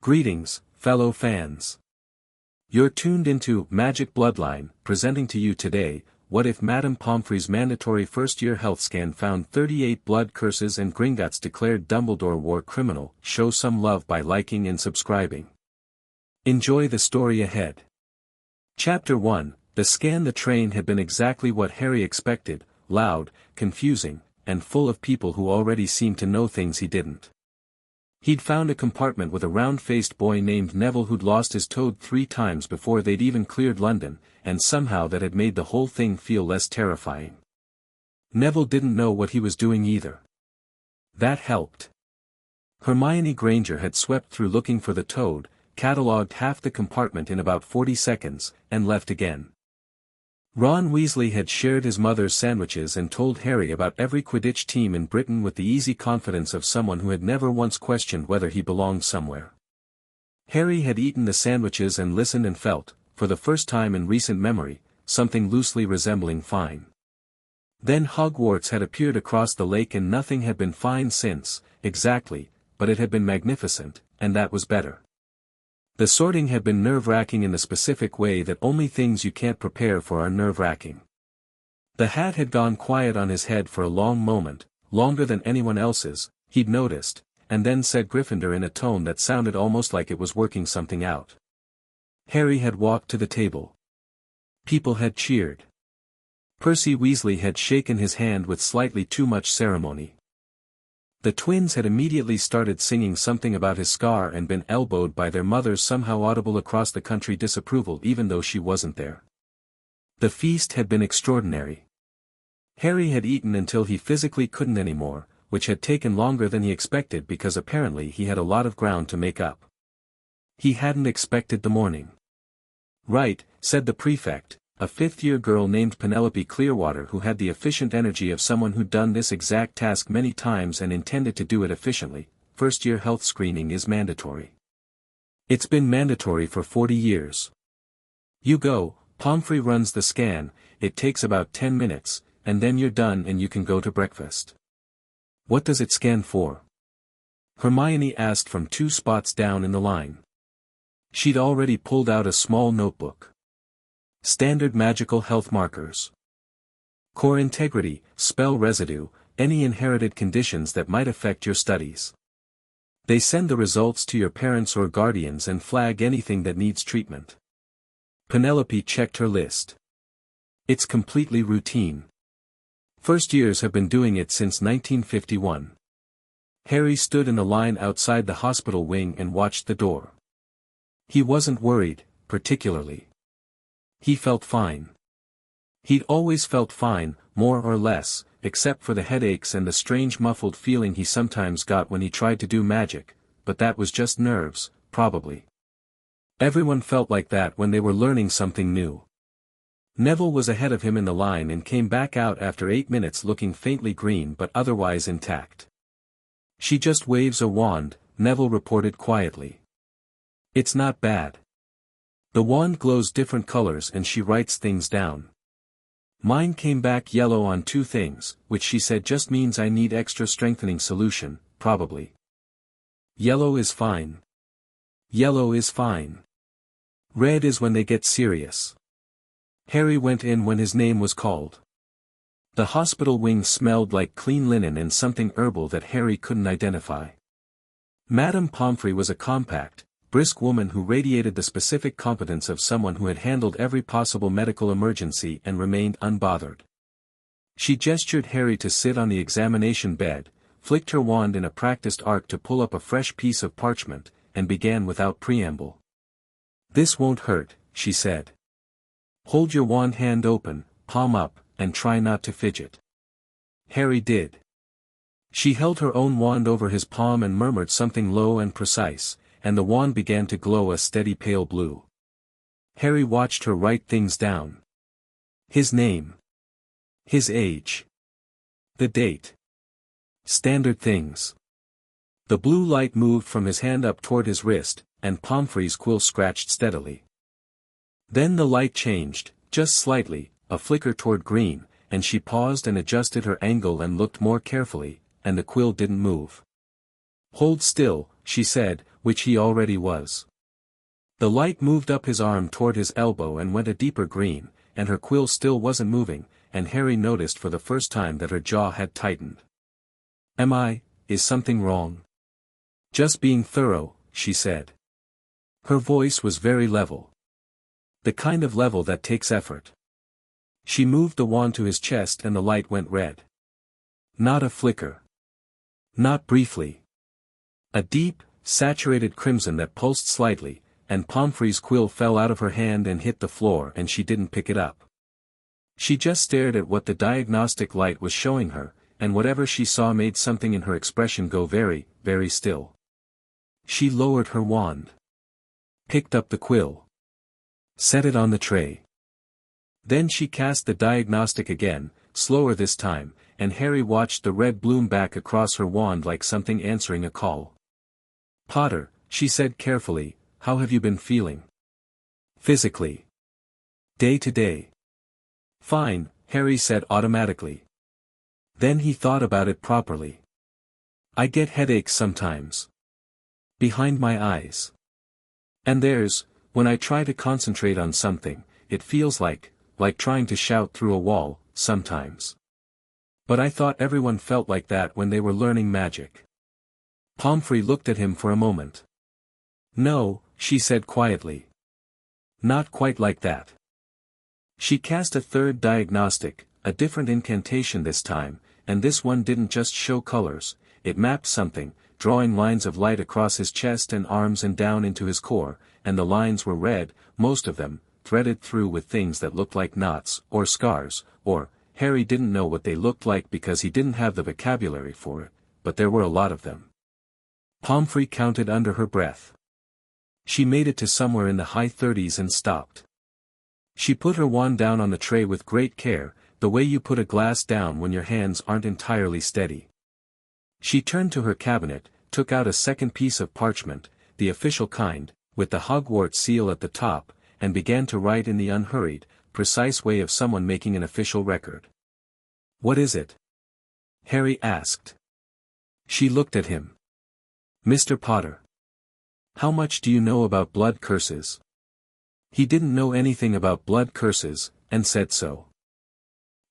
Greetings, fellow fans. You're tuned into Magic Bloodline, presenting to you today, what if Madame Pomfrey's mandatory first-year health scan found 38 blood curses and Gringotts declared Dumbledore war criminal? Show some love by liking and subscribing. Enjoy the story ahead. Chapter 1, The scan. The train had been exactly what Harry expected, loud, confusing, and full of people who already seemed to know things he didn't. He'd found a compartment with a round-faced boy named Neville who'd lost his toad 3 times before they'd even cleared London, and somehow that had made the whole thing feel less terrifying. Neville didn't know what he was doing either. That helped. Hermione Granger had swept through looking for the toad, catalogued half the compartment in about 40 seconds, and left again. Ron Weasley had shared his mother's sandwiches and told Harry about every Quidditch team in Britain with the easy confidence of someone who had never once questioned whether he belonged somewhere. Harry had eaten the sandwiches and listened and felt, for the first time in recent memory, something loosely resembling fine. Then Hogwarts had appeared across the lake and nothing had been fine since, exactly, but it had been magnificent, and that was better. The sorting had been nerve-wracking in the specific way that only things you can't prepare for are nerve-wracking. The hat had gone quiet on his head for a long moment, longer than anyone else's, he'd noticed, and then said Gryffindor in a tone that sounded almost like it was working something out. Harry had walked to the table. People had cheered. Percy Weasley had shaken his hand with slightly too much ceremony. The twins had immediately started singing something about his scar and been elbowed by their mother's somehow audible across the country disapproval even though she wasn't there. The feast had been extraordinary. Harry had eaten until he physically couldn't anymore, which had taken longer than he expected because apparently he had a lot of ground to make up. He hadn't expected the morning. Right, said the prefect, a fifth-year girl named Penelope Clearwater who had the efficient energy of someone who'd done this exact task many times and intended to do it efficiently. First-year health screening is mandatory. It's been mandatory for 40 years. You go, Pomfrey runs the scan, it takes about 10 minutes, and then you're done and you can go to breakfast. What does it scan for? Hermione asked from 2 spots down in the line. She'd already pulled out a small notebook. Standard magical health markers. Core integrity, spell residue, any inherited conditions that might affect your studies. They send the results to your parents or guardians and flag anything that needs treatment. Penelope checked her list. It's completely routine. First years have been doing it since 1951. Harry stood in the line outside the hospital wing and watched the door. He wasn't worried, particularly. He felt fine. He'd always felt fine, more or less, except for the headaches and the strange muffled feeling he sometimes got when he tried to do magic, but that was just nerves, probably. Everyone felt like that when they were learning something new. Neville was ahead of him in the line and came back out after 8 minutes looking faintly green but otherwise intact. She just waves a wand, Neville reported quietly. It's not bad. The wand glows different colors and she writes things down. Mine came back yellow on 2 things, which she said just means I need extra strengthening solution, probably. Yellow is fine. Yellow is fine. Red is when they get serious. Harry went in when his name was called. The hospital wing smelled like clean linen and something herbal that Harry couldn't identify. Madame Pomfrey was a compact, brisk woman who radiated the specific competence of someone who had handled every possible medical emergency and remained unbothered. She gestured Harry to sit on the examination bed, flicked her wand in a practiced art to pull up a fresh piece of parchment, and began without preamble. This won't hurt, she said. Hold your wand hand open, palm up, and try not to fidget. Harry did. She held her own wand over his palm and murmured something low and precise, and the wand began to glow a steady pale blue. Harry watched her write things down. His name. His age. The date. Standard things. The blue light moved from his hand up toward his wrist, and Pomfrey's quill scratched steadily. Then the light changed, just slightly, a flicker toward green, and she paused and adjusted her angle and looked more carefully, and the quill didn't move. Hold still, she said, which he already was. The light moved up his arm toward his elbow and went a deeper green, and her quill still wasn't moving, and Harry noticed for the first time that her jaw had tightened. Is something wrong? Just being thorough, she said. Her voice was very level. The kind of level that takes effort. She moved the wand to his chest and the light went red. Not a flicker. Not briefly. A deep, saturated crimson that pulsed slightly, and Pomfrey's quill fell out of her hand and hit the floor and she didn't pick it up. She just stared at what the diagnostic light was showing her, and whatever she saw made something in her expression go very, very still. She lowered her wand. Picked up the quill. Set it on the tray. Then she cast the diagnostic again, slower this time, and Harry watched the red bloom back across her wand like something answering a call. Potter, she said carefully, how have you been feeling? Physically. Day to day. Fine, Harry said automatically. Then he thought about it properly. I get headaches sometimes. Behind my eyes. And when I try to concentrate on something, it feels like trying to shout through a wall, sometimes. But I thought everyone felt like that when they were learning magic. Pomfrey looked at him for a moment. No, she said quietly. Not quite like that. She cast a third diagnostic, a different incantation this time, and this one didn't just show colors, it mapped something, drawing lines of light across his chest and arms and down into his core, and the lines were red, most of them, threaded through with things that looked like knots, or scars, or, Harry didn't know what they looked like because he didn't have the vocabulary for it, but there were a lot of them. Pomfrey counted under her breath. She made it to somewhere in the high 30s and stopped. She put her wand down on the tray with great care, the way you put a glass down when your hands aren't entirely steady. She turned to her cabinet, took out a second piece of parchment, the official kind, with the Hogwarts seal at the top, and began to write in the unhurried, precise way of someone making an official record. What is it? Harry asked. She looked at him. Mr. Potter. How much do you know about blood curses? He didn't know anything about blood curses, and said so.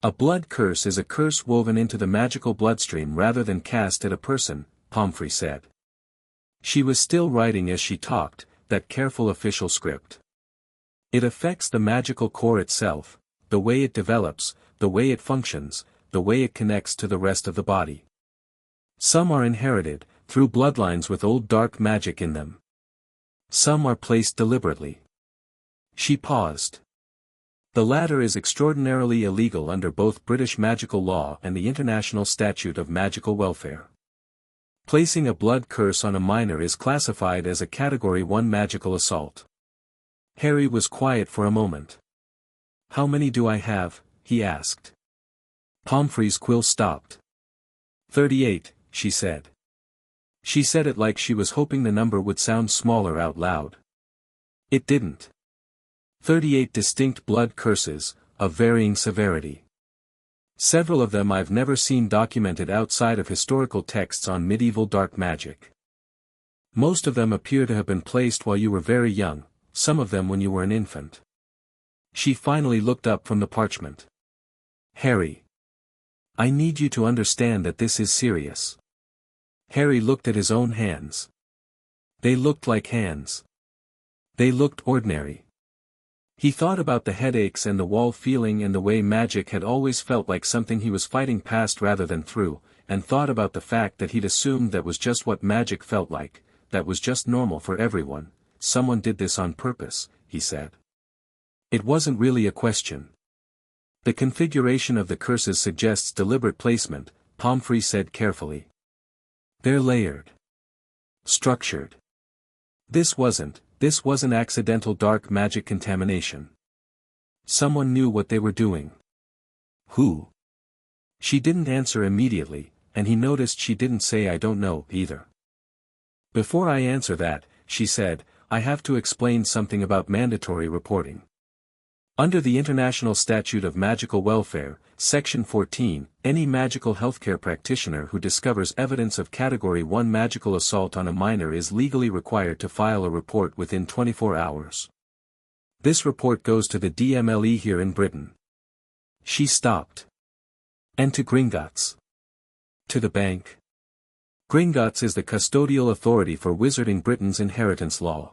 A blood curse is a curse woven into the magical bloodstream rather than cast at a person, Pomfrey said. She was still writing as she talked, that careful official script. It affects the magical core itself, the way it develops, the way it functions, the way it connects to the rest of the body. Some are inherited, through bloodlines with old dark magic in them. Some are placed deliberately. She paused. The latter is extraordinarily illegal under both British magical law and the International Statute of Magical Welfare. Placing a blood curse on a minor is classified as a Category 1 magical assault. Harry was quiet for a moment. How many do I have? He asked. Pomfrey's quill stopped. 38, she said. She said it like she was hoping the number would sound smaller out loud. It didn't. 38 distinct blood curses, of varying severity. Several of them I've never seen documented outside of historical texts on medieval dark magic. Most of them appear to have been placed while you were very young, some of them when you were an infant. She finally looked up from the parchment. Harry. I need you to understand that this is serious. Harry looked at his own hands. They looked like hands. They looked ordinary. He thought about the headaches and the wall feeling and the way magic had always felt like something he was fighting past rather than through, and thought about the fact that he'd assumed that was just what magic felt like, that was just normal for everyone. Someone did this on purpose, he said. It wasn't really a question. The configuration of the curses suggests deliberate placement, Pomfrey said carefully. They're layered. Structured. This wasn't accidental dark magic contamination. Someone knew what they were doing. Who? She didn't answer immediately, and he noticed she didn't say I don't know either. Before I answer that, she said, I have to explain something about mandatory reporting. Under the International Statute of Magical Welfare, Section 14, any magical healthcare practitioner who discovers evidence of Category 1 magical assault on a minor is legally required to file a report within 24 hours. This report goes to the DMLE here in Britain. She stopped. And to Gringotts. To the bank. Gringotts is the custodial authority for wizarding Britain's inheritance law.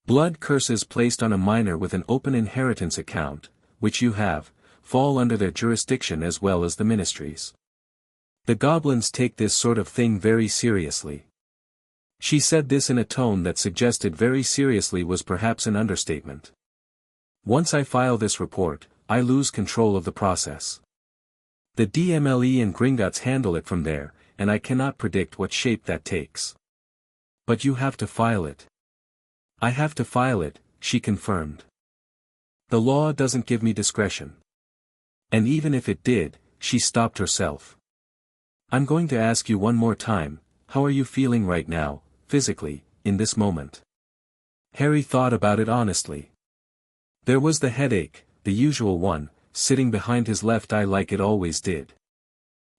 Blood curses placed on a minor with an open inheritance account, which you have, fall under their jurisdiction as well as the ministry's. The goblins take this sort of thing very seriously. She said this in a tone that suggested very seriously was perhaps an understatement. Once I file this report, I lose control of the process. The DMLE and Gringotts handle it from there, and I cannot predict what shape that takes. But you have to file it. I have to file it, she confirmed. The law doesn't give me discretion. And even if it did, she stopped herself. I'm going to ask you one more time, how are you feeling right now, physically, in this moment? Harry thought about it honestly. There was the headache, the usual one, sitting behind his left eye like it always did.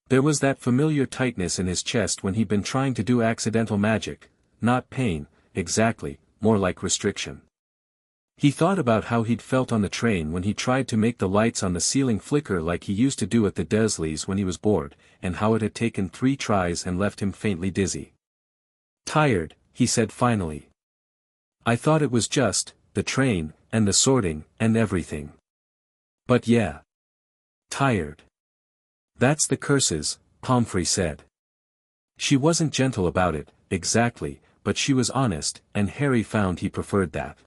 There was that familiar tightness in his chest when he'd been trying to do accidental magic, not pain, exactly, more like restriction. He thought about how he'd felt on the train when he tried to make the lights on the ceiling flicker like he used to do at the Dursleys when he was bored, and how it had taken 3 tries and left him faintly dizzy. Tired, he said finally. I thought it was just, the train, and the sorting, and everything. But yeah. Tired. That's the curses, Pomfrey said. She wasn't gentle about it, exactly, but she was honest, and Harry found he preferred that.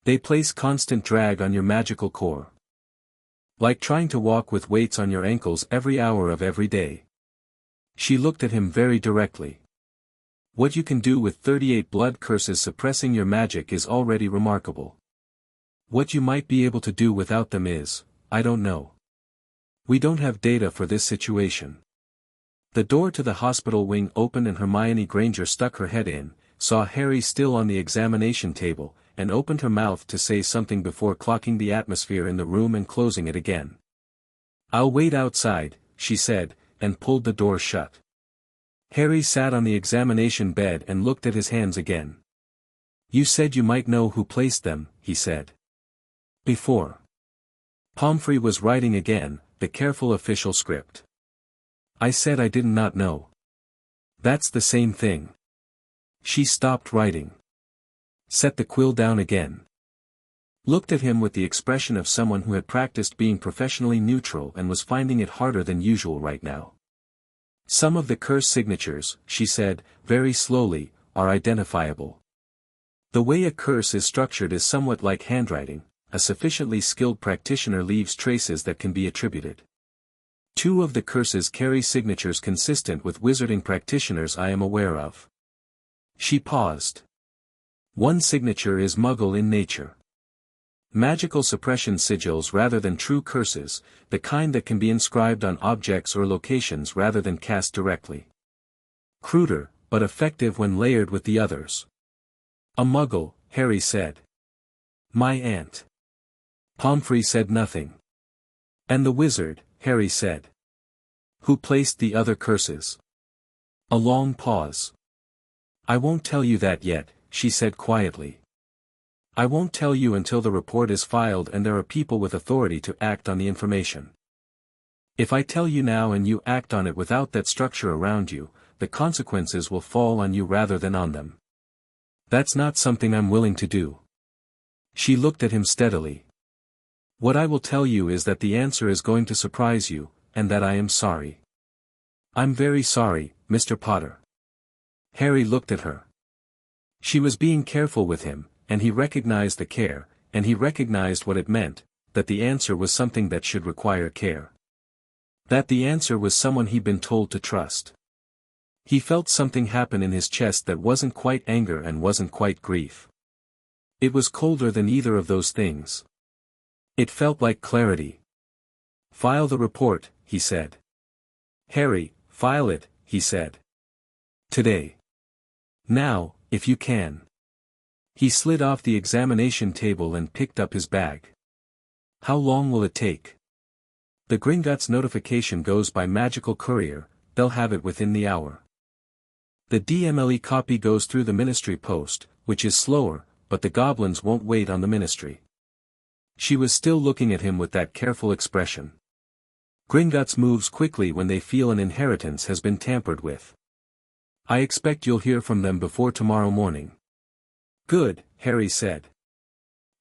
They place constant drag on your magical core. Like trying to walk with weights on your ankles every hour of every day. She looked at him very directly. What you can do with 38 blood curses suppressing your magic is already remarkable. What you might be able to do without them is, I don't know. We don't have data for this situation. The door to the hospital wing opened and Hermione Granger stuck her head in, saw Harry still on the examination table, and opened her mouth to say something before clocking the atmosphere in the room and closing it again. I'll wait outside, she said, and pulled the door shut. Harry sat on the examination bed and looked at his hands again. You said you might know who placed them, he said. Before. Pomfrey was writing again, the careful official script. I said I did not know. That's the same thing. She stopped writing. Set the quill down again. Looked at him with the expression of someone who had practiced being professionally neutral and was finding it harder than usual right now. Some of the curse signatures, she said, very slowly, are identifiable. The way a curse is structured is somewhat like handwriting. A sufficiently skilled practitioner leaves traces that can be attributed. 2 of the curses carry signatures consistent with wizarding practitioners I am aware of. She paused. 1 signature is Muggle in nature. Magical suppression sigils rather than true curses, the kind that can be inscribed on objects or locations rather than cast directly. Cruder, but effective when layered with the others. A Muggle, Harry said. My aunt. Pomfrey said nothing. And the wizard, Harry said. Who placed the other curses? A long pause. I won't tell you that yet, she said quietly. I won't tell you until the report is filed and there are people with authority to act on the information. If I tell you now and you act on it without that structure around you, the consequences will fall on you rather than on them. That's not something I'm willing to do. She looked at him steadily. What I will tell you is that the answer is going to surprise you, and that I am sorry. I'm very sorry, Mr. Potter. Harry looked at her. She was being careful with him, and he recognized the care, and he recognized what it meant, that the answer was something that should require care. That the answer was someone he'd been told to trust. He felt something happen in his chest that wasn't quite anger and wasn't quite grief. It was colder than either of those things. It felt like clarity. File the report, he said. Harry, file it, he said. Today. Now, if you can. He slid off the examination table and picked up his bag. How long will it take? The Gringotts notification goes by magical courier, they'll have it within the hour. The DMLE copy goes through the ministry post, which is slower, but the goblins won't wait on the ministry. She was still looking at him with that careful expression. Gringotts moves quickly when they feel an inheritance has been tampered with. I expect you'll hear from them before tomorrow morning. Good, Harry said.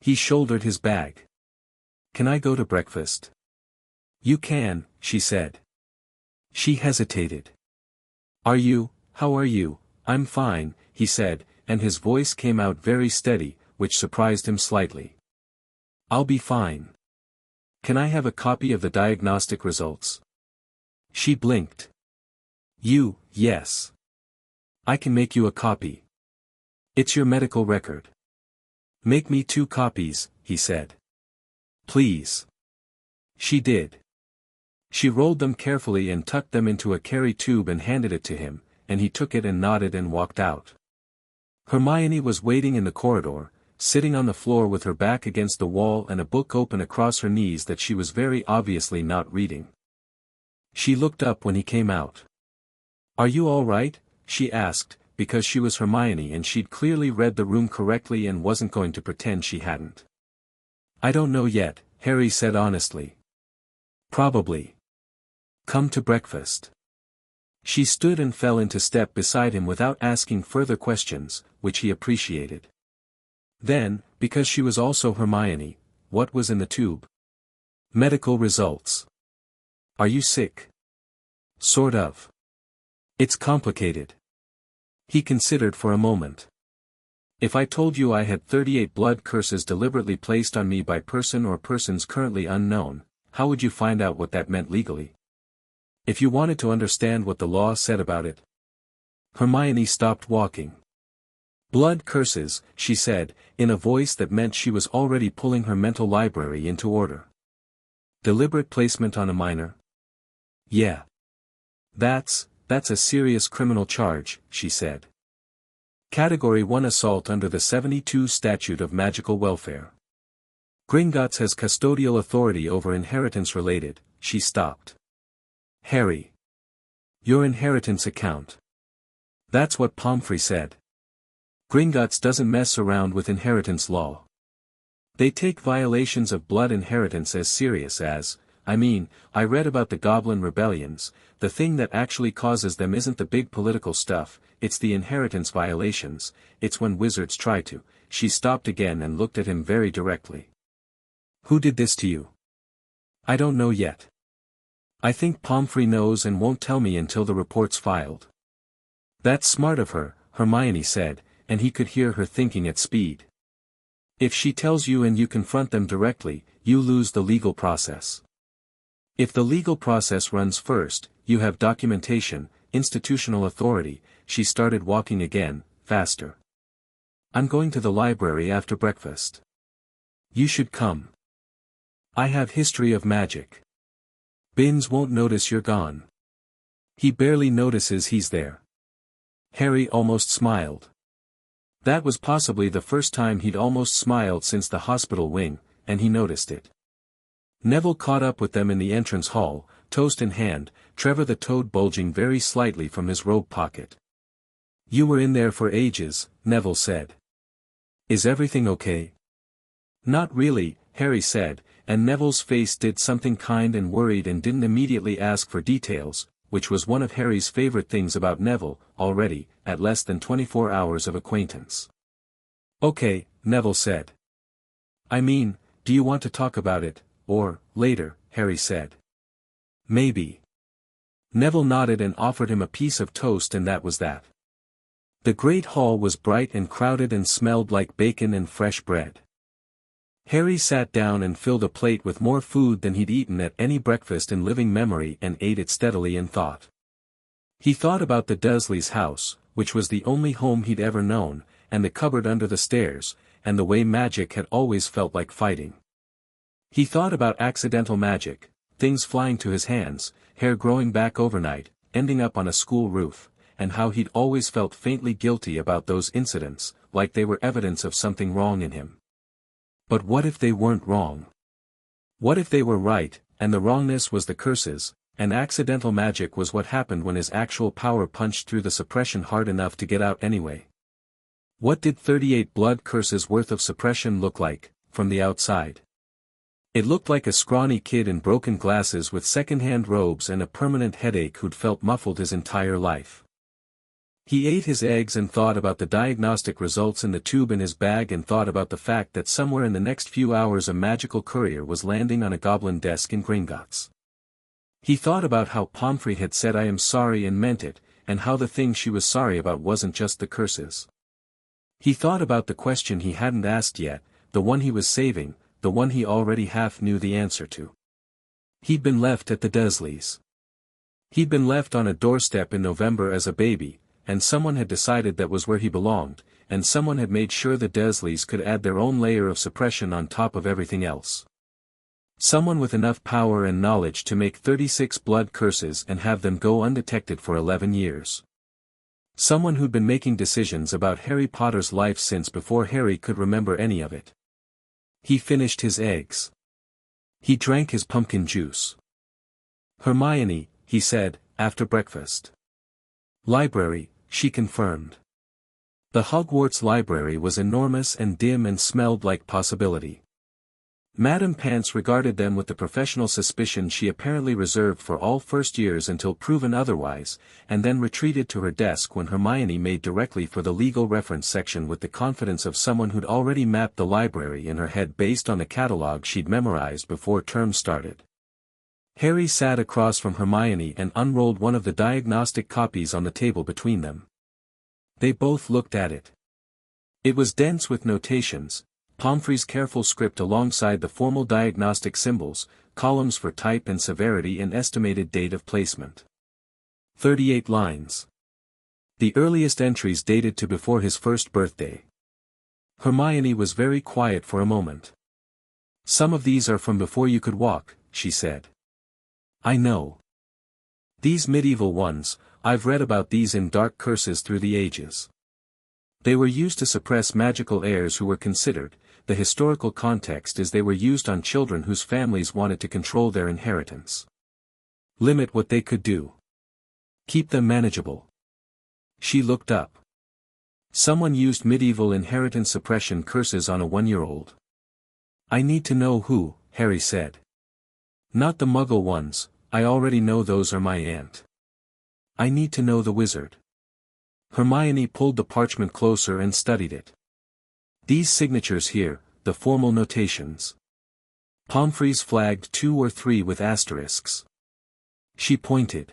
He shouldered his bag. Can I go to breakfast? You can, she said. She hesitated. How are you? I'm fine, he said, and his voice came out very steady, which surprised him slightly. I'll be fine. Can I have a copy of the diagnostic results? She blinked. Yes. I can make you a copy. It's your medical record. Make me 2 copies, he said. Please. She did. She rolled them carefully and tucked them into a carry tube and handed it to him, and he took it and nodded and walked out. Hermione was waiting in the corridor, sitting on the floor with her back against the wall and a book open across her knees that she was very obviously not reading. She looked up when he came out. Are you all right? She asked, because she was Hermione and she'd clearly read the room correctly and wasn't going to pretend she hadn't. I don't know yet, Harry said honestly. Probably. Come to breakfast. She stood and fell into step beside him without asking further questions, which he appreciated. Then, because she was also Hermione, what was in the tube? Medical results. Are you sick? Sort of. It's complicated. He considered for a moment. If I told you I had 38 blood curses deliberately placed on me by person or persons currently unknown, how would you find out what that meant legally? If you wanted to understand what the law said about it. Hermione stopped walking. Blood curses, she said, in a voice that meant she was already pulling her mental library into order. Deliberate placement on a minor? Yeah. That's a serious criminal charge, she said. Category 1 assault under the 72 Statute of Magical Welfare. Gringotts has custodial authority over inheritance related, she stopped. Harry. Your inheritance account. That's what Pomfrey said. Gringotts doesn't mess around with inheritance law. They take violations of blood inheritance as serious as, I read about the goblin rebellions, the thing that actually causes them isn't the big political stuff, it's the inheritance violations, it's when wizards try to. She stopped again and looked at him very directly. Who did this to you? I don't know yet. I think Pomfrey knows and won't tell me until the report's filed. That's smart of her, Hermione said, and he could hear her thinking at speed. If she tells you and you confront them directly, you lose the legal process. If the legal process runs first, you have documentation, institutional authority. She started walking again, faster. I'm going to the library after breakfast. You should come. I have history of magic. Binns won't notice you're gone. He barely notices he's there. Harry almost smiled. That was possibly the first time he'd almost smiled since the hospital wing, and he noticed it. Neville caught up with them in the entrance hall, toast in hand, Trevor the Toad bulging very slightly from his robe pocket. You were in there for ages, Neville said. Is everything okay? Not really, Harry said, and Neville's face did something kind and worried and didn't immediately ask for details, which was one of Harry's favorite things about Neville, already, at less than 24 hours of acquaintance. Okay, Neville said. Do you want to talk about it, or, later, Harry said. Maybe. Neville nodded and offered him a piece of toast and that was that. The great hall was bright and crowded and smelled like bacon and fresh bread. Harry sat down and filled a plate with more food than he'd eaten at any breakfast in living memory and ate it steadily and thought. He thought about the Dursleys' house, which was the only home he'd ever known, and the cupboard under the stairs, and the way magic had always felt like fighting. He thought about accidental magic, things flying to his hands, hair growing back overnight, ending up on a school roof, and how he'd always felt faintly guilty about those incidents, like they were evidence of something wrong in him. But what if they weren't wrong? What if they were right, and the wrongness was the curses, and accidental magic was what happened when his actual power punched through the suppression hard enough to get out anyway? What did 38 blood curses worth of suppression look like, from the outside? It looked like a scrawny kid in broken glasses with second-hand robes and a permanent headache who'd felt muffled his entire life. He ate his eggs and thought about the diagnostic results in the tube in his bag and thought about the fact that somewhere in the next few hours a magical courier was landing on a goblin desk in Gringotts. He thought about how Pomfrey had said I am sorry and meant it, and how the thing she was sorry about wasn't just the curses. He thought about the question he hadn't asked yet, the one he was saving, the one he already half knew the answer to. He'd been left at the Dursleys'. He'd been left on a doorstep in November as a baby, and someone had decided that was where he belonged, and someone had made sure the Dursleys could add their own layer of suppression on top of everything else. Someone with enough power and knowledge to make 36 blood curses and have them go undetected for 11 years. Someone who'd been making decisions about Harry Potter's life since before Harry could remember any of it. He finished his eggs. He drank his pumpkin juice. Hermione, he said, after breakfast. Library, she confirmed. The Hogwarts library was enormous and dim and smelled like possibility. Madame Pants regarded them with the professional suspicion she apparently reserved for all first years until proven otherwise, and then retreated to her desk when Hermione made directly for the legal reference section with the confidence of someone who'd already mapped the library in her head based on the catalog she'd memorized before term started. Harry sat across from Hermione and unrolled one of the diagnostic copies on the table between them. They both looked at it. It was dense with notations, Pomfrey's careful script alongside the formal diagnostic symbols, columns for type and severity and estimated date of placement. 38 lines. The earliest entries dated to before his first birthday. Hermione was very quiet for a moment. Some of these are from before you could walk, she said. I know. These medieval ones, I've read about these in dark curses through the ages. They were used to suppress magical heirs who were considered, the historical context is they were used on children whose families wanted to control their inheritance. Limit what they could do. Keep them manageable. She looked up. Someone used medieval inheritance suppression curses on a 1-year-old. I need to know who, Harry said. Not the Muggle ones, I already know those are my aunt. I need to know the wizard. Hermione pulled the parchment closer and studied it. These signatures here, the formal notations. Pomfrey's flagged 2 or 3 with asterisks. She pointed.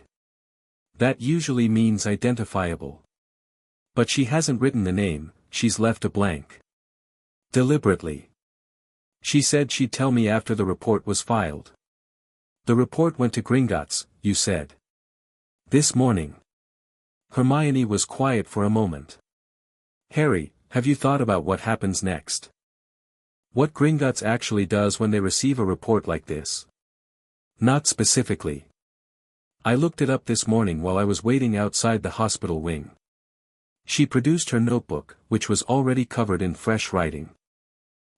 That usually means identifiable. But she hasn't written the name, she's left a blank. Deliberately. She said she'd tell me after the report was filed. The report went to Gringotts, you said. This morning. Hermione was quiet for a moment. Harry, have you thought about what happens next? What Gringotts actually does when they receive a report like this? Not specifically. I looked it up this morning while I was waiting outside the hospital wing. She produced her notebook, which was already covered in fresh writing.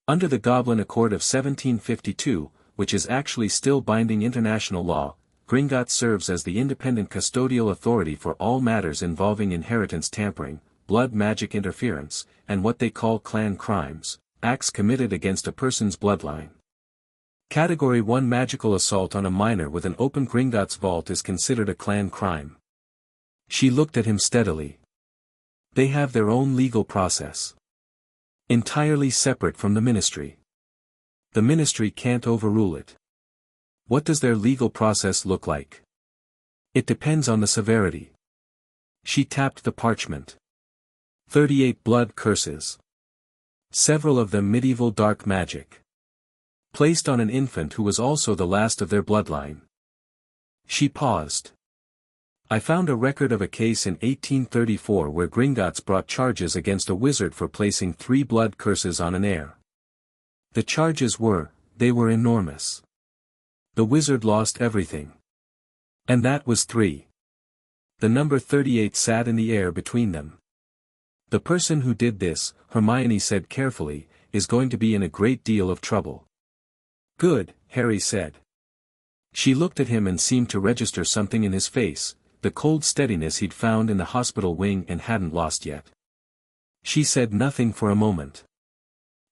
Under the Goblin Accord of 1752, which is actually still binding international law, Gringotts serves as the independent custodial authority for all matters involving inheritance tampering, blood magic interference, and what they call clan crimes, acts committed against a person's bloodline. Category 1 magical assault on a minor with an open Gringotts vault is considered a clan crime. She looked at him steadily. They have their own legal process. Entirely separate from the ministry. The ministry can't overrule it. What does their legal process look like? It depends on the severity. She tapped the parchment. 38 blood curses. Several of them medieval dark magic. Placed on an infant who was also the last of their bloodline. She paused. I found a record of a case in 1834 where Gringotts brought charges against a wizard for placing 3 blood curses on an heir. The charges they were enormous. The wizard lost everything. And that was 3. The number 38 sat in the air between them. The person who did this, Hermione said carefully, is going to be in a great deal of trouble. Good, Harry said. She looked at him and seemed to register something in his face, the cold steadiness he'd found in the hospital wing and hadn't lost yet. She said nothing for a moment.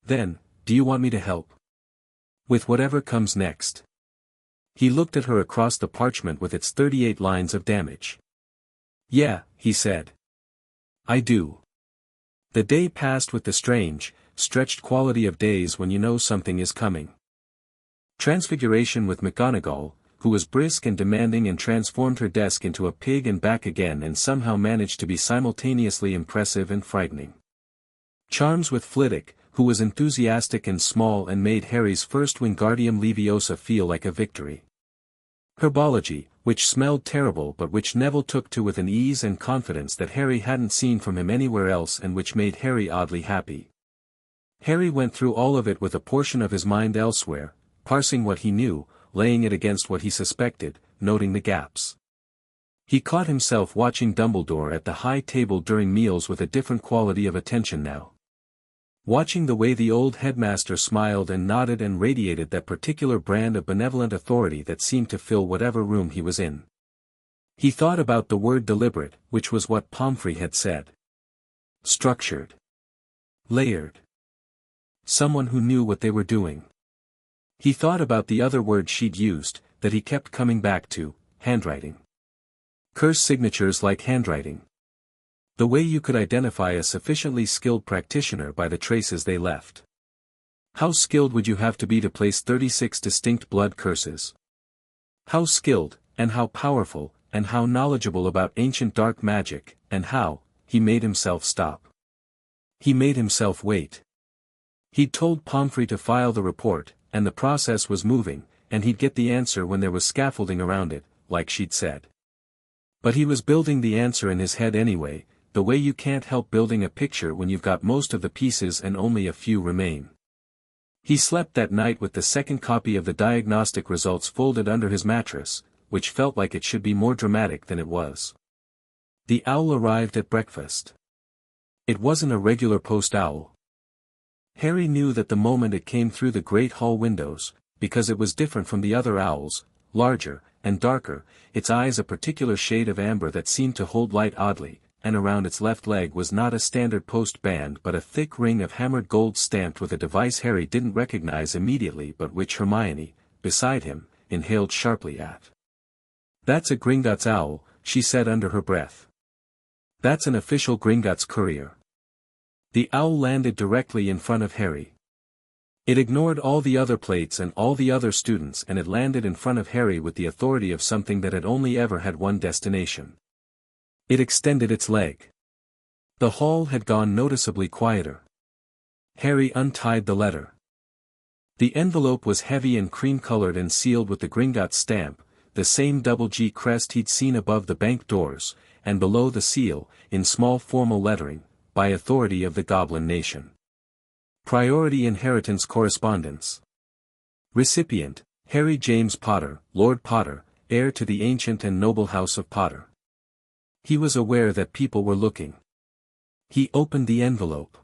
Then, do you want me to help? With whatever comes next. He looked at her across the parchment with its 38 lines of damage. Yeah, he said. I do. The day passed with the strange, stretched quality of days when you know something is coming. Transfiguration with McGonagall, who was brisk and demanding and transformed her desk into a pig and back again and somehow managed to be simultaneously impressive and frightening. Charms with Flitwick, who was enthusiastic and small and made Harry's first Wingardium Leviosa feel like a victory. Herbology, which smelled terrible but which Neville took to with an ease and confidence that Harry hadn't seen from him anywhere else and which made Harry oddly happy. Harry went through all of it with a portion of his mind elsewhere, parsing what he knew, laying it against what he suspected, noting the gaps. He caught himself watching Dumbledore at the high table during meals with a different quality of attention now. Watching the way the old headmaster smiled and nodded and radiated that particular brand of benevolent authority that seemed to fill whatever room he was in. He thought about the word deliberate, which was what Pomfrey had said. Structured. Layered. Someone who knew what they were doing. He thought about the other word she'd used, that he kept coming back to, handwriting. Curse signatures like handwriting. The way you could identify a sufficiently skilled practitioner by the traces they left. How skilled would you have to be to place 36 distinct blood curses? How skilled, and how powerful, and how knowledgeable about ancient dark magic, and how, he made himself stop. He made himself wait. He'd told Pomfrey to file the report, and the process was moving, and he'd get the answer when there was scaffolding around it, like she'd said. But he was building the answer in his head anyway, the way you can't help building a picture when you've got most of the pieces and only a few remain. He slept that night with the second copy of the diagnostic results folded under his mattress, which felt like it should be more dramatic than it was. The owl arrived at breakfast. It wasn't a regular post owl. Harry knew that the moment it came through the great hall windows, because it was different from the other owls, larger, and darker, its eyes a particular shade of amber that seemed to hold light oddly, and around its left leg was not a standard post band but a thick ring of hammered gold stamped with a device Harry didn't recognize immediately but which Hermione, beside him, inhaled sharply at. That's a Gringotts owl, she said under her breath. That's an official Gringotts courier. The owl landed directly in front of Harry. It ignored all the other plates and all the other students and it landed in front of Harry with the authority of something that had only ever had one destination. It extended its leg. The hall had gone noticeably quieter. Harry untied the letter. The envelope was heavy and cream-colored and sealed with the Gringotts stamp, the same double G crest he'd seen above the bank doors, and below the seal, in small formal lettering, by authority of the Goblin Nation. Priority Inheritance Correspondence. Recipient, Harry James Potter, Lord Potter, heir to the ancient and noble house of Potter. He was aware that people were looking. He opened the envelope.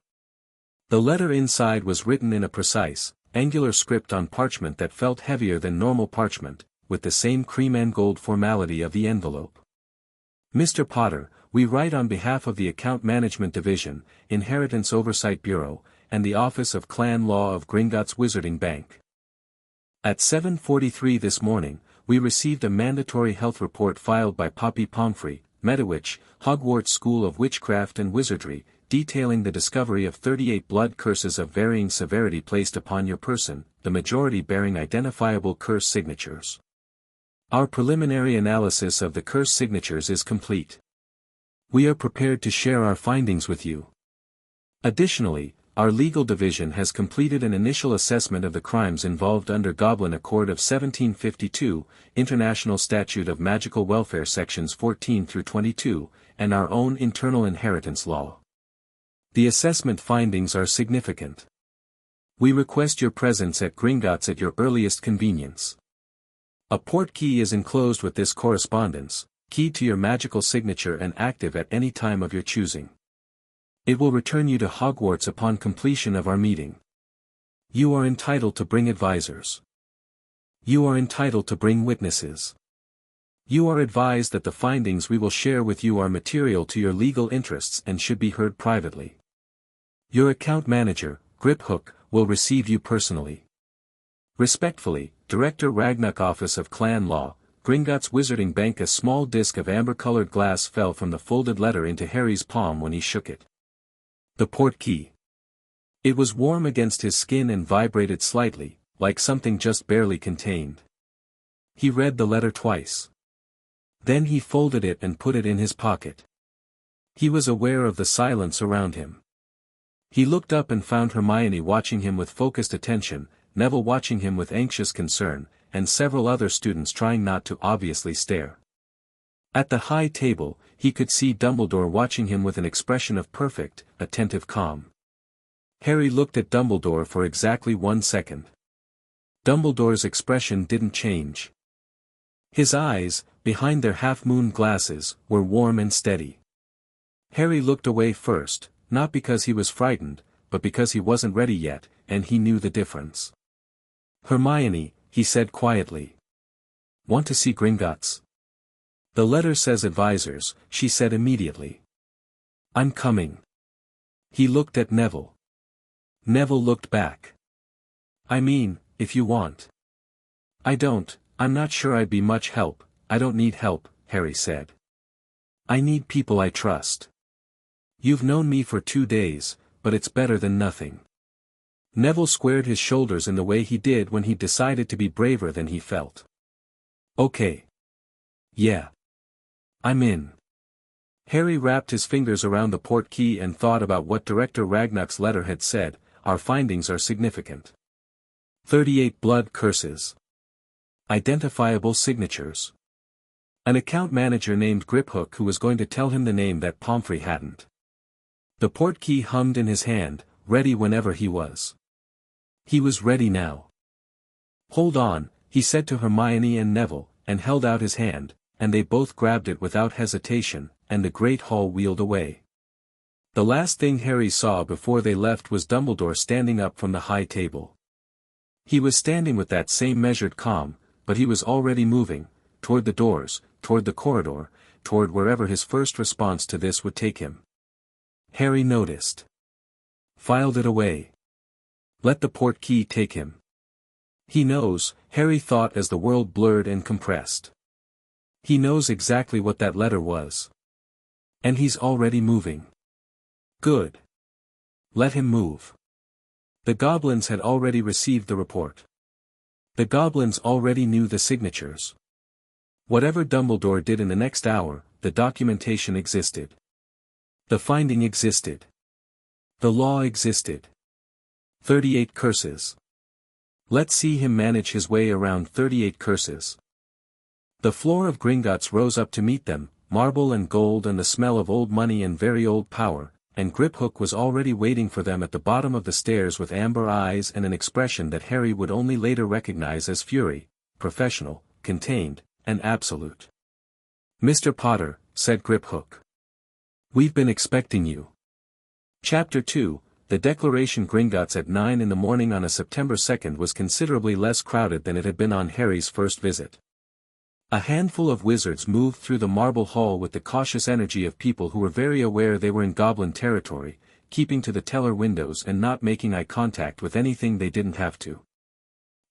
The letter inside was written in a precise, angular script on parchment that felt heavier than normal parchment, with the same cream and gold formality of the envelope. Mr. Potter, we write on behalf of the Account Management Division, Inheritance Oversight Bureau, and the Office of Clan Law of Gringotts Wizarding Bank. At 7:43 this morning, we received a mandatory health report filed by Poppy Pomfrey, Medowitch, Hogwarts School of Witchcraft and Wizardry, detailing the discovery of 38 blood curses of varying severity placed upon your person, the majority bearing identifiable curse signatures. Our preliminary analysis of the curse signatures is complete. We are prepared to share our findings with you. Additionally, our legal division has completed an initial assessment of the crimes involved under Goblin Accord of 1752, International Statute of Magical Welfare sections 14 through 22, and our own internal inheritance law. The assessment findings are significant. We request your presence at Gringotts at your earliest convenience. A port key is enclosed with this correspondence, keyed to your magical signature and active at any time of your choosing. It will return you to Hogwarts upon completion of our meeting. You are entitled to bring advisors. You are entitled to bring witnesses. You are advised that the findings we will share with you are material to your legal interests and should be heard privately. Your account manager, Griphook, will receive you personally. Respectfully, Director Ragnarok Office of Clan Law, Gringotts Wizarding Bank. A small disc of amber-colored glass fell from the folded letter into Harry's palm when he shook it. The portkey. It was warm against his skin and vibrated slightly, like something just barely contained. He read the letter twice. Then he folded it and put it in his pocket. He was aware of the silence around him. He looked up and found Hermione watching him with focused attention, Neville watching him with anxious concern, and several other students trying not to obviously stare. At the high table, he could see Dumbledore watching him with an expression of perfect, attentive calm. Harry looked at Dumbledore for exactly 1 second. Dumbledore's expression didn't change. His eyes, behind their half-moon glasses, were warm and steady. Harry looked away first, not because he was frightened, but because he wasn't ready yet, and he knew the difference. "Hermione," he said quietly. "Want to see Gringotts?" "The letter says advisors," she said immediately. "I'm coming." He looked at Neville. Neville looked back. "I mean, if you want." I'm not sure I'd be much help." "I don't need help," Harry said. "I need people I trust. You've known me for 2 days, but it's better than nothing." Neville squared his shoulders in the way he did when he decided to be braver than he felt. "Okay. Yeah. I'm in." Harry wrapped his fingers around the portkey and thought about what Director Ragnarok's letter had said. Our findings are significant. 38 blood curses. Identifiable signatures. An account manager named Griphook who was going to tell him the name that Pomfrey hadn't. The portkey hummed in his hand, ready whenever he was. He was ready now. "Hold on," he said to Hermione and Neville, and held out his hand, and they both grabbed it without hesitation, and the great hall wheeled away. The last thing Harry saw before they left was Dumbledore standing up from the high table. He was standing with that same measured calm, but he was already moving, toward the doors, toward the corridor, toward wherever his first response to this would take him. Harry noticed. Filed it away. Let the portkey take him. He knows, Harry thought as the world blurred and compressed. He knows exactly what that letter was. And he's already moving. Good. Let him move. The goblins had already received the report. The goblins already knew the signatures. Whatever Dumbledore did in the next hour, the documentation existed. The finding existed. The law existed. 38 curses. Let's see him manage his way around 38 curses. The floor of Gringotts rose up to meet them, marble and gold and the smell of old money and very old power, and Griphook was already waiting for them at the bottom of the stairs with amber eyes and an expression that Harry would only later recognize as fury, professional, contained, and absolute. "Mr. Potter," said Griphook. "We've been expecting you." Chapter 2, The Declaration. Gringotts at 9 in the morning on a September 2nd was considerably less crowded than it had been on Harry's first visit. A handful of wizards moved through the marble hall with the cautious energy of people who were very aware they were in goblin territory, keeping to the teller windows and not making eye contact with anything they didn't have to.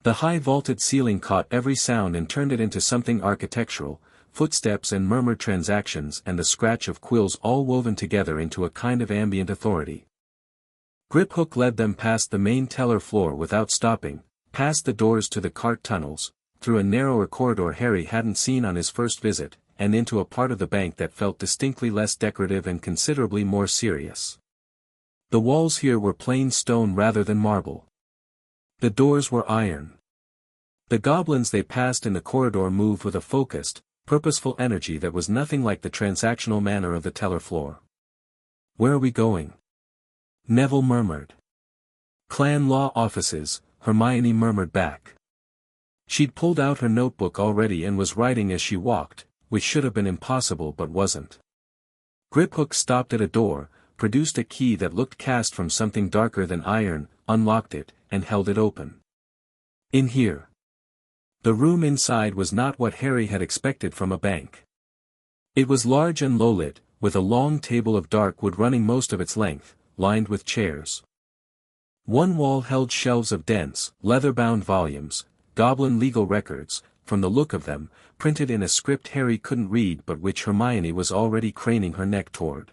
The high vaulted ceiling caught every sound and turned it into something architectural, footsteps and murmured transactions and the scratch of quills all woven together into a kind of ambient authority. Griphook led them past the main teller floor without stopping, past the doors to the cart tunnels, through a narrower corridor Harry hadn't seen on his first visit, and into a part of the bank that felt distinctly less decorative and considerably more serious. The walls here were plain stone rather than marble. The doors were iron. The goblins they passed in the corridor moved with a focused, purposeful energy that was nothing like the transactional manner of the teller floor. "Where are we going?" Neville murmured. "Clan law offices," Hermione murmured back. She'd pulled out her notebook already and was writing as she walked, which should have been impossible but wasn't. Griphook stopped at a door, produced a key that looked cast from something darker than iron, unlocked it, and held it open. "In here." The room inside was not what Harry had expected from a bank. It was large and low-lit, with a long table of dark wood running most of its length, lined with chairs. One wall held shelves of dense, leather-bound volumes, goblin legal records, from the look of them, printed in a script Harry couldn't read but which Hermione was already craning her neck toward.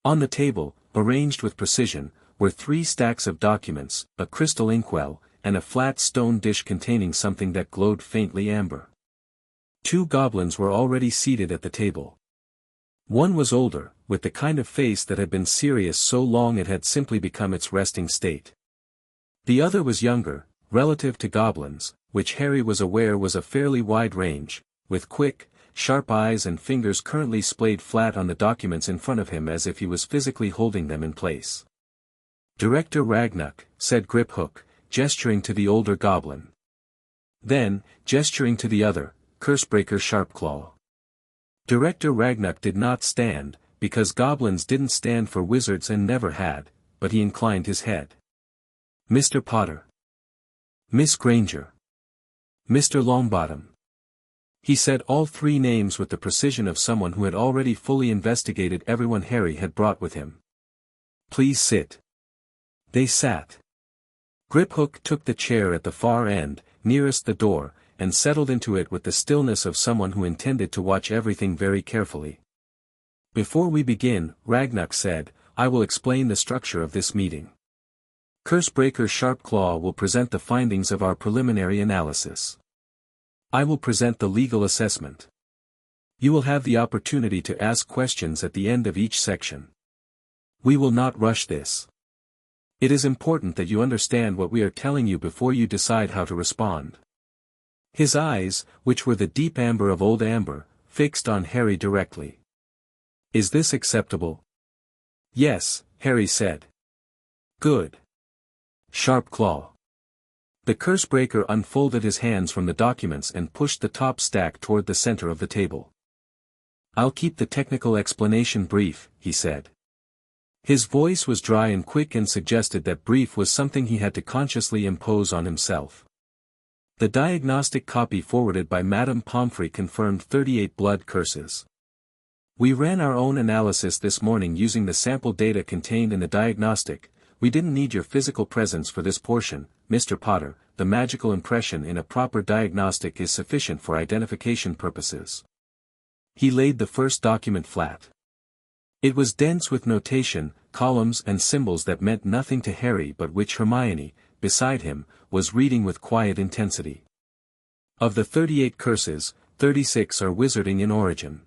On the table, arranged with precision, were 3 stacks of documents, a crystal inkwell, and a flat stone dish containing something that glowed faintly amber. 2 goblins were already seated at the table. One was older, with the kind of face that had been serious so long it had simply become its resting state. The other was younger, relative to goblins, which Harry was aware was a fairly wide range, with quick, sharp eyes and fingers currently splayed flat on the documents in front of him as if he was physically holding them in place. "Director Ragnuk," said Griphook, gesturing to the older goblin. Then, gesturing to the other, Cursebreaker Sharpclaw. Director Ragnuk did not stand, because goblins didn't stand for wizards and never had, but he inclined his head. "Mr. Potter. Miss Granger. Mr. Longbottom." He said all 3 names with the precision of someone who had already fully investigated everyone Harry had brought with him. "Please sit." They sat. Griphook took the chair at the far end, nearest the door, and settled into it with the stillness of someone who intended to watch everything very carefully. "Before we begin," Ragnuk said, "I will explain the structure of this meeting. Cursebreaker Sharpclaw will present the findings of our preliminary analysis. I will present the legal assessment. You will have the opportunity to ask questions at the end of each section. We will not rush this. It is important that you understand what we are telling you before you decide how to respond." His eyes, which were the deep amber of old amber, fixed on Harry directly. "Is this acceptable?" "Yes," Harry said. "Good. Sharpclaw." The Cursebreaker unfolded his hands from the documents and pushed the top stack toward the center of the table. "I'll keep the technical explanation brief," he said. His voice was dry and quick and suggested that brief was something he had to consciously impose on himself. The diagnostic copy forwarded by Madame Pomfrey confirmed 38 blood curses. "We ran our own analysis this morning using the sample data contained in the diagnostic. We didn't need your physical presence for this portion, Mr. Potter. The magical impression in a proper diagnostic is sufficient for identification purposes." He laid the first document flat. It was dense with notation, columns and symbols that meant nothing to Harry but which Hermione, beside him, was reading with quiet intensity. "Of the 38 curses, 36 are wizarding in origin.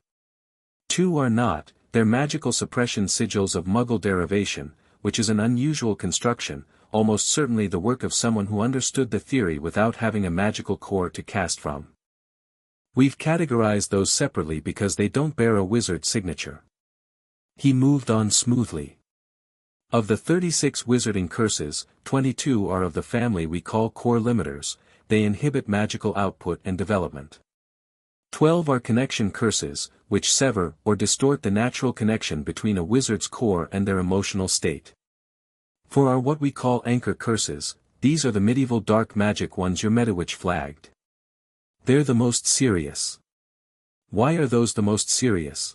2 are not, they're magical suppression sigils of Muggle derivation, which is an unusual construction, almost certainly the work of someone who understood the theory without having a magical core to cast from. We've categorized those separately because they don't bear a wizard's signature." He moved on smoothly. "Of the 36 wizarding curses, 22 are of the family we call core limiters. They inhibit magical output and development. 12 are connection curses, which sever or distort the natural connection between a wizard's core and their emotional state. 4 are what we call anchor curses. These are the medieval dark magic ones your Medowitch flagged. They're the most serious." "Why are those the most serious?"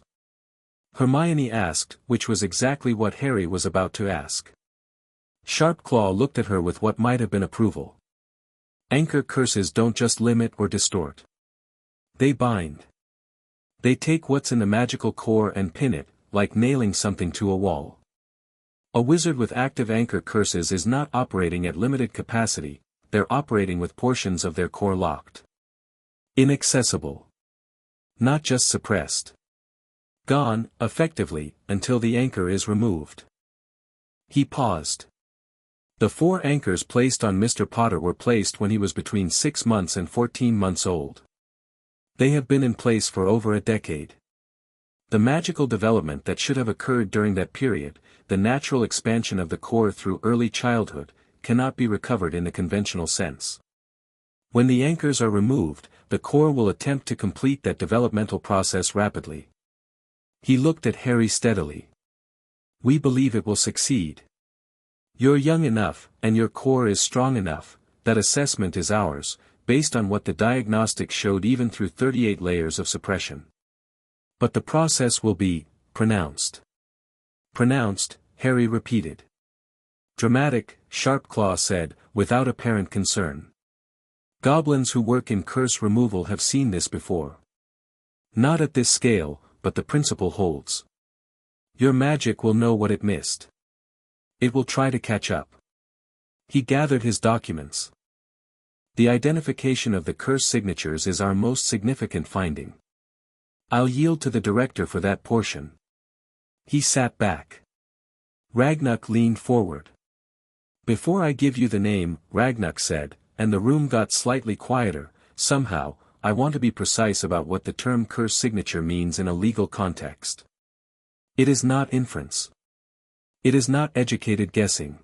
Hermione asked, which was exactly what Harry was about to ask. Sharpclaw looked at her with what might have been approval. "Anchor curses don't just limit or distort. They bind. They take what's in the magical core and pin it, like nailing something to a wall. A wizard with active anchor curses is not operating at limited capacity, they're operating with portions of their core locked. Inaccessible. Not just suppressed. Gone, effectively, until the anchor is removed." He paused. The 4 anchors placed on Mr. Potter were placed when he was between 6 months and 14 months old. They have been in place for over a decade. The magical development that should have occurred during that period, the natural expansion of the core through early childhood, cannot be recovered in the conventional sense. When the anchors are removed, the core will attempt to complete that developmental process rapidly. He looked at Harry steadily. "We believe it will succeed. You're young enough, and your core is strong enough, that assessment is ours. based on what the diagnostics showed even through 38 layers of suppression. But the process will be pronounced. Pronounced, Harry repeated. Dramatic, Sharpclaw said, without apparent concern. Goblins who work in curse removal have seen this before. Not at this scale, but the principle holds. Your magic will know what it missed. It will try to catch up. He gathered his documents. The identification of the curse signatures is our most significant finding. I'll yield to the director for that portion. He sat back. Ragnuk leaned forward. Before I give you the name, Ragnuk said, and the room got slightly quieter, somehow, I want to be precise about what the term curse signature means in a legal context. It is not inference. It is not educated guessing.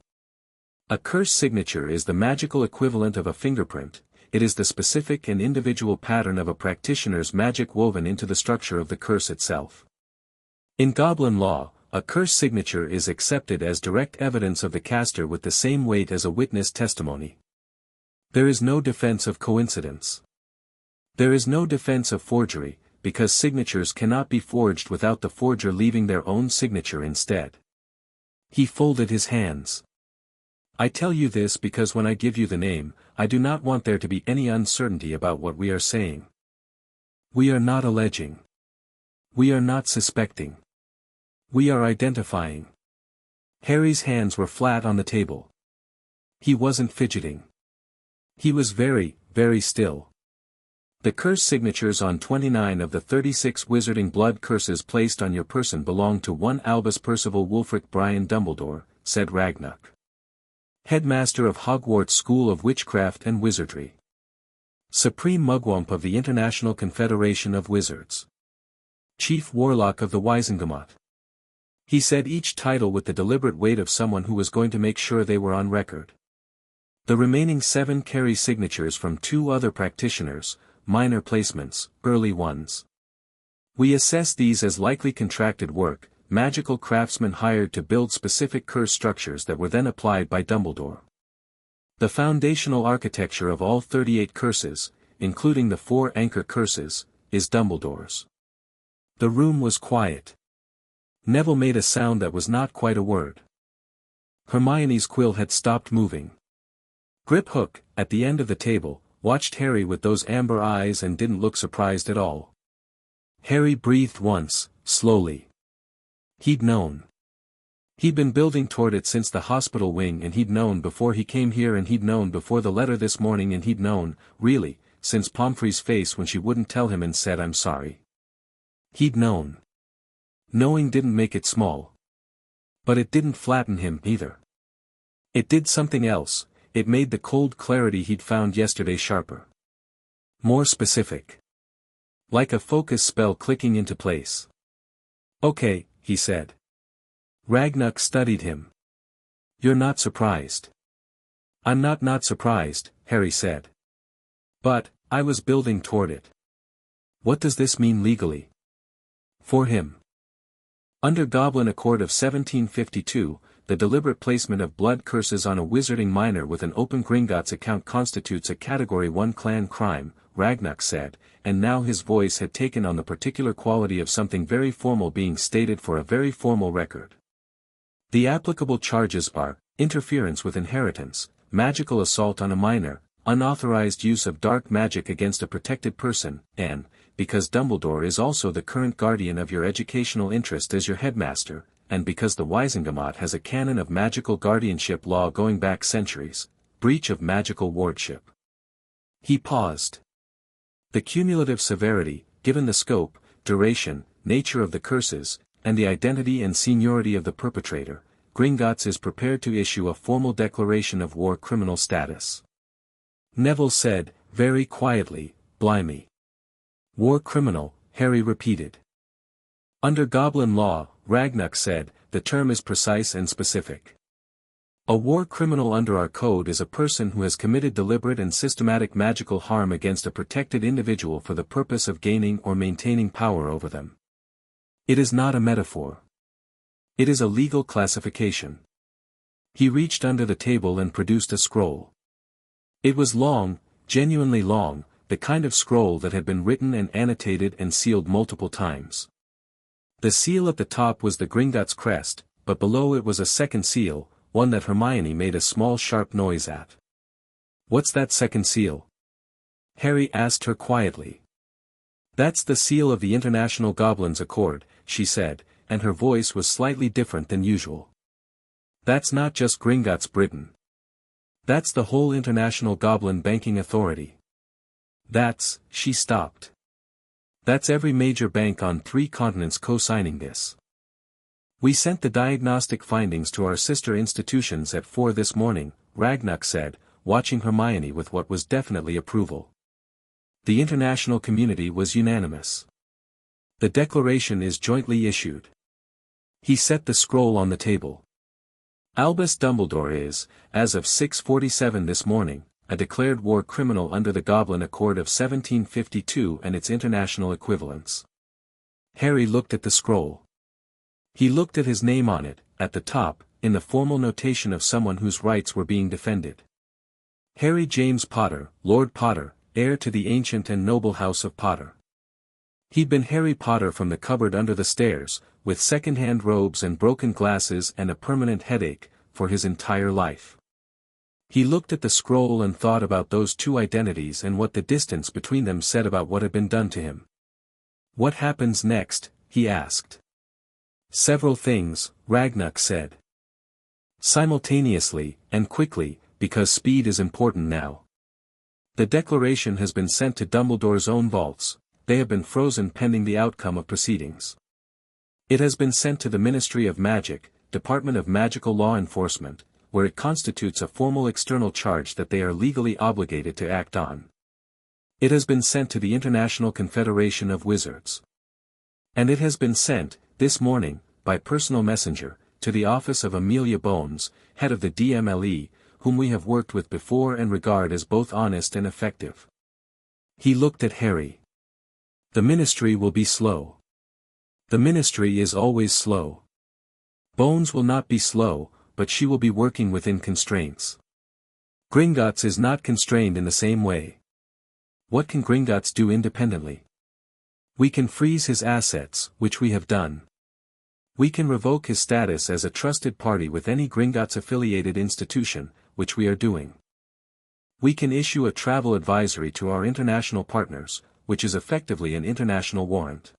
A curse signature is the magical equivalent of a fingerprint. It is the specific and individual pattern of a practitioner's magic woven into the structure of the curse itself. In goblin law, a curse signature is accepted as direct evidence of the caster with the same weight as a witness testimony. There is no defense of coincidence. There is no defense of forgery, because signatures cannot be forged without the forger leaving their own signature instead. He folded his hands. I tell you this because when I give you the name, I do not want there to be any uncertainty about what we are saying. We are not alleging. We are not suspecting. We are identifying. Harry's hands were flat on the table. He wasn't fidgeting. He was very, very still. The curse signatures on 29 of the 36 wizarding blood curses placed on your person belong to one Albus Percival Wulfric Brian Dumbledore, said Ragnuk. Headmaster of Hogwarts School of Witchcraft and Wizardry. Supreme Mugwump of the International Confederation of Wizards. Chief Warlock of the Wizengamot. He said each title with the deliberate weight of someone who was going to make sure they were on record. The remaining 7 carry signatures from 2 other practitioners, minor placements, early ones. We assess these as likely contracted work, magical craftsmen hired to build specific curse structures that were then applied by Dumbledore. The foundational architecture of all 38 curses, including the 4 anchor curses, is Dumbledore's. The room was quiet. Neville made a sound that was not quite a word. Hermione's quill had stopped moving. Griphook, at the end of the table, watched Harry with those amber eyes and didn't look surprised at all. Harry breathed once, slowly. He'd known. He'd been building toward it since the hospital wing, and he'd known before he came here, and he'd known before the letter this morning, and he'd known, really, since Pomfrey's face when she wouldn't tell him and said I'm sorry. He'd known. Knowing didn't make it small. But it didn't flatten him either. It did something else. It made the cold clarity he'd found yesterday sharper. More specific. Like a focus spell clicking into place. Okay, he said. Ragnuk studied him. You're not surprised. I'm not surprised, Harry said. But, I was building toward it. What does this mean legally? For him. Under Goblin Accord of 1752, the deliberate placement of blood curses on a wizarding minor with an open Gringotts account constitutes a Category 1 clan crime, Ragnuk said, and now his voice had taken on the particular quality of something very formal being stated for a very formal record. The applicable charges are, interference with inheritance, magical assault on a minor, unauthorized use of dark magic against a protected person, and, because Dumbledore is also the current guardian of your educational interest as your headmaster, and because the Wizengamot has a canon of magical guardianship law going back centuries, breach of magical wardship. He paused. The cumulative severity, given the scope, duration, nature of the curses, and the identity and seniority of the perpetrator, Gringotts is prepared to issue a formal declaration of war criminal status. Neville said, very quietly, blimey. War criminal, Harry repeated. Under Goblin law, Ragnuk said, the term is precise and specific. A war criminal under our code is a person who has committed deliberate and systematic magical harm against a protected individual for the purpose of gaining or maintaining power over them. It is not a metaphor. It is a legal classification. He reached under the table and produced a scroll. It was long, genuinely long, the kind of scroll that had been written and annotated and sealed multiple times. The seal at the top was the Gringotts crest, but below it was a second seal, one that Hermione made a small sharp noise at. "What's that second seal?" Harry asked her quietly. "That's the seal of the International Goblins Accord," she said, and her voice was slightly different than usual. "That's not just Gringotts Britain. That's the whole International Goblin Banking Authority. She stopped. That's every major bank on 3 continents co-signing this. We sent the diagnostic findings to our sister institutions at 4 this morning," Ragnarok said, watching Hermione with what was definitely approval. The international community was unanimous. "The declaration is jointly issued." He set the scroll on the table. "Albus Dumbledore is, as of 6:47 this morning, a declared war criminal under the Goblin Accord of 1752 and its international equivalents." Harry looked at the scroll. He looked at his name on it, at the top, in the formal notation of someone whose rights were being defended. Harry James Potter, Lord Potter, heir to the ancient and noble house of Potter. He'd been Harry Potter from the cupboard under the stairs, with second-hand robes and broken glasses and a permanent headache, for his entire life. He looked at the scroll and thought about those two identities and what the distance between them said about what had been done to him. "What happens next?" he asked. "Several things," Ragnarok said. "Simultaneously, and quickly, because speed is important now. The declaration has been sent to Dumbledore's own vaults. They have been frozen pending the outcome of proceedings. It has been sent to the Ministry of Magic, Department of Magical Law Enforcement, where it constitutes a formal external charge that they are legally obligated to act on. It has been sent to the International Confederation of Wizards. And it has been sent, this morning, by personal messenger, to the office of Amelia Bones, head of the DMLE, whom we have worked with before and regard as both honest and effective." He looked at Harry. "The ministry will be slow. The ministry is always slow. Bones will not be slow, but she will be working within constraints. Gringotts is not constrained in the same way. What can Gringotts do independently? We can freeze his assets, which we have done. We can revoke his status as a trusted party with any Gringotts-affiliated institution, which we are doing. We can issue a travel advisory to our international partners, which is effectively an international warrant.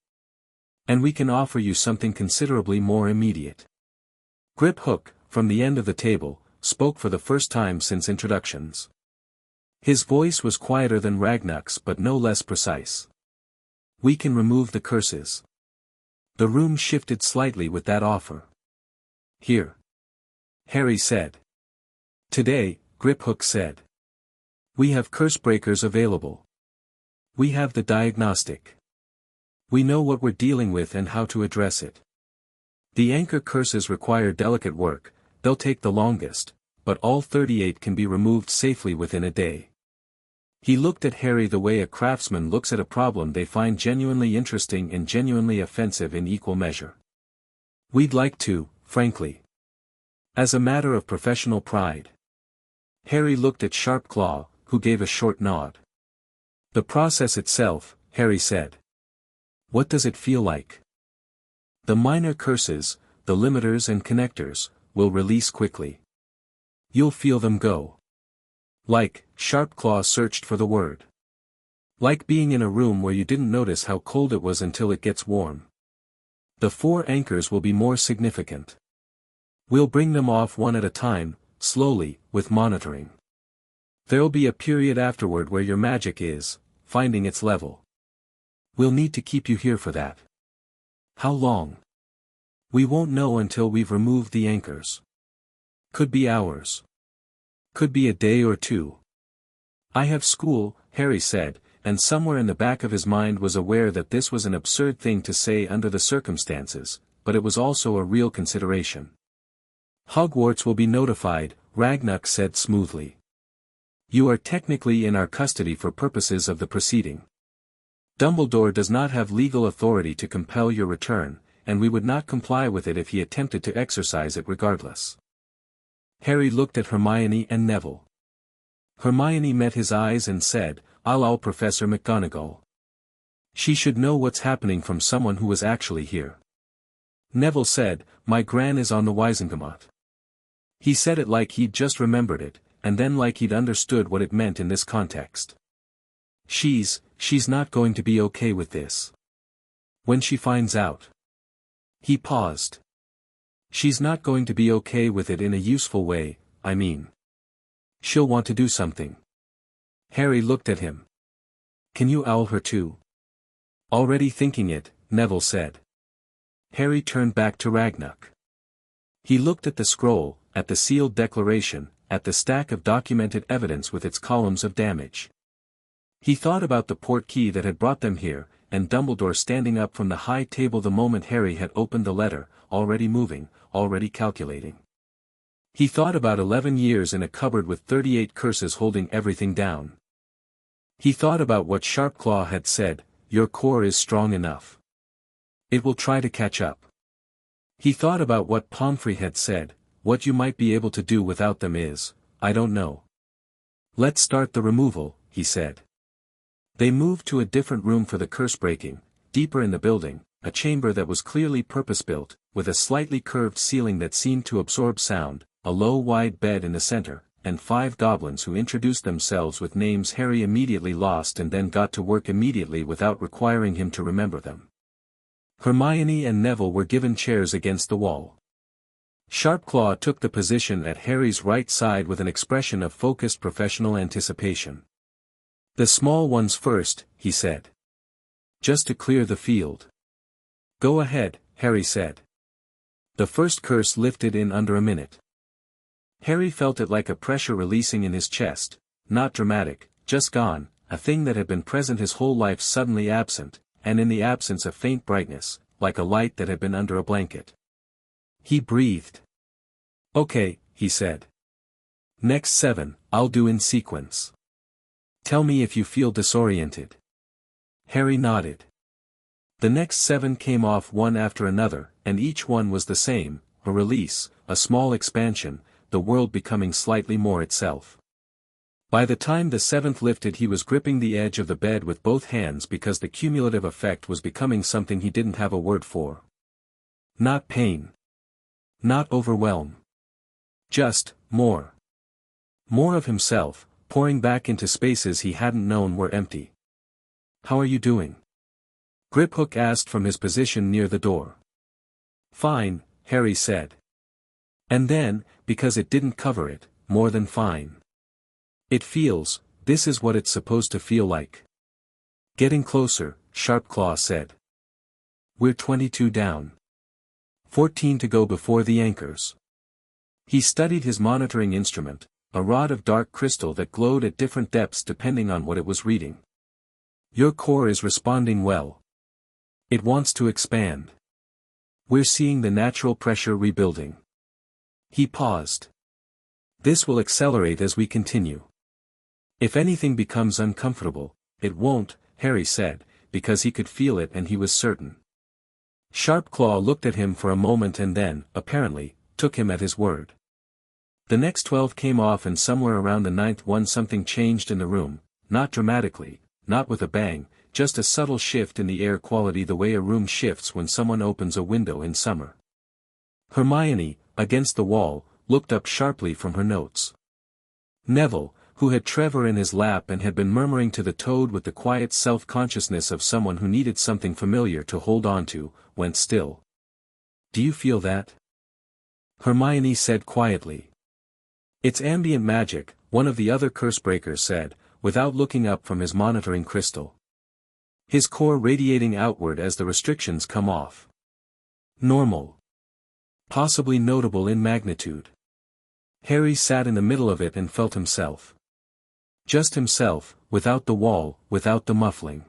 And we can offer you something considerably more immediate." Grip Hook, from the end of the table, spoke for the first time since introductions. His voice was quieter than Ragnarok's but no less precise. "We can remove the curses." The room shifted slightly with that offer. "Here," Harry said. "Today," Grip Hook said. "We have curse breakers available. We have the diagnostic. We know what we're dealing with and how to address it. The anchor curses require delicate work, they'll take the longest, but all 38 can be removed safely within a day." He looked at Harry the way a craftsman looks at a problem they find genuinely interesting and genuinely offensive in equal measure. "We'd like to, frankly. As a matter of professional pride." Harry looked at Sharpclaw, who gave a short nod. "The process itself," Harry said. "What does it feel like?" "The minor curses, the limiters and connectors, will release quickly. You'll feel them go. Like," Sharpclaw searched for the word. "Like being in a room where you didn't notice how cold it was until it gets warm. The 4 anchors will be more significant. We'll bring them off one at a time, slowly, with monitoring. There'll be a period afterward where your magic is, finding its level. We'll need to keep you here for that. How long? We won't know until we've removed the anchors. Could be hours. Could be a day or 2. I have school," Harry said, and somewhere in the back of his mind was aware that this was an absurd thing to say under the circumstances, but it was also a real consideration. "Hogwarts will be notified," Ragnarok said smoothly. "You are technically in our custody for purposes of the proceeding. Dumbledore does not have legal authority to compel your return, and we would not comply with it if he attempted to exercise it regardless." Harry looked at Hermione and Neville. Hermione met his eyes and said, "I'll Professor McGonagall. She should know what's happening from someone who was actually here." Neville said, "My gran is on the Wisengamot." He said it like he'd just remembered it, and then like he'd understood what it meant in this context. She's not going to be okay with this. When she finds out." He paused. "She's not going to be okay with it in a useful way, I mean. She'll want to do something." Harry looked at him. "Can you owl her too?" "Already thinking it," Neville said. Harry turned back to Ragnarok. He looked at the scroll, at the sealed declaration, at the stack of documented evidence with its columns of damage. He thought about the port key that had brought them here, and Dumbledore standing up from the high table the moment Harry had opened the letter, already moving, already calculating. He thought about 11 years in a cupboard with 38 curses holding everything down. He thought about what Sharpclaw had said, "Your core is strong enough. It will try to catch up." He thought about what Pomfrey had said, "What you might be able to do without them is, I don't know." "Let's start the removal," he said. They moved to a different room for the curse breaking, deeper in the building, a chamber that was clearly purpose-built, with a slightly curved ceiling that seemed to absorb sound, a low wide bed in the center, and 5 goblins who introduced themselves with names Harry immediately lost and then got to work immediately without requiring him to remember them. Hermione and Neville were given chairs against the wall. Sharpclaw took the position at Harry's right side with an expression of focused professional anticipation. "The small ones first," he said. "Just to clear the field." "Go ahead," Harry said. The first curse lifted in under a minute. Harry felt it like a pressure releasing in his chest, not dramatic, just gone, a thing that had been present his whole life suddenly absent, and in the absence a faint brightness, like a light that had been under a blanket. He breathed. "Okay," he said. "Next 7, I'll do in sequence. Tell me if you feel disoriented." Harry nodded. The next 7 came off one after another, and each one was the same, a release, a small expansion, the world becoming slightly more itself. By the time the 7th lifted he was gripping the edge of the bed with both hands because the cumulative effect was becoming something he didn't have a word for. Not pain. Not overwhelm. Just, more. More of himself, pouring back into spaces he hadn't known were empty. "How are you doing?" Griphook asked from his position near the door. "Fine," Harry said. And then, because it didn't cover it, more than fine. This is what it's supposed to feel like." "Getting closer," Sharpclaw said. "We're 22 down. 14 to go before the anchors." He studied his monitoring instrument, a rod of dark crystal that glowed at different depths depending on what it was reading. "Your core is responding well. It wants to expand. We're seeing the natural pressure rebuilding." He paused. "This will accelerate as we continue. If anything becomes uncomfortable, it won't," Harry said, because he could feel it and he was certain. Sharpclaw looked at him for a moment and then, apparently, took him at his word. The next 12 came off and somewhere around the 9th one something changed in the room, not dramatically, not with a bang, just a subtle shift in the air quality the way a room shifts when someone opens a window in summer. Hermione, against the wall, looked up sharply from her notes. Neville, who had Trevor in his lap and had been murmuring to the toad with the quiet self-consciousness of someone who needed something familiar to hold on to, went still. "Do you feel that?" Hermione said quietly. "It's ambient magic," one of the other cursebreakers said, without looking up from his monitoring crystal. "His core radiating outward as the restrictions come off. Normal. Possibly notable in magnitude." Harry sat in the middle of it and felt himself. Just himself, without the wall, without the muffling.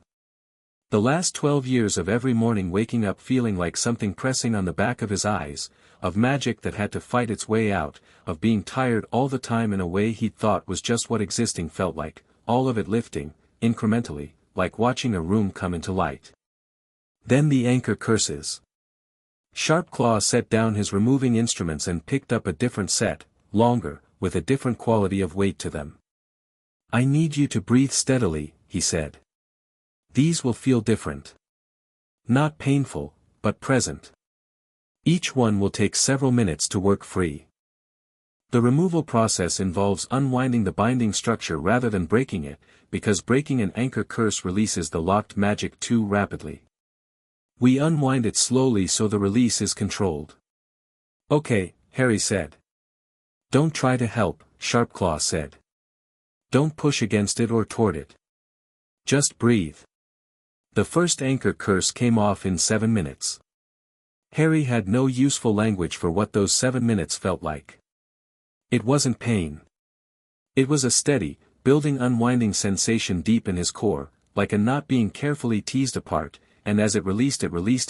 The last 12 years of every morning waking up feeling like something pressing on the back of his eyes, of magic that had to fight its way out, of being tired all the time in a way he'd thought was just what existing felt like, all of it lifting, incrementally, like watching a room come into light. Then the anchor curses. Sharpclaw set down his removing instruments and picked up a different set, longer, with a different quality of weight to them. I need you to breathe steadily, he said. These will feel different. Not painful, but present. Each one will take several minutes to work free. The removal process involves unwinding the binding structure rather than breaking it, because breaking an anchor curse releases the locked magic too rapidly. We unwind it slowly so the release is controlled. Okay, Harry said. Don't try to help, Sharpclaw said. Don't push against it or toward it. Just breathe. The first anchor curse came off in 7 minutes. Harry had no useful language for what those 7 minutes felt like. It wasn't pain. It was a steady, building unwinding sensation deep in his core, like a knot being carefully teased apart, and as it released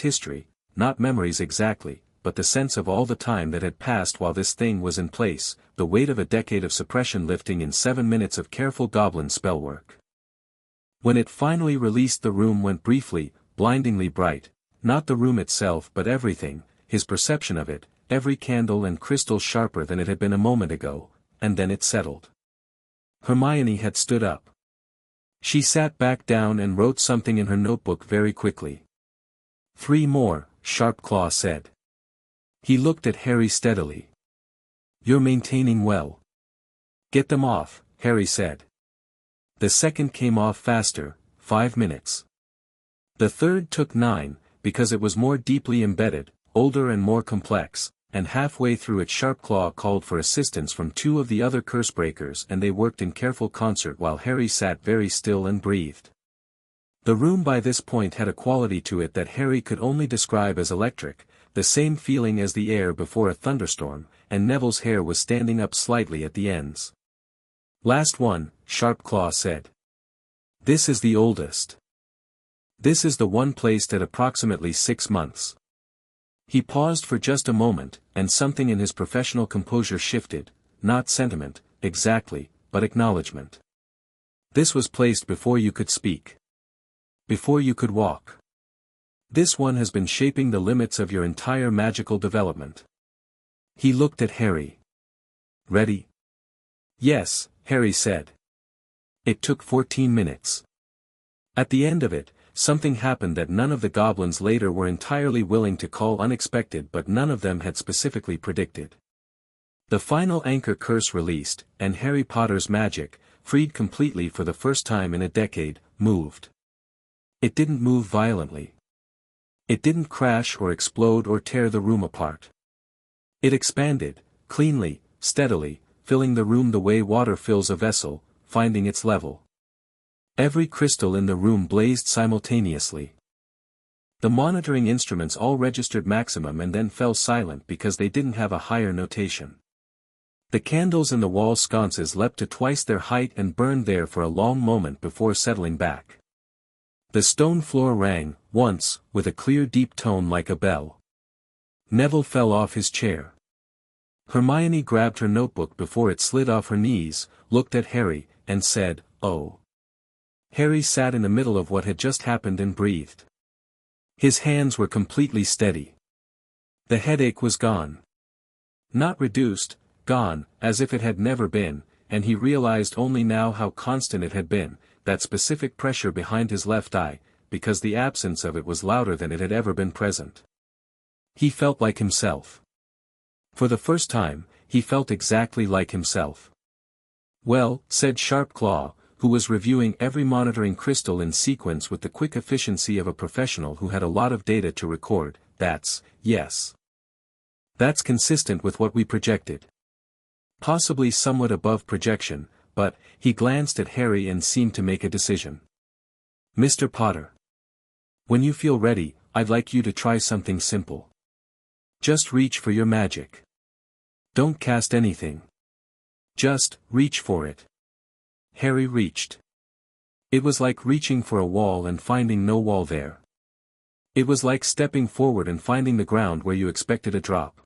history, not memories exactly, but the sense of all the time that had passed while this thing was in place, the weight of a decade of suppression lifting in 7 minutes of careful goblin spellwork. When it finally released, the room went briefly, blindingly bright, not the room itself but everything, his perception of it, every candle and crystal sharper than it had been a moment ago, and then it settled. Hermione had stood up. She sat back down and wrote something in her notebook very quickly. 3 more, Sharpclaw said. He looked at Harry steadily. You're maintaining well. Get them off, Harry said. The second came off faster, 5 minutes. The third took 9, because it was more deeply embedded, older and more complex, and halfway through it Sharpclaw called for assistance from 2 of the other cursebreakers and they worked in careful concert while Harry sat very still and breathed. The room by this point had a quality to it that Harry could only describe as electric, the same feeling as the air before a thunderstorm, and Neville's hair was standing up slightly at the ends. Last one, Sharpclaw said. This is the oldest. This is the one placed at approximately 6 months. He paused for just a moment, and something in his professional composure shifted, not sentiment, exactly, but acknowledgement. This was placed before you could speak. Before you could walk. This one has been shaping the limits of your entire magical development. He looked at Harry. Ready? Yes, Harry said. It took 14 minutes. At the end of it, something happened that none of the goblins later were entirely willing to call unexpected but none of them had specifically predicted. The final anchor curse released, and Harry Potter's magic, freed completely for the first time in a decade, moved. It didn't move violently. It didn't crash or explode or tear the room apart. It expanded, cleanly, steadily, filling the room the way water fills a vessel, finding its level. Every crystal in the room blazed simultaneously. The monitoring instruments all registered maximum and then fell silent because they didn't have a higher notation. The candles in the wall sconces leapt to twice their height and burned there for a long moment before settling back. The stone floor rang, once, with a clear deep tone like a bell. Neville fell off his chair. Hermione grabbed her notebook before it slid off her knees, looked at Harry, and said, "Oh." Harry sat in the middle of what had just happened and breathed. His hands were completely steady. The headache was gone. Not reduced, gone, as if it had never been, and he realized only now how constant it had been, that specific pressure behind his left eye, because the absence of it was louder than it had ever been present. He felt like himself. For the first time, he felt exactly like himself. Well, said Sharpclaw, who was reviewing every monitoring crystal in sequence with the quick efficiency of a professional who had a lot of data to record, yes. That's consistent with what we projected. Possibly somewhat above projection, but, he glanced at Harry and seemed to make a decision. Mr. Potter. When you feel ready, I'd like you to try something simple. Just reach for your magic. Don't cast anything. Just, reach for it. Harry reached. It was like reaching for a wall and finding no wall there. It was like stepping forward and finding the ground where you expected a drop.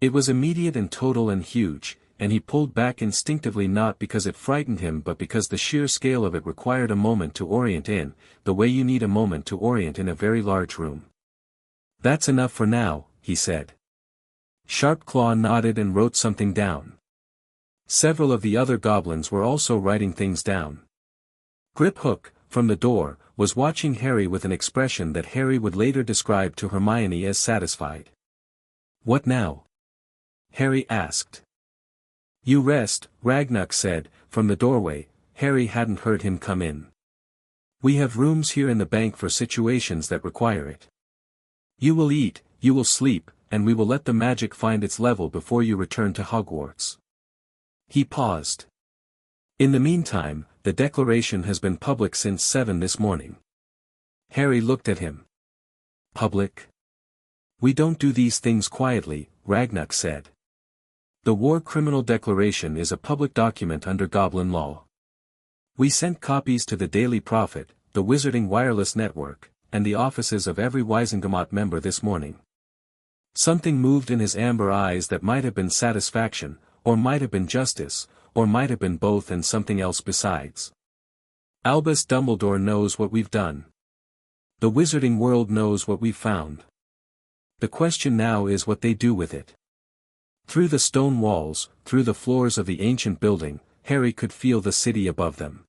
It was immediate and total and huge, and he pulled back instinctively not because it frightened him but because the sheer scale of it required a moment to orient in, the way you need a moment to orient in a very large room. That's enough for now, he said. Sharpclaw nodded and wrote something down. Several of the other goblins were also writing things down. Griphook, from the door, was watching Harry with an expression that Harry would later describe to Hermione as satisfied. "What now?" Harry asked. "You rest," Ragnarok said, from the doorway. Harry hadn't heard him come in. "We have rooms here in the bank for situations that require it. You will eat, you will sleep, and we will let the magic find its level before you return to Hogwarts." He paused. "In the meantime, the declaration has been public since 7 this morning." Harry looked at him. "Public? We don't do these things quietly," Ragnarok said. "The War Criminal Declaration is a public document under Goblin law. We sent copies to the Daily Prophet, the Wizarding Wireless Network, and the offices of every Wizengamot member this morning." Something moved in his amber eyes that might have been satisfaction, or might have been justice, or might have been both and something else besides. "Albus Dumbledore knows what we've done. The wizarding world knows what we've found. The question now is what they do with it." Through the stone walls, through the floors of the ancient building, Harry could feel the city above them.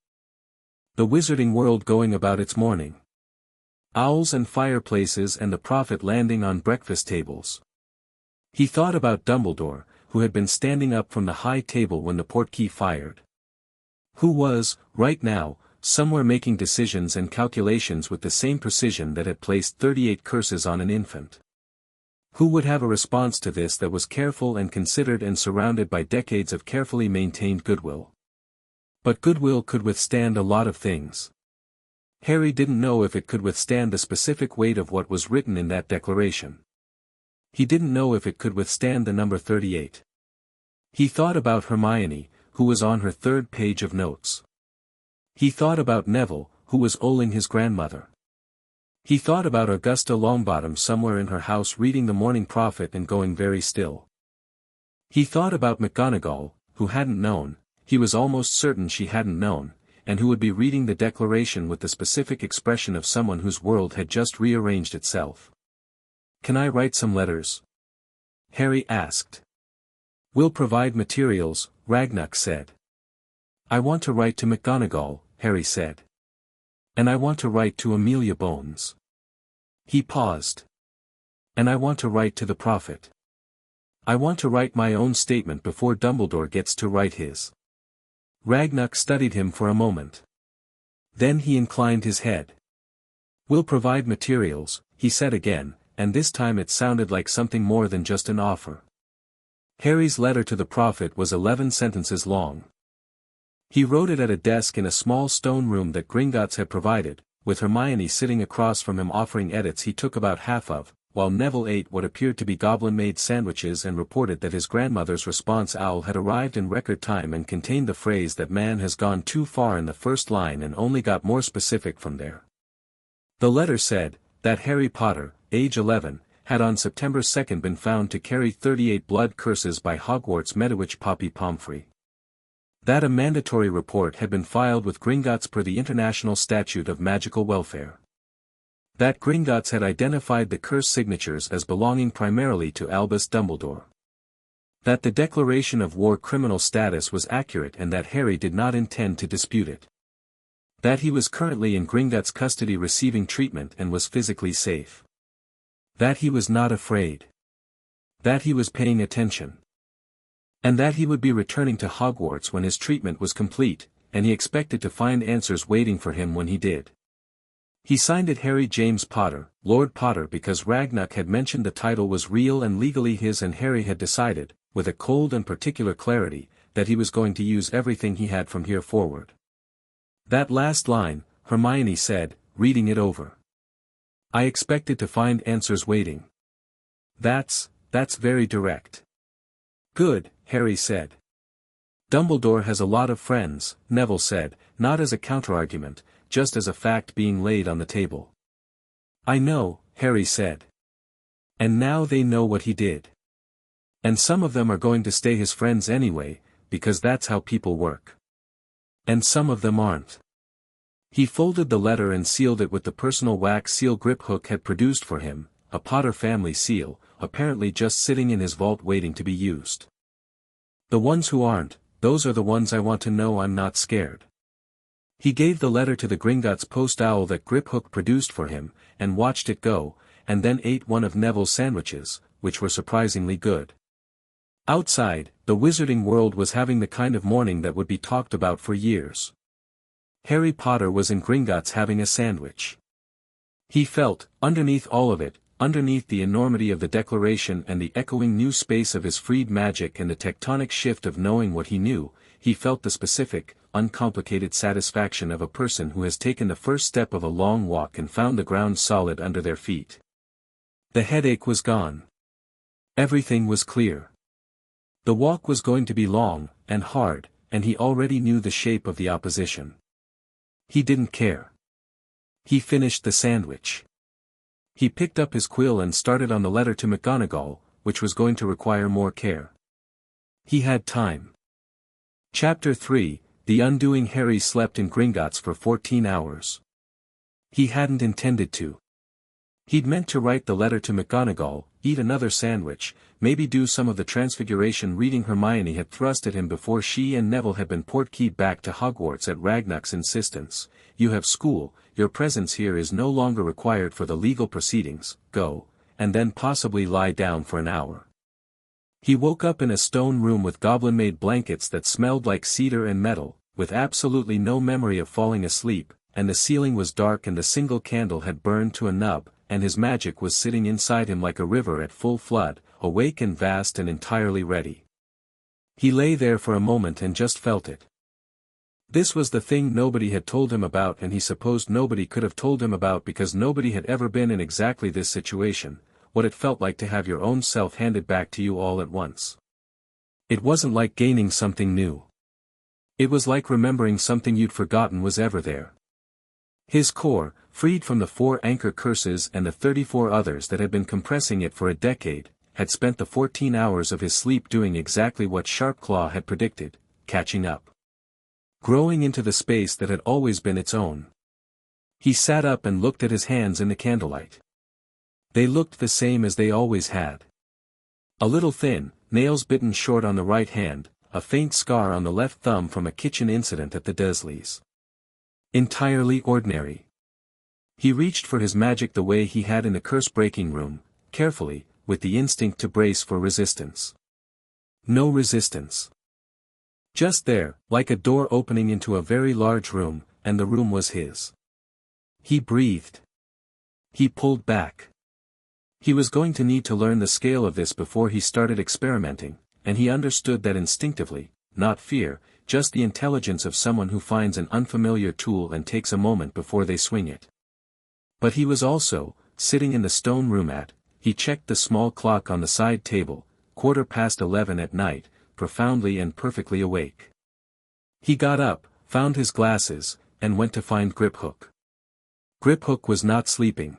The wizarding world going about its morning. Owls and fireplaces and the prophet landing on breakfast tables. He thought about Dumbledore, who had been standing up from the high table when the portkey fired. Who was, right now, somewhere making decisions and calculations with the same precision that had placed 38 curses on an infant. Who would have a response to this that was careful and considered and surrounded by decades of carefully maintained goodwill? But goodwill could withstand a lot of things. Harry didn't know if it could withstand the specific weight of what was written in that declaration. He didn't know if it could withstand the number 38. He thought about Hermione, who was on her 3rd page of notes. He thought about Neville, who was olling his grandmother. He thought about Augusta Longbottom somewhere in her house reading the Morning Prophet and going very still. He thought about McGonagall, who hadn't known, he was almost certain she hadn't known, and who would be reading the declaration with the specific expression of someone whose world had just rearranged itself. "Can I write some letters?" Harry asked. "We'll provide materials," Ragnarok said. "I want to write to McGonagall," Harry said. "And I want to write to Amelia Bones." He paused. "And I want to write to the prophet. I want to write my own statement before Dumbledore gets to write his." Ragnarok studied him for a moment. Then he inclined his head. "We'll provide materials," he said again, and this time it sounded like something more than just an offer. Harry's letter to the prophet was 11 sentences long. He wrote it at a desk in a small stone room that Gringotts had provided, with Hermione sitting across from him offering edits he took about half of, while Neville ate what appeared to be goblin-made sandwiches and reported that his grandmother's response owl had arrived in record time and contained the phrase that man has gone too far in the first line and only got more specific from there. The letter said, that Harry Potter, age 11, had on September 2 been found to carry 38 blood curses by Hogwarts Medowitch Poppy Pomfrey. That a mandatory report had been filed with Gringotts per the International Statute of Magical Welfare. That Gringotts had identified the curse signatures as belonging primarily to Albus Dumbledore. That the declaration of war criminal status was accurate and that Harry did not intend to dispute it. That he was currently in Gringotts' custody receiving treatment and was physically safe. That he was not afraid. That he was paying attention. And that he would be returning to Hogwarts when his treatment was complete, and he expected to find answers waiting for him when he did. He signed it Harry James Potter, Lord Potter, because Ragnarok had mentioned the title was real and legally his, and Harry had decided, with a cold and particular clarity, that he was going to use everything he had from here forward. That last line, Hermione said, reading it over. "I expected to find answers waiting. That's very direct." "Good," Harry said. "Dumbledore has a lot of friends," Neville said, not as a counterargument, just as a fact being laid on the table. "I know," Harry said. "And now they know what he did. And some of them are going to stay his friends anyway, because that's how people work. And some of them aren't." He folded the letter and sealed it with the personal wax seal Griphook had produced for him, a Potter family seal, apparently just sitting in his vault waiting to be used. "The ones who aren't," those are the ones I want to know I'm not scared. He gave the letter to the Gringotts post owl that Griphook produced for him, and watched it go, and then ate one of Neville's sandwiches, which were surprisingly good. Outside, the wizarding world was having the kind of morning that would be talked about for years. Harry Potter was in Gringotts having a sandwich. He felt, underneath all of it, underneath the enormity of the declaration and the echoing new space of his freed magic and the tectonic shift of knowing what he knew, he felt the specific, uncomplicated satisfaction of a person who has taken the first step of a long walk and found the ground solid under their feet. The headache was gone. Everything was clear. The walk was going to be long, and hard, and he already knew the shape of the opposition. He didn't care. He finished the sandwich. He picked up his quill and started on the letter to McGonagall, which was going to require more care. He had time. Chapter 3, The Undoing. Harry slept in Gringotts for 14 hours. He hadn't intended to. He'd meant to write the letter to McGonagall, eat another sandwich, maybe do some of the transfiguration reading Hermione had thrust at him before she and Neville had been portkeyed back to Hogwarts at Ragnar's insistence. You have school, your presence here is no longer required for the legal proceedings, go, and then possibly lie down for an hour. He woke up in a stone room with goblin-made blankets that smelled like cedar and metal, with absolutely no memory of falling asleep, and the ceiling was dark and the single candle had burned to a nub, and his magic was sitting inside him like a river at full flood, awake and vast and entirely ready. He lay there for a moment and just felt it. This was the thing nobody had told him about, and he supposed nobody could have told him about because nobody had ever been in exactly this situation, what it felt like to have your own self handed back to you all at once. It wasn't like gaining something new. It was like remembering something you'd forgotten was ever there. His core, freed from the 4 anchor curses and the 34 others that had been compressing it for a decade, had spent the 14 hours of his sleep doing exactly what Sharpclaw had predicted, catching up. Growing into the space that had always been its own. He sat up and looked at his hands in the candlelight. They looked the same as they always had. A little thin, nails bitten short on the right hand, a faint scar on the left thumb from a kitchen incident at the Dursleys. Entirely ordinary. He reached for his magic the way he had in the curse-breaking room, carefully, with the instinct to brace for resistance. No resistance. Just there, like a door opening into a very large room, and the room was his. He breathed. He pulled back. He was going to need to learn the scale of this before he started experimenting, and he understood that instinctively, not fear, just the intelligence of someone who finds an unfamiliar tool and takes a moment before they swing it. But he was also, sitting in the stone room he checked the small clock on the side table, 11:15 at night, profoundly and perfectly awake. He got up, found his glasses, and went to find Griphook. Griphook was not sleeping.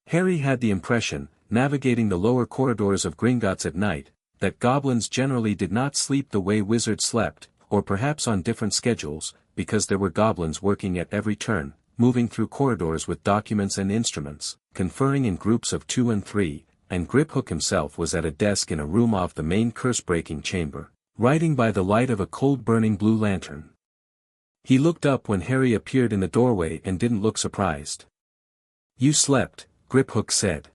Harry had the impression, navigating the lower corridors of Gringotts at night, that goblins generally did not sleep the way wizards slept, or perhaps on different schedules, because there were goblins working at every turn, moving through corridors with documents and instruments, conferring in groups of 2 and 3, and Griphook himself was at a desk in a room off the main curse-breaking chamber, writing by the light of a cold-burning blue lantern. He looked up when Harry appeared in the doorway and didn't look surprised. "You slept," Griphook said.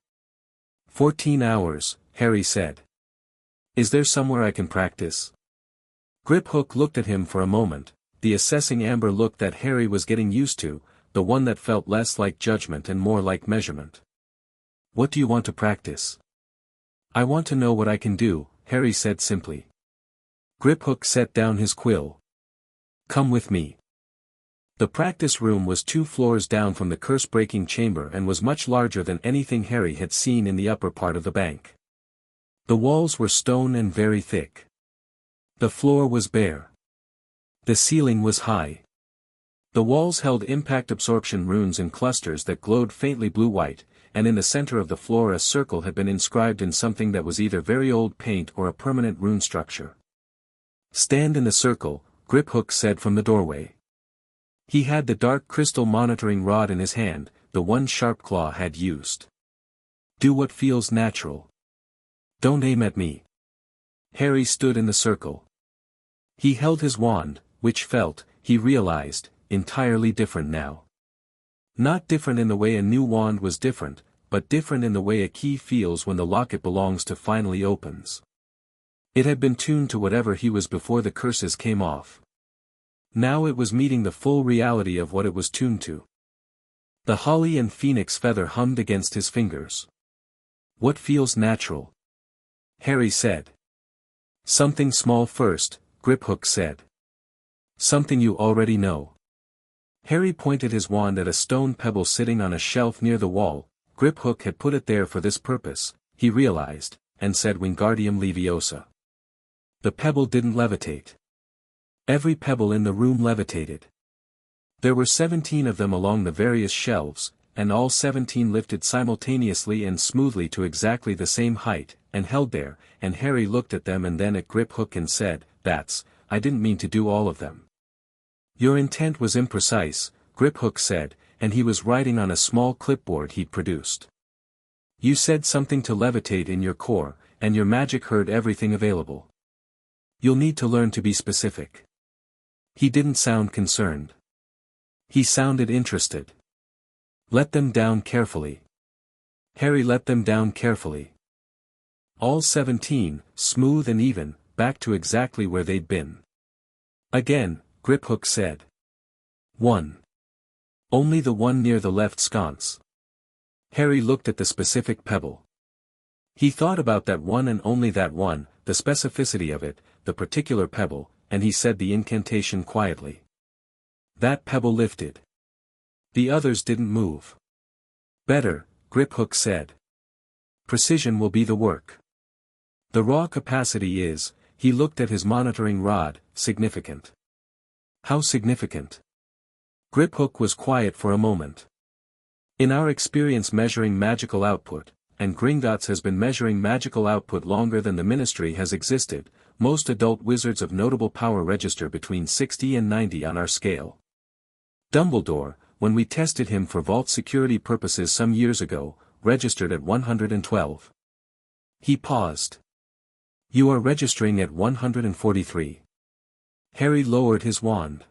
14 hours, Harry said. "Is there somewhere I can practice?" Griphook looked at him for a moment, the assessing amber look that Harry was getting used to, the one that felt less like judgment and more like measurement. "What do you want to practice?" "I want to know what I can do," Harry said simply. Griphook set down his quill. "Come with me." The practice room was 2 floors down from the curse-breaking chamber and was much larger than anything Harry had seen in the upper part of the bank. The walls were stone and very thick. The floor was bare. The ceiling was high. The walls held impact absorption runes in clusters that glowed faintly blue-white, and in the center of the floor a circle had been inscribed in something that was either very old paint or a permanent rune structure. "Stand in the circle," Griphook said from the doorway. He had the dark crystal monitoring rod in his hand, the one Sharpclaw had used. "Do what feels natural. Don't aim at me." Harry stood in the circle. He held his wand, which felt, he realized, entirely different now. Not different in the way a new wand was different, but different in the way a key feels when the lock it belongs to finally opens. It had been tuned to whatever he was before the curses came off. Now it was meeting the full reality of what it was tuned to. The holly and phoenix feather hummed against his fingers. What feels natural? Harry said. Something small first, Griphook said. Something you already know. Harry pointed his wand at a stone pebble sitting on a shelf near the wall. Griphook had put it there for this purpose, he realized, and said Wingardium Leviosa. The pebble didn't levitate. Every pebble in the room levitated. There were 17 of them along the various shelves, and all 17 lifted simultaneously and smoothly to exactly the same height, and held there, and Harry looked at them and then at Griphook and said, I didn't mean to do all of them. Your intent was imprecise, Griphook said, and he was writing on a small clipboard he'd produced. You said something to levitate in your core, and your magic heard everything available. You'll need to learn to be specific. He didn't sound concerned. He sounded interested. Let them down carefully. Harry let them down carefully. All 17, smooth and even, back to exactly where they'd been. Again, Griphook said. 1. Only the one near the left sconce. Harry looked at the specific pebble. He thought about that one and only that one, the specificity of it, the particular pebble, and he said the incantation quietly. That pebble lifted. The others didn't move. Better, Griphook said. Precision will be the work. The raw capacity is, he looked at his monitoring rod, significant. How significant? Griphook was quiet for a moment. In our experience measuring magical output, and Gringotts has been measuring magical output longer than the Ministry has existed, most adult wizards of notable power register between 60 and 90 on our scale. Dumbledore, when we tested him for vault security purposes some years ago, registered at 112. He paused. You are registering at 143. Harry lowered his wand.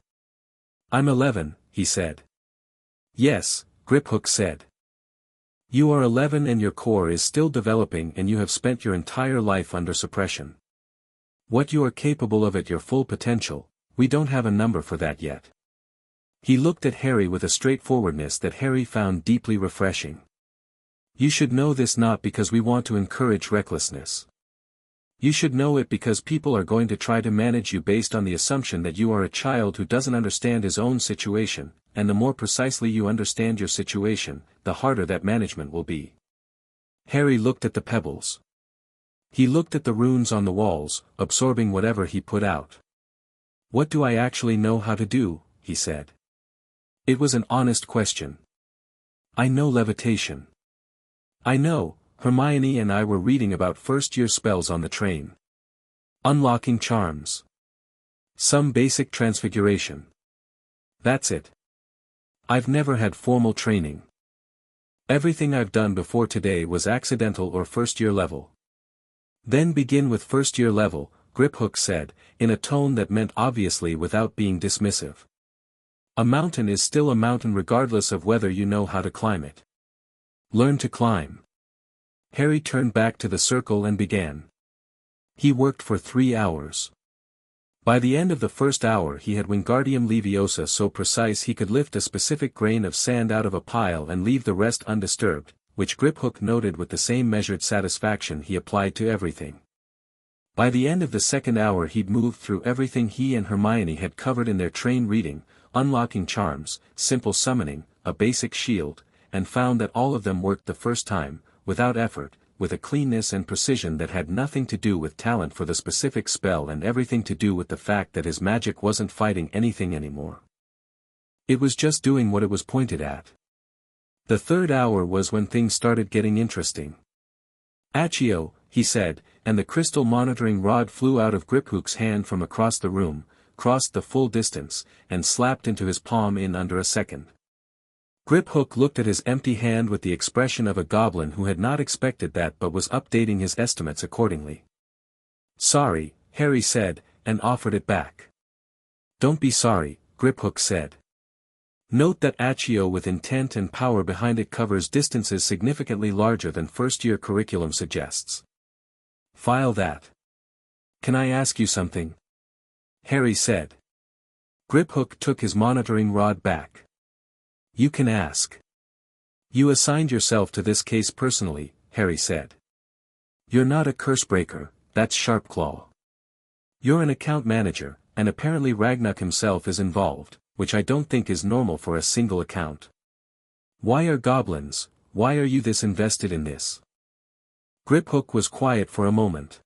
I'm 11, he said. Yes, Griphook said. You are 11 and your core is still developing and you have spent your entire life under suppression. What you are capable of at your full potential, we don't have a number for that yet. He looked at Harry with a straightforwardness that Harry found deeply refreshing. You should know this not because we want to encourage recklessness. You should know it because people are going to try to manage you based on the assumption that you are a child who doesn't understand his own situation, and the more precisely you understand your situation, the harder that management will be. Harry looked at the pebbles. He looked at the runes on the walls, absorbing whatever he put out. What do I actually know how to do, he said. It was an honest question. I know levitation. I know, Hermione and I were reading about first-year spells on the train. Unlocking charms. Some basic transfiguration. That's it. I've never had formal training. Everything I've done before today was accidental or first-year level. Then begin with first-year level, Griphook said, in a tone that meant obviously without being dismissive. A mountain is still a mountain regardless of whether you know how to climb it. Learn to climb. Harry turned back to the circle and began. He worked for 3 hours. By the end of the first hour he had Wingardium Leviosa so precise he could lift a specific grain of sand out of a pile and leave the rest undisturbed, which Griphook noted with the same measured satisfaction he applied to everything. By the end of the second hour he'd moved through everything he and Hermione had covered in their train reading, unlocking charms, simple summoning, a basic shield, and found that all of them worked the first time, without effort, with a cleanness and precision that had nothing to do with talent for the specific spell and everything to do with the fact that his magic wasn't fighting anything anymore. It was just doing what it was pointed at. The third hour was when things started getting interesting. Accio, he said, and the crystal monitoring rod flew out of Griphook's hand from across the room, crossed the full distance, and slapped into his palm in under a second. Griphook looked at his empty hand with the expression of a goblin who had not expected that but was updating his estimates accordingly. Sorry, Harry said, and offered it back. "Don't be sorry," Griphook said. "Note that Accio with intent and power behind it covers distances significantly larger than first-year curriculum suggests. File that." "Can I ask you something?" Harry said. Griphook took his monitoring rod back. "You can ask." "You assigned yourself to this case personally," Harry said. "You're not a cursebreaker, that's Sharpclaw. You're an account manager, and apparently Ragnarok himself is involved, which I don't think is normal for a single account. Why are goblins, why are you this invested in this?" Griphook was quiet for a moment.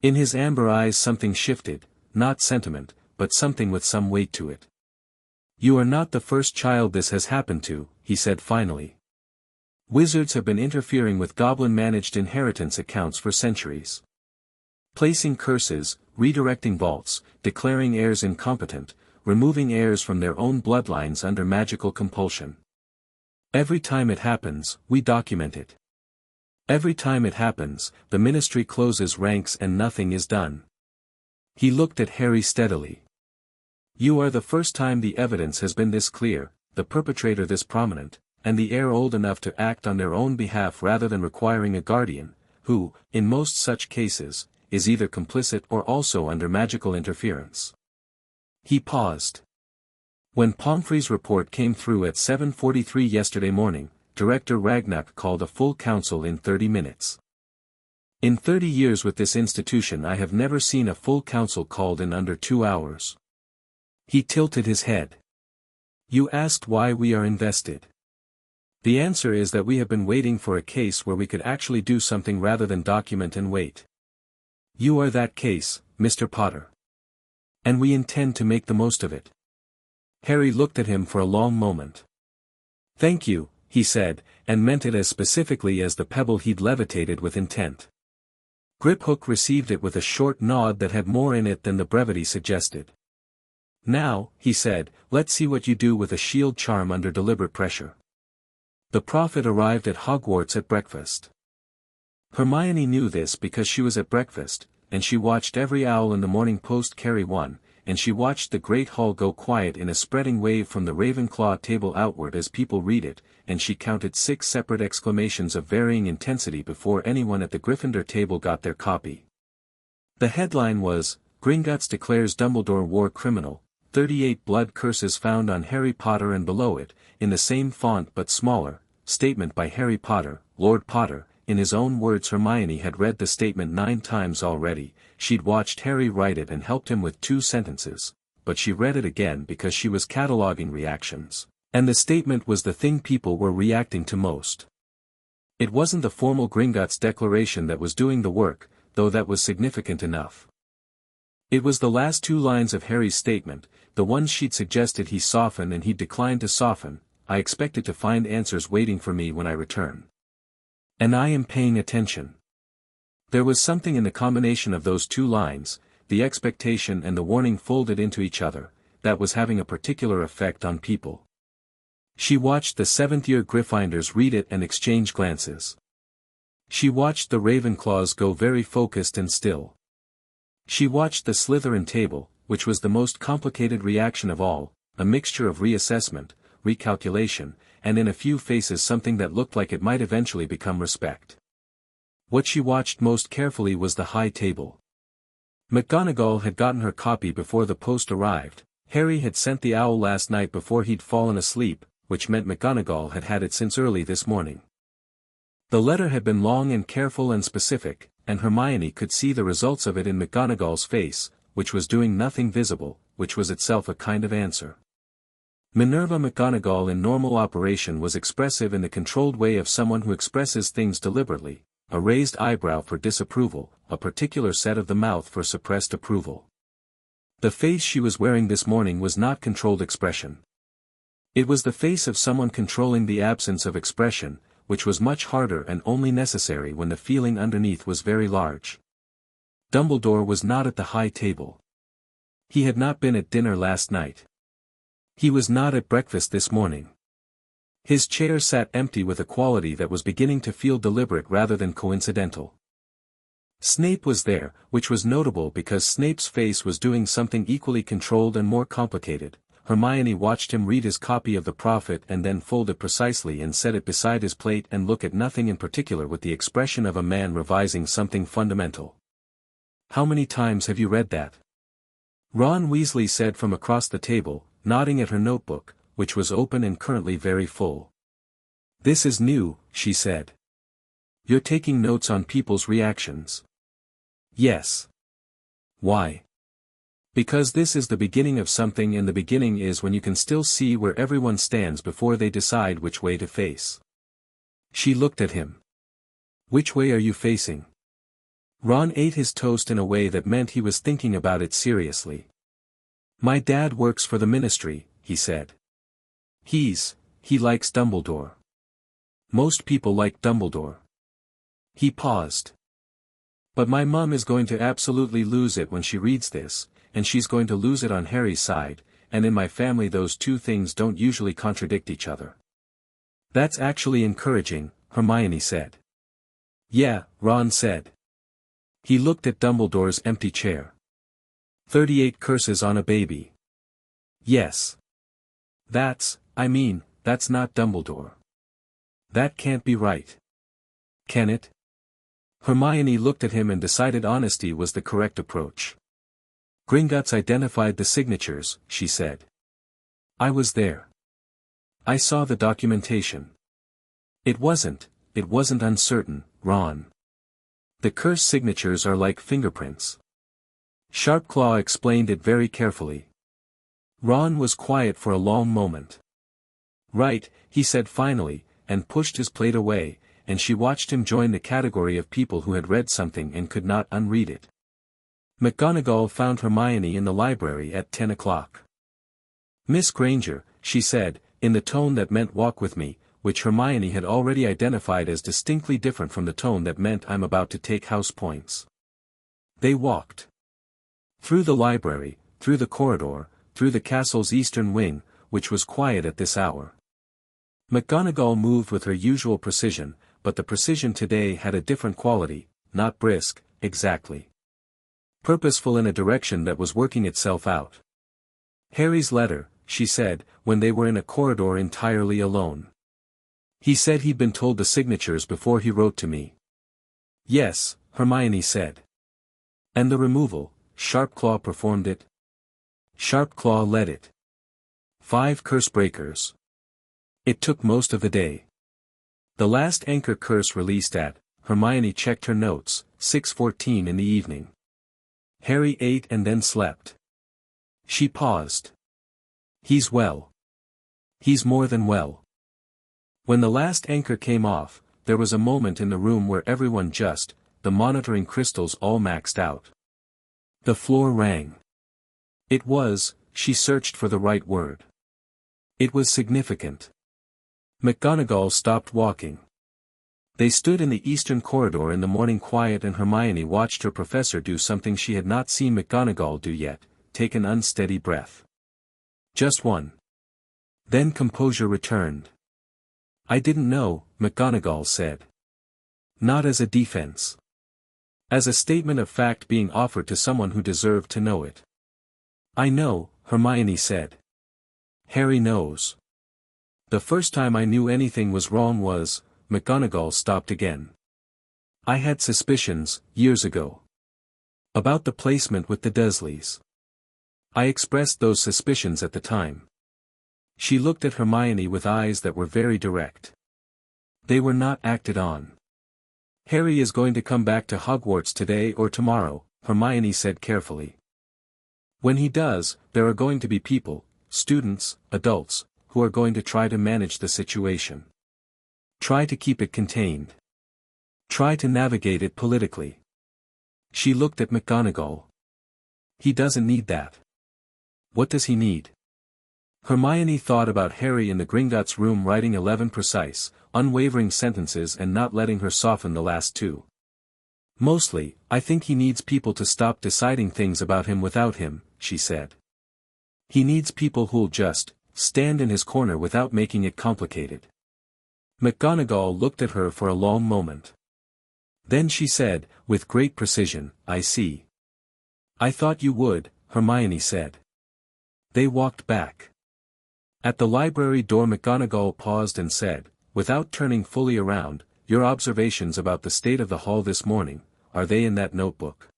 In his amber eyes something shifted, not sentiment, but something with some weight to it. "You are not the first child this has happened to," he said finally. "Wizards have been interfering with goblin-managed inheritance accounts for centuries. Placing curses, redirecting vaults, declaring heirs incompetent, removing heirs from their own bloodlines under magical compulsion. Every time it happens, we document it. Every time it happens, the ministry closes ranks and nothing is done." He looked at Harry steadily. "You are the first time the evidence has been this clear, the perpetrator this prominent, and the heir old enough to act on their own behalf rather than requiring a guardian, who, in most such cases, is either complicit or also under magical interference." He paused. "When Pomfrey's report came through at 7:43 yesterday morning, Director Ragnarok called a full council in 30 minutes. In 30 years with this institution I have never seen a full council called in under 2 hours." He tilted his head. "You asked why we are invested. The answer is that we have been waiting for a case where we could actually do something rather than document and wait. You are that case, Mr. Potter. And we intend to make the most of it." Harry looked at him for a long moment. "Thank you," he said, and meant it as specifically as the pebble he'd levitated with intent. Griphook received it with a short nod that had more in it than the brevity suggested. "Now," he said, "let's see what you do with a shield charm under deliberate pressure." The prophet arrived at Hogwarts at breakfast. Hermione knew this because she was at breakfast, and she watched every owl in the Morning Post carry one, and she watched the great hall go quiet in a spreading wave from the Ravenclaw table outward as people read it, and she counted 6 separate exclamations of varying intensity before anyone at the Gryffindor table got their copy. The headline was, "Gringotts declares Dumbledore war criminal, 38 blood curses found on Harry Potter," and below it, in the same font but smaller, "Statement by Harry Potter, Lord Potter." In his own words, Hermione had read the statement 9 times already. She'd watched Harry write it and helped him with 2 sentences, but she read it again because she was cataloging reactions, and the statement was the thing people were reacting to most. It wasn't the formal Gringotts declaration that was doing the work, though that was significant enough. It was the last 2 lines of Harry's statement, the ones she'd suggested he soften and he'd declined to soften. "I expected to find answers waiting for me when I return. And I am paying attention." There was something in the combination of those 2 lines, the expectation and the warning folded into each other, that was having a particular effect on people. She watched the 7th-year Gryffindors read it and exchange glances. She watched the Ravenclaws go very focused and still. She watched the Slytherin table, which was the most complicated reaction of all, a mixture of reassessment, recalculation, and in a few faces something that looked like it might eventually become respect. What she watched most carefully was the high table. McGonagall had gotten her copy before the post arrived. Harry had sent the owl last night before he'd fallen asleep, which meant McGonagall had had it since early this morning. The letter had been long and careful and specific, and Hermione could see the results of it in McGonagall's face, which was doing nothing visible, which was itself a kind of answer. Minerva McGonagall in normal operation was expressive in the controlled way of someone who expresses things deliberately, a raised eyebrow for disapproval, a particular set of the mouth for suppressed approval. The face she was wearing this morning was not controlled expression. It was the face of someone controlling the absence of expression, which was much harder and only necessary when the feeling underneath was very large. Dumbledore was not at the high table. He had not been at dinner last night. He was not at breakfast this morning. His chair sat empty with a quality that was beginning to feel deliberate rather than coincidental. Snape was there, which was notable because Snape's face was doing something equally controlled and more complicated. Hermione watched him read his copy of the Prophet and then fold it precisely and set it beside his plate and look at nothing in particular with the expression of a man revising something fundamental. "How many times have you read that?" Ron Weasley said from across the table, nodding at her notebook, which was open and currently very full. "This is new," she said. "You're taking notes on people's reactions." "Yes." "Why?" "Because this is the beginning of something, and the beginning is when you can still see where everyone stands before they decide which way to face." She looked at him. "Which way are you facing?" Ron ate his toast in a way that meant he was thinking about it seriously. "My dad works for the ministry," he said. He likes Dumbledore. Most people like Dumbledore." He paused. "But my mum is going to absolutely lose it when she reads this, and she's going to lose it on Harry's side, and in my family those two things don't usually contradict each other." "That's actually encouraging," Hermione said. "Yeah," Ron said. He looked at Dumbledore's empty chair. 38 curses on a baby. "Yes. That's not Dumbledore. That can't be right. Can it?" Hermione looked at him and decided honesty was the correct approach. "Gringotts identified the signatures," she said. "I was there. I saw the documentation. It wasn't uncertain, Ron. The curse signatures are like fingerprints." Sharpclaw explained it very carefully. Ron was quiet for a long moment. "Right," he said finally, and pushed his plate away, and she watched him join the category of people who had read something and could not unread it. McGonagall found Hermione in the library at 10 o'clock. "Miss Granger," she said, in the tone that meant "walk with me," which Hermione had already identified as distinctly different from the tone that meant "I'm about to take house points." They walked. Through the library, through the corridor, through the castle's eastern wing, which was quiet at this hour. McGonagall moved with her usual precision, but the precision today had a different quality, not brisk, exactly. Purposeful in a direction that was working itself out. "Harry's letter," she said, when they were in a corridor entirely alone. "He said he'd been told the signatures before he wrote to me." "Yes," Hermione said. "And the removal, Sharpclaw performed it?" "Sharpclaw led it. 5 curse breakers. It took most of the day. The last anchor curse released at," Hermione checked her notes, 6:14 in the evening. "Harry ate and then slept." She paused. "He's well. He's more than well." When the last anchor came off, there was a moment in the room where everyone the monitoring crystals all maxed out. The floor rang. It was, she searched for the right word. It was significant. McGonagall stopped walking. They stood in the eastern corridor in the morning quiet, and Hermione watched her professor do something she had not seen McGonagall do yet, take an unsteady breath. Just one. Then composure returned. "I didn't know," McGonagall said. "Not as a defense. As a statement of fact being offered to someone who deserved to know it." "I know," Hermione said. "Harry knows. The first time I knew anything was wrong was," McGonagall stopped again. "I had suspicions, years ago. About the placement with the Dursleys. I expressed those suspicions at the time." She looked at Hermione with eyes that were very direct. "They were not acted on. Harry is going to come back to Hogwarts today or tomorrow," Hermione said carefully. "When he does, there are going to be people, students, adults, who are going to try to manage the situation. Try to keep it contained. Try to navigate it politically." She looked at McGonagall. "He doesn't need that." "What does he need?" Hermione thought about Harry in the Gringotts room writing 11 precise, unwavering sentences and not letting her soften the last 2. "Mostly, I think he needs people to stop deciding things about him without him," she said. "He needs people who'll just stand in his corner without making it complicated." McGonagall looked at her for a long moment. Then she said, with great precision, "I see." "I thought you would," Hermione said. They walked back. At the library door McGonagall paused and said, without turning fully around, "Your observations about the state of the hall this morning, are they in that notebook?"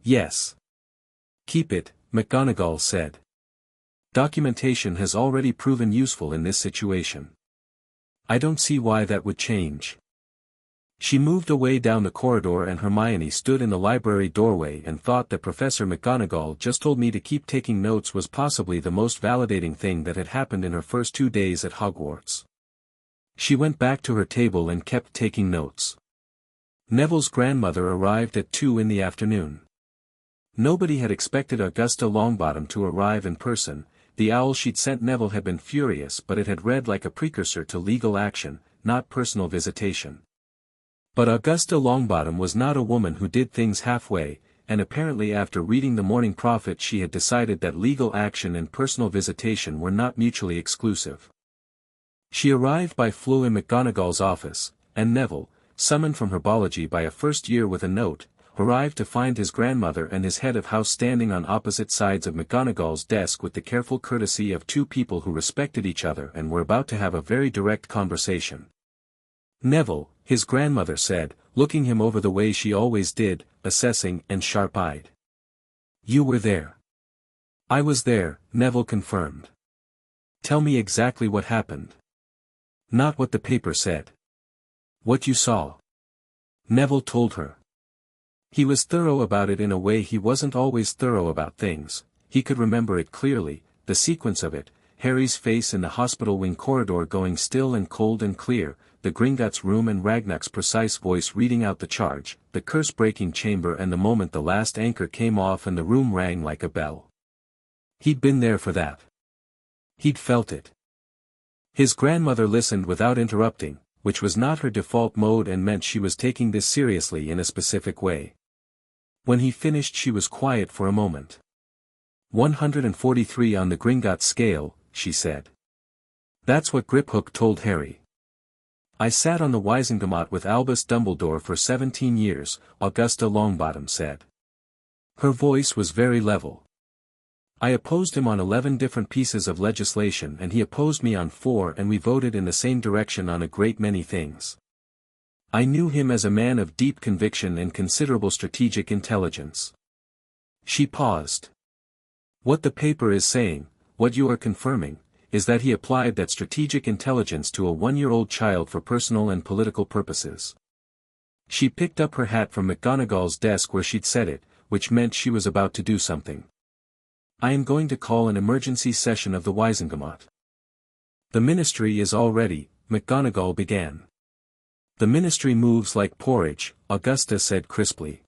"Yes." "Keep it," McGonagall said. "Documentation has already proven useful in this situation. I don't see why that would change." She moved away down the corridor and Hermione stood in the library doorway and thought that Professor McGonagall just told me to keep taking notes was possibly the most validating thing that had happened in her first 2 days at Hogwarts. She went back to her table and kept taking notes. Neville's grandmother arrived at 2 in the afternoon. Nobody had expected Augusta Longbottom to arrive in person. The owl she'd sent Neville had been furious, but it had read like a precursor to legal action, not personal visitation. But Augusta Longbottom was not a woman who did things halfway, and apparently after reading the Morning Prophet she had decided that legal action and personal visitation were not mutually exclusive. She arrived by Floo in McGonagall's office, and Neville, summoned from herbology by a first year with a note, arrived to find his grandmother and his head of house standing on opposite sides of McGonagall's desk with the careful courtesy of two people who respected each other and were about to have a very direct conversation. "Neville," his grandmother said, looking him over the way she always did, assessing and sharp-eyed. "You were there." "I was there," Neville confirmed. "Tell me exactly what happened." "Not what the paper said." "What you saw." Neville told her. He was thorough about it in a way he wasn't always thorough about things. He could remember it clearly, the sequence of it, Harry's face in the hospital wing corridor going still and cold and clear, the Gringotts room and Ragnar's precise voice reading out the charge, the curse-breaking chamber and the moment the last anchor came off and the room rang like a bell. He'd been there for that. He'd felt it. His grandmother listened without interrupting, which was not her default mode and meant she was taking this seriously in a specific way. When he finished she was quiet for a moment. 143 on the Gringotts scale, she said. That's what Griphook told Harry. I sat on the Wizengamot with Albus Dumbledore for 17 years, Augusta Longbottom said. Her voice was very level. I opposed him on 11 different pieces of legislation and he opposed me on 4 and we voted in the same direction on a great many things. I knew him as a man of deep conviction and considerable strategic intelligence. She paused. What the paper is saying, what you are confirming, is that he applied that strategic intelligence to a 1-year-old child for personal and political purposes. She picked up her hat from McGonagall's desk where she'd set it, which meant she was about to do something. I am going to call an emergency session of the Wizengamot. The ministry is all ready, McGonagall began. The ministry moves like porridge, Augusta said crisply.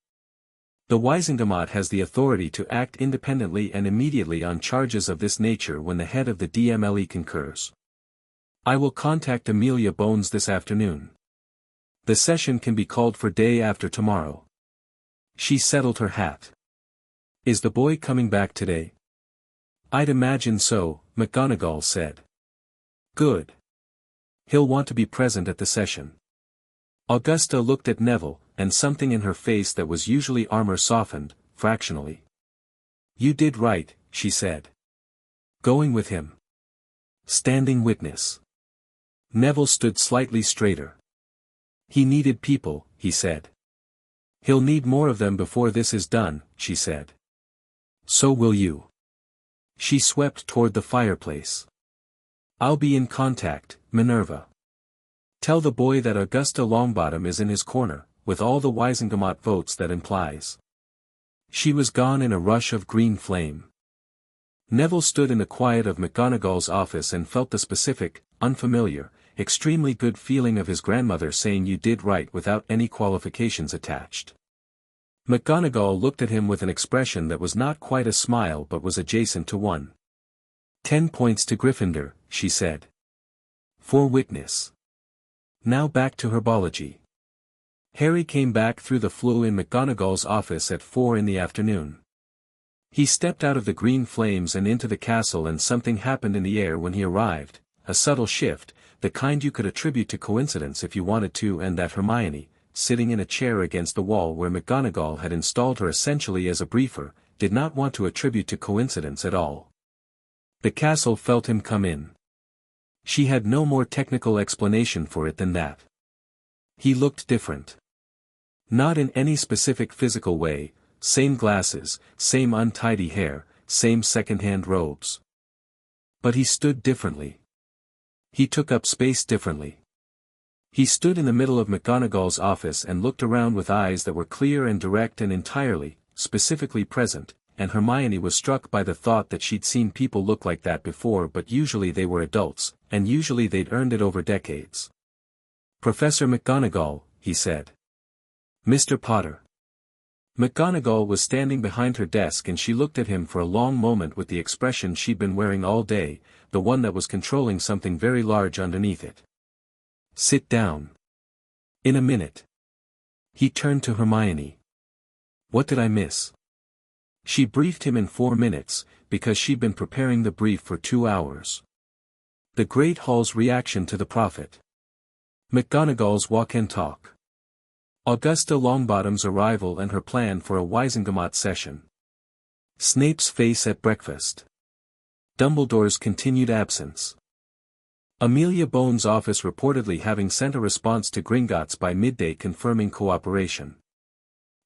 The Wizengamot has the authority to act independently and immediately on charges of this nature when the head of the DMLE concurs. I will contact Amelia Bones this afternoon. The session can be called for day after tomorrow. She settled her hat. Is the boy coming back today? I'd imagine so, McGonagall said. Good. He'll want to be present at the session. Augusta looked at Neville, and something in her face that was usually armor softened, fractionally. You did right, she said. Going with him. Standing witness. Neville stood slightly straighter. He needed people, he said. He'll need more of them before this is done, she said. So will you. She swept toward the fireplace. I'll be in contact, Minerva. Tell the boy that Augusta Longbottom is in his corner, with all the Wizengamot votes that implies. She was gone in a rush of green flame. Neville stood in the quiet of McGonagall's office and felt the specific, unfamiliar, extremely good feeling of his grandmother saying you did right without any qualifications attached. McGonagall looked at him with an expression that was not quite a smile but was adjacent to one. 10 points to Gryffindor, she said. For witness. Now back to herbology. Harry came back through the flue in McGonagall's office at 4 in the afternoon. He stepped out of the green flames and into the castle and something happened in the air when he arrived, a subtle shift, the kind you could attribute to coincidence if you wanted to and that Hermione, sitting in a chair against the wall where McGonagall had installed her essentially as a briefer, did not want to attribute to coincidence at all. The castle felt him come in. She had no more technical explanation for it than that. He looked different. Not in any specific physical way, same glasses, same untidy hair, same second-hand robes. But he stood differently. He took up space differently. He stood in the middle of McGonagall's office and looked around with eyes that were clear and direct and entirely, specifically present, and Hermione was struck by the thought that she'd seen people look like that before, but usually they were adults, and usually they'd earned it over decades. "Professor McGonagall," he said. "Mr. Potter." McGonagall was standing behind her desk and she looked at him for a long moment with the expression she'd been wearing all day, the one that was controlling something very large underneath it. "Sit down. In a minute." He turned to Hermione. "What did I miss?" She briefed him in 4 minutes, because she'd been preparing the brief for 2 hours. The Great Hall's reaction to the Prophet. McGonagall's walk and talk. Augusta Longbottom's arrival and her plan for a Wisengamot session. Snape's face at breakfast. Dumbledore's continued absence. Amelia Bones's office reportedly having sent a response to Gringotts by midday confirming cooperation.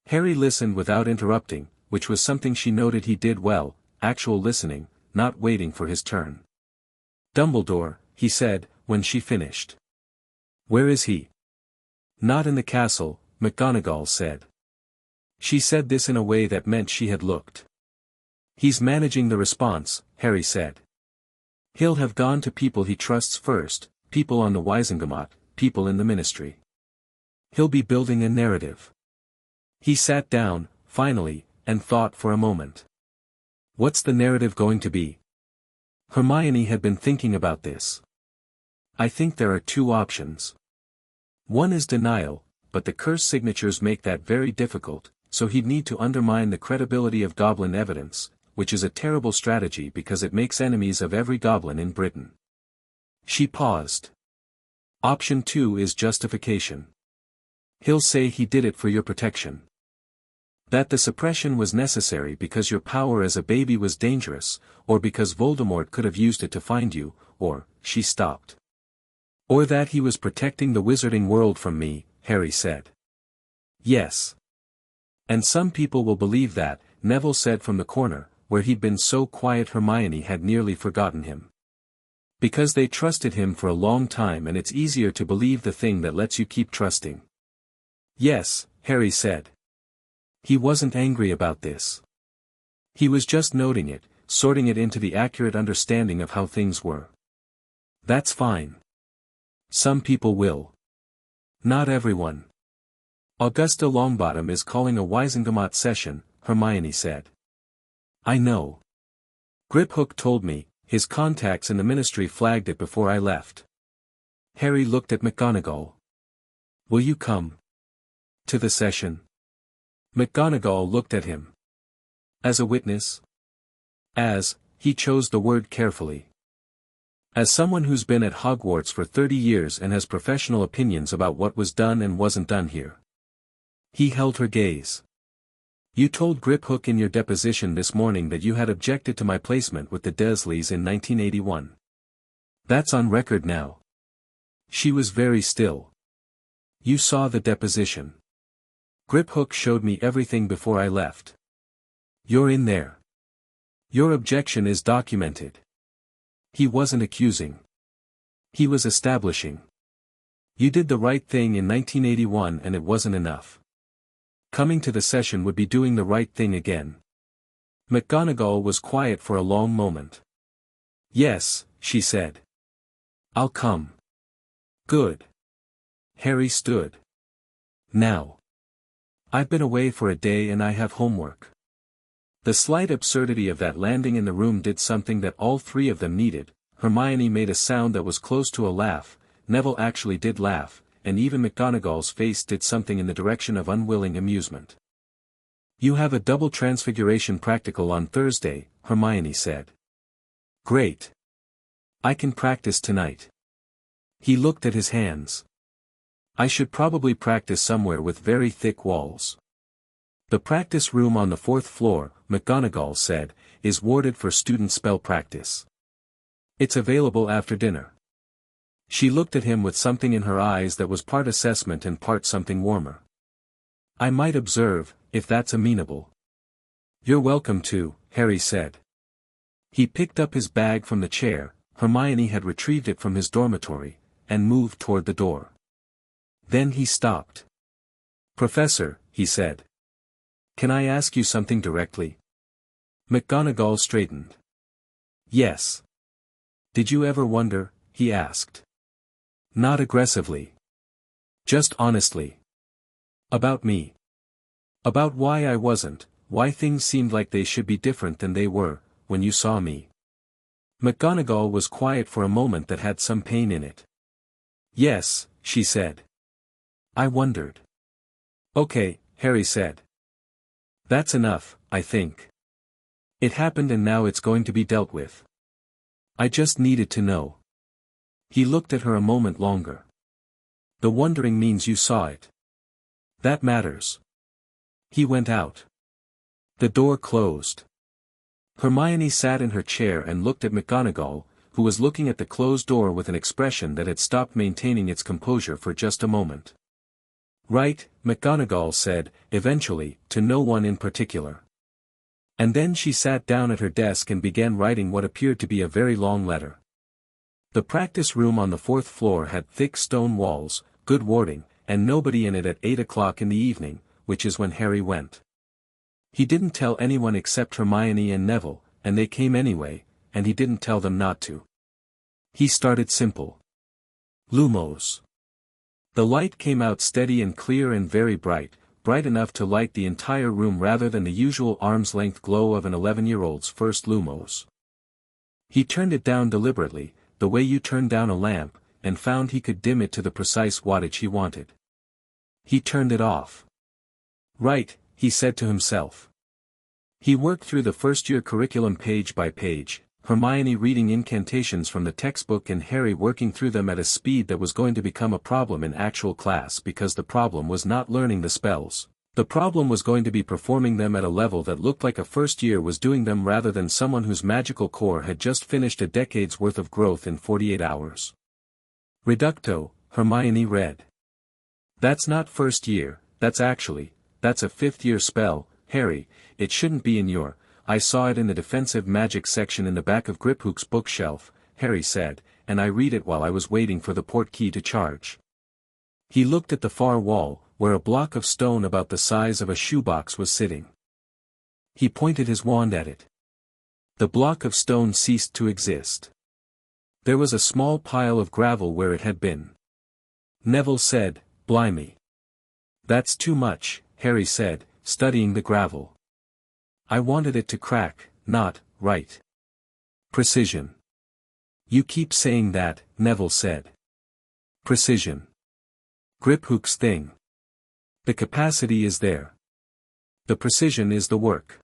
Harry listened without interrupting, which was something she noted he did well, actual listening, not waiting for his turn. "Dumbledore," he said, when she finished. "Where is he?" "Not in the castle," McGonagall said. She said this in a way that meant she had looked. "He's managing the response," Harry said. "He'll have gone to people he trusts first, people on the Wisengamot, people in the Ministry. He'll be building a narrative." He sat down, finally, and thought for a moment. "What's the narrative going to be?" Hermione had been thinking about this. "I think there are 2 options. One is denial, but the curse signatures make that very difficult, so he'd need to undermine the credibility of goblin evidence, which is a terrible strategy because it makes enemies of every goblin in Britain." She paused. "Option 2 is justification. He'll say he did it for your protection. That the suppression was necessary because your power as a baby was dangerous, or because Voldemort could have used it to find you, or," she stopped. "Or that he was protecting the wizarding world from me," Harry said. "Yes. And some people will believe that," Neville said from the corner, where he'd been so quiet Hermione had nearly forgotten him. "Because they trusted him for a long time and it's easier to believe the thing that lets you keep trusting." "Yes," Harry said. He wasn't angry about this. He was just noting it, sorting it into the accurate understanding of how things were. "That's fine. Some people will. Not everyone." "Augusta Longbottom is calling a Wisengamot session," Hermione said. "I know. Griphook told me, his contacts in the Ministry flagged it before I left." Harry looked at McGonagall. "Will you come to the session?" McGonagall looked at him. "As a witness?" He chose the word carefully. "As someone who's been at Hogwarts for 30 years and has professional opinions about what was done and wasn't done here." He held her gaze. "You told Griphook in your deposition this morning that you had objected to my placement with the Dursleys in 1981. That's on record now." She was very still. "You saw the deposition. Griphook showed me everything before I left. You're in there. Your objection is documented." He wasn't accusing. He was establishing. "You did the right thing in 1981 and it wasn't enough. Coming to the session would be doing the right thing again." McGonagall was quiet for a long moment. "Yes," she said. "I'll come." "Good." Harry stood. "Now. I've been away for a day and I have homework." The slight absurdity of that landing in the room did something that all 3 of them needed. Hermione made a sound that was close to a laugh, Neville actually did laugh, and even McGonagall's face did something in the direction of unwilling amusement. "You have a double transfiguration practical on Thursday," Hermione said. "Great. I can practice tonight." He looked at his hands. I should probably practice somewhere with very thick walls. The practice room on the 4th floor, McGonagall said, is warded for student spell practice. It's available after dinner. She looked at him with something in her eyes that was part assessment and part something warmer. I might observe, if that's amenable. You're welcome to, Harry said. He picked up his bag from the chair, Hermione had retrieved it from his dormitory, and moved toward the door. Then he stopped. Professor, he said. Can I ask you something directly? McGonagall straightened. Yes. Did you ever wonder, he asked. Not aggressively. Just honestly. About me. About why I wasn't, why things seemed like they should be different than they were, when you saw me. McGonagall was quiet for a moment that had some pain in it. Yes, she said. I wondered. Okay, Harry said. That's enough, I think. It happened and now it's going to be dealt with. I just needed to know. He looked at her a moment longer. The wondering means you saw it. That matters. He went out. The door closed. Hermione sat in her chair and looked at McGonagall, who was looking at the closed door with an expression that had stopped maintaining its composure for just a moment. Right, McGonagall said, eventually, to no one in particular. And then she sat down at her desk and began writing what appeared to be a very long letter. The practice room on the 4th floor had thick stone walls, good warding, and nobody in it at 8 o'clock in the evening, which is when Harry went. He didn't tell anyone except Hermione and Neville, and they came anyway, and he didn't tell them not to. He started simple. Lumos. The light came out steady and clear and very bright, bright enough to light the entire room rather than the usual arm's-length glow of an 11-year-old's first lumos. He turned it down deliberately, the way you turn down a lamp, and found he could dim it to the precise wattage he wanted. He turned it off. Right, he said to himself. He worked through the first-year curriculum page by page, Hermione reading incantations from the textbook and Harry working through them at a speed that was going to become a problem in actual class because the problem was not learning the spells. The problem was going to be performing them at a level that looked like a first year was doing them rather than someone whose magical core had just finished a decade's worth of growth in 48 hours. Reducto, Hermione read. That's not first year, that's a 5th year spell, Harry, it shouldn't be in your, I saw it in the defensive magic section in the back of Griphook's bookshelf, Harry said, and I read it while I was waiting for the portkey to charge. He looked at the far wall, where a block of stone about the size of a shoebox was sitting. He pointed his wand at it. The block of stone ceased to exist. There was a small pile of gravel where it had been. Neville said, Blimey. That's too much, Harry said, studying the gravel. I wanted it to crack, not, right. Precision. You keep saying that, Neville said. Precision. Griphook's thing. The capacity is there. The precision is the work.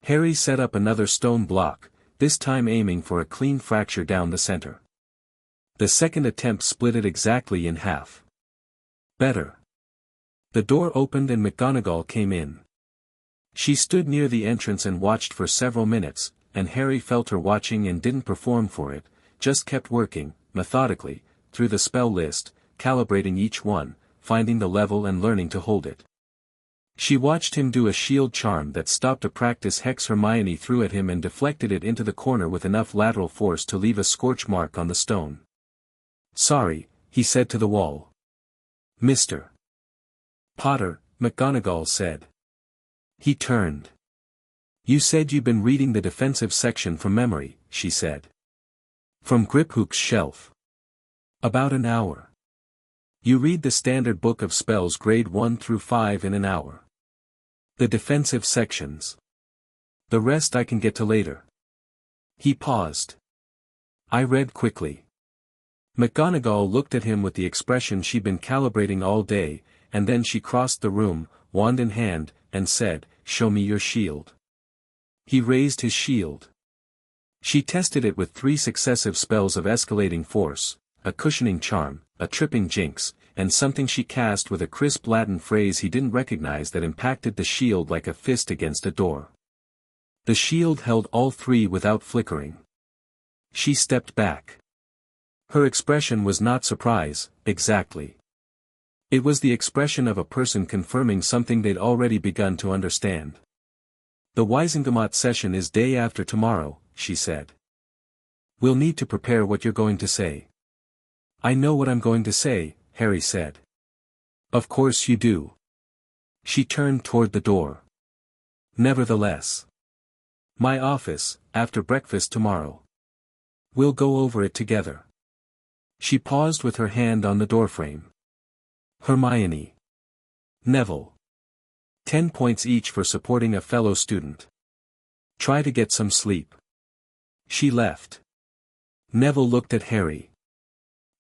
Harry set up another stone block, this time aiming for a clean fracture down the center. The second attempt split it exactly in half. Better. The door opened and McGonagall came in. She stood near the entrance and watched for several minutes, and Harry felt her watching and didn't perform for it, just kept working, methodically, through the spell list, calibrating each one, finding the level and learning to hold it. She watched him do a shield charm that stopped a practice hex Hermione threw at him and deflected it into the corner with enough lateral force to leave a scorch mark on the stone. Sorry, he said to the wall. Mr. Potter, McGonagall said. He turned. You said you'd been reading the defensive section from memory, she said. From Griphook's shelf. About an hour. You read the standard book of spells grade 1 through 5 in an hour. The defensive sections. The rest I can get to later. He paused. I read quickly. McGonagall looked at him with the expression she'd been calibrating all day, and then she crossed the room, wand in hand, and said, Show me your shield. He raised his shield. She tested it with 3 successive spells of escalating force, a cushioning charm, a tripping jinx, and something she cast with a crisp Latin phrase he didn't recognize that impacted the shield like a fist against a door. The shield held all three without flickering. She stepped back. Her expression was not surprise, exactly. It was the expression of a person confirming something they'd already begun to understand. "The Wisengamot session is day after tomorrow," she said. "We'll need to prepare what you're going to say." "I know what I'm going to say," Harry said. "Of course you do." She turned toward the door. "Nevertheless. My office, after breakfast tomorrow. We'll go over it together." She paused with her hand on the doorframe. "Hermione. Neville. 10 points each for supporting a fellow student. Try to get some sleep." She left. Neville looked at Harry.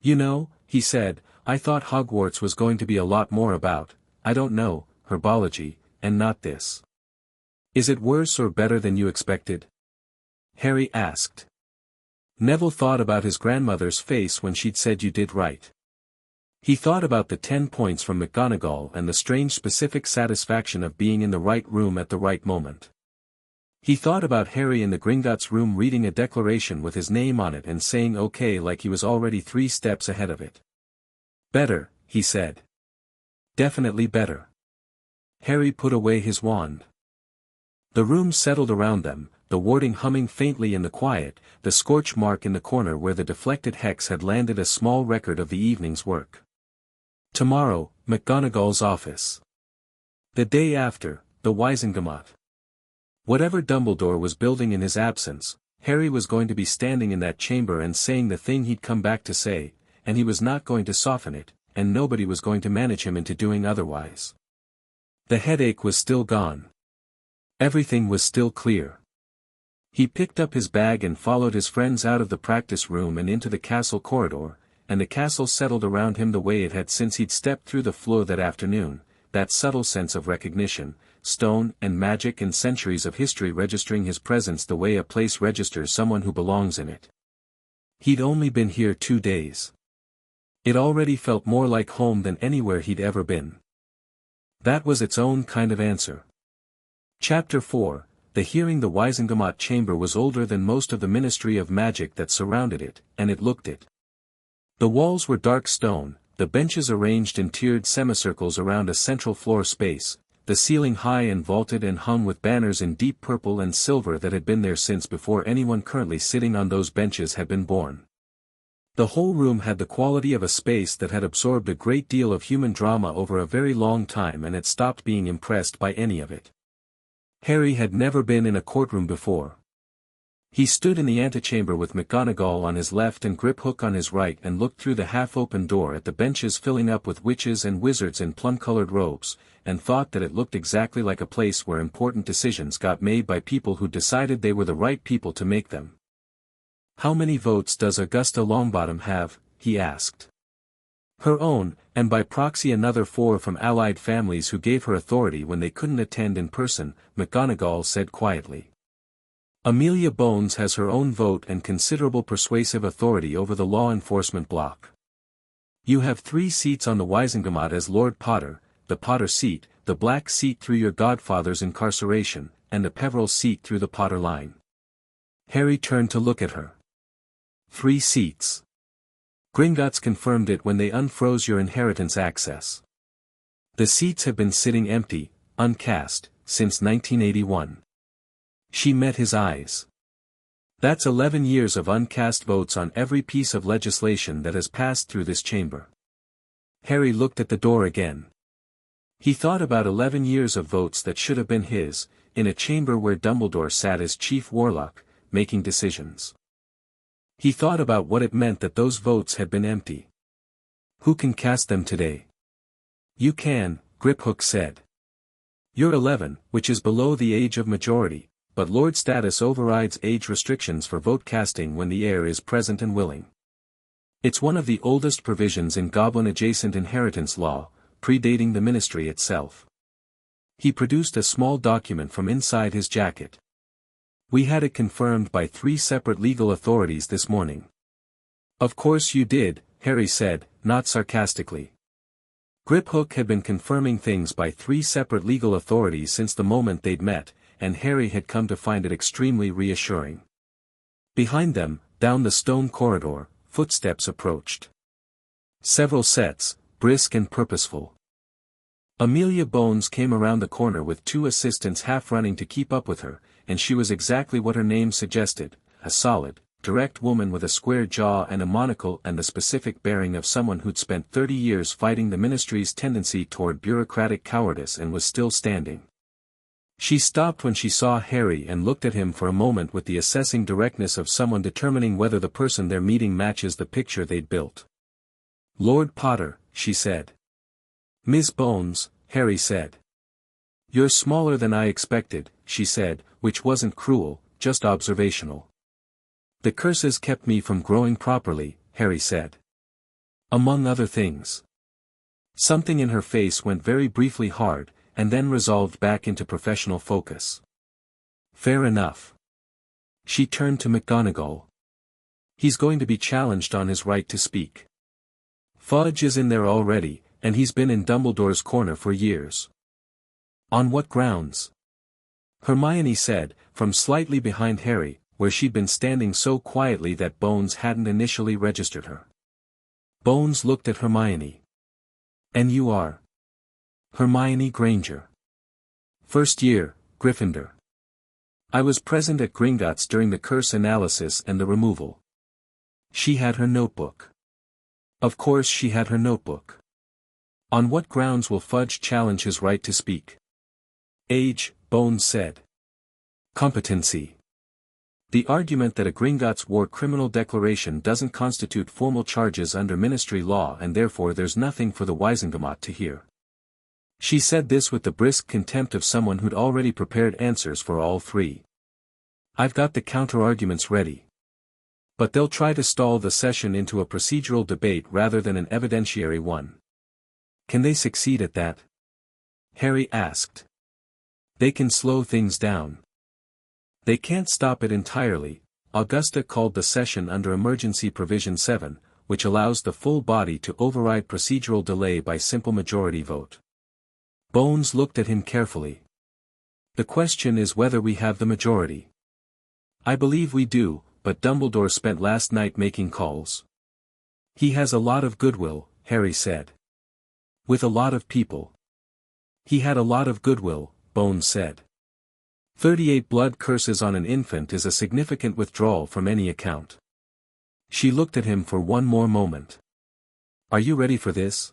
"You know," he said, "I thought Hogwarts was going to be a lot more about, I don't know, herbology, and not this. Is it worse or better than you expected?" Harry asked. Neville thought about his grandmother's face when she'd said you did right. He thought about the 10 points from McGonagall and the strange specific satisfaction of being in the right room at the right moment. He thought about Harry in the Gringotts room reading a declaration with his name on it and saying okay like he was already 3 steps ahead of it. "Better," he said. "Definitely better." Harry put away his wand. The room settled around them, the warding humming faintly in the quiet, the scorch mark in the corner where the deflected hex had landed a small record of the evening's work. Tomorrow, McGonagall's office. The day after, the Wisengamot. Whatever Dumbledore was building in his absence, Harry was going to be standing in that chamber and saying the thing he'd come back to say, and he was not going to soften it, and nobody was going to manage him into doing otherwise. The headache was still gone. Everything was still clear. He picked up his bag and followed his friends out of the practice room and into the castle corridor, and the castle settled around him the way it had since he'd stepped through the floor that afternoon, that subtle sense of recognition, stone and magic and centuries of history registering his presence the way a place registers someone who belongs in it. He'd only been here 2 days. It already felt more like home than anywhere he'd ever been. That was its own kind of answer. Chapter 4, The Hearing. The Wisengamot chamber was older than most of the Ministry of Magic that surrounded it, and it looked it. The walls were dark stone, the benches arranged in tiered semicircles around a central floor space, the ceiling high and vaulted and hung with banners in deep purple and silver that had been there since before anyone currently sitting on those benches had been born. The whole room had the quality of a space that had absorbed a great deal of human drama over a very long time and had stopped being impressed by any of it. Harry had never been in a courtroom before. He stood in the antechamber with McGonagall on his left and Griphook on his right and looked through the half-open door at the benches filling up with witches and wizards in plum-colored robes, and thought that it looked exactly like a place where important decisions got made by people who decided they were the right people to make them. "How many votes does Augusta Longbottom have?" he asked. "Her own, and by proxy another 4 from allied families who gave her authority when they couldn't attend in person," McGonagall said quietly. "Amelia Bones has her own vote and considerable persuasive authority over the law enforcement block. You have 3 seats on the Wisengamot as Lord Potter, the Potter seat, the Black seat through your godfather's incarceration, and the Peverell seat through the Potter line." Harry turned to look at her. 3 seats. Gringotts confirmed it when they unfroze your inheritance access. The seats have been sitting empty, uncast, since 1981. She met his eyes. "That's 11 years of uncast votes on every piece of legislation that has passed through this chamber." Harry looked at the door again. He thought about 11 years of votes that should have been his, in a chamber where Dumbledore sat as chief warlock, making decisions. He thought about what it meant that those votes had been empty. "Who can cast them today?" "You can," Griphook said. "You're 11, which is below the age of majority, but Lord status overrides age restrictions for vote casting when the heir is present and willing. It's one of the oldest provisions in goblin-adjacent inheritance law, predating the ministry itself." He produced a small document from inside his jacket. "We had it confirmed by 3 separate legal authorities this morning." "Of course you did," Harry said, not sarcastically. Griphook had been confirming things by 3 separate legal authorities since the moment they'd met, and Harry had come to find it extremely reassuring. Behind them, down the stone corridor, footsteps approached. Several sets, brisk and purposeful. Amelia Bones came around the corner with 2 assistants half running to keep up with her, and she was exactly what her name suggested, a solid, direct woman with a square jaw and a monocle and the specific bearing of someone who'd spent 30 years fighting the ministry's tendency toward bureaucratic cowardice and was still standing. She stopped when she saw Harry and looked at him for a moment with the assessing directness of someone determining whether the person they're meeting matches the picture they'd built. "Lord Potter," she said. "Miss Bones," Harry said. "You're smaller than I expected," she said, which wasn't cruel, just observational. "The curses kept me from growing properly," Harry said. "Among other things." Something in her face went very briefly hard, and then resolved back into professional focus. "Fair enough." She turned to McGonagall. "He's going to be challenged on his right to speak. Fudge is in there already, and he's been in Dumbledore's corner for years." "On what grounds?" Hermione said, from slightly behind Harry, where she'd been standing so quietly that Bones hadn't initially registered her. Bones looked at Hermione. "And you are?" "Hermione Granger. First year, Gryffindor. I was present at Gringotts during the curse analysis and the removal." She had her notebook. Of course she had her notebook. "On what grounds will Fudge challenge his right to speak?" "Age," Bones said. "Competency. The argument that a Gringotts war criminal declaration doesn't constitute formal charges under ministry law and therefore there's nothing for the Wizengamot to hear." She said this with the brisk contempt of someone who'd already prepared answers for all 3. "I've got the counter-arguments ready. But they'll try to stall the session into a procedural debate rather than an evidentiary one." "Can they succeed at that?" Harry asked. "They can slow things down. They can't stop it entirely." Augusta called the session under Emergency Provision 7, which allows the full body to override procedural delay by simple majority vote. Bones looked at him carefully. "The question is whether we have the majority." "I believe we do, but Dumbledore spent last night making calls." "He has a lot of goodwill," Harry said. "With a lot of people." "He had a lot of goodwill," Bones said. 38 blood curses on an infant is a significant withdrawal from any account." She looked at him for one more moment. "Are you ready for this?"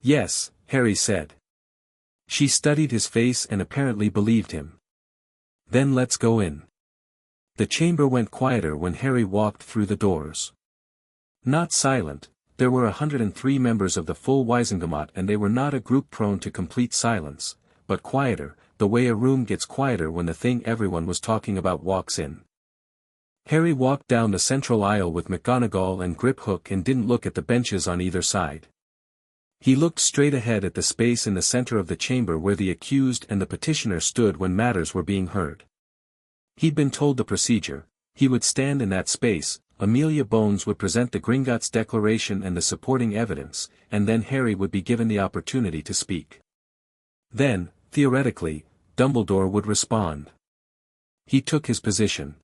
"Yes," Harry said. She studied his face and apparently believed him. "Then let's go in." The chamber went quieter when Harry walked through the doors. Not silent, there were 103 members of the full Wizengamot and they were not a group prone to complete silence, but quieter, the way a room gets quieter when the thing everyone was talking about walks in. Harry walked down the central aisle with McGonagall and Griphook and didn't look at the benches on either side. He looked straight ahead at the space in the center of the chamber where the accused and the petitioner stood when matters were being heard. He'd been told the procedure. He would stand in that space, Amelia Bones would present the Gringotts declaration and the supporting evidence, and then Harry would be given the opportunity to speak. Then, theoretically, Dumbledore would respond. He took his position.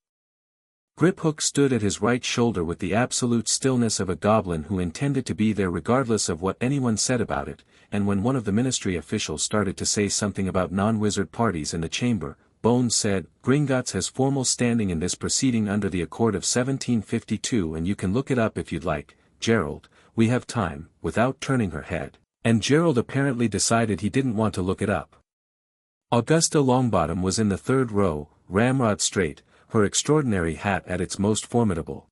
Griphook stood at his right shoulder with the absolute stillness of a goblin who intended to be there regardless of what anyone said about it, and when one of the ministry officials started to say something about non-wizard parties in the chamber, Bones said, "Gringotts has formal standing in this proceeding under the Accord of 1752 and you can look it up if you'd like, Gerald, we have time," without turning her head, and Gerald apparently decided he didn't want to look it up. Augusta Longbottom was in the third row, ramrod straight, her extraordinary hat at its most formidable.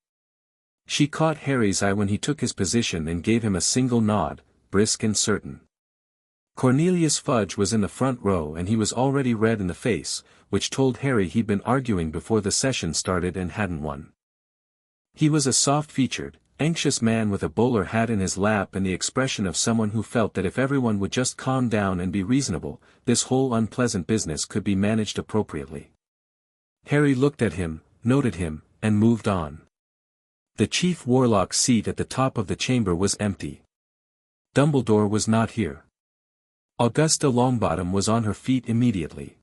She caught Harry's eye when he took his position and gave him a single nod, brisk and certain. Cornelius Fudge was in the front row and he was already red in the face, which told Harry he'd been arguing before the session started and hadn't won. He was a soft-featured, anxious man with a bowler hat in his lap and the expression of someone who felt that if everyone would just calm down and be reasonable, this whole unpleasant business could be managed appropriately. Harry looked at him, noted him, and moved on. The chief warlock's seat at the top of the chamber was empty. Dumbledore was not here. Augusta Longbottom was on her feet immediately.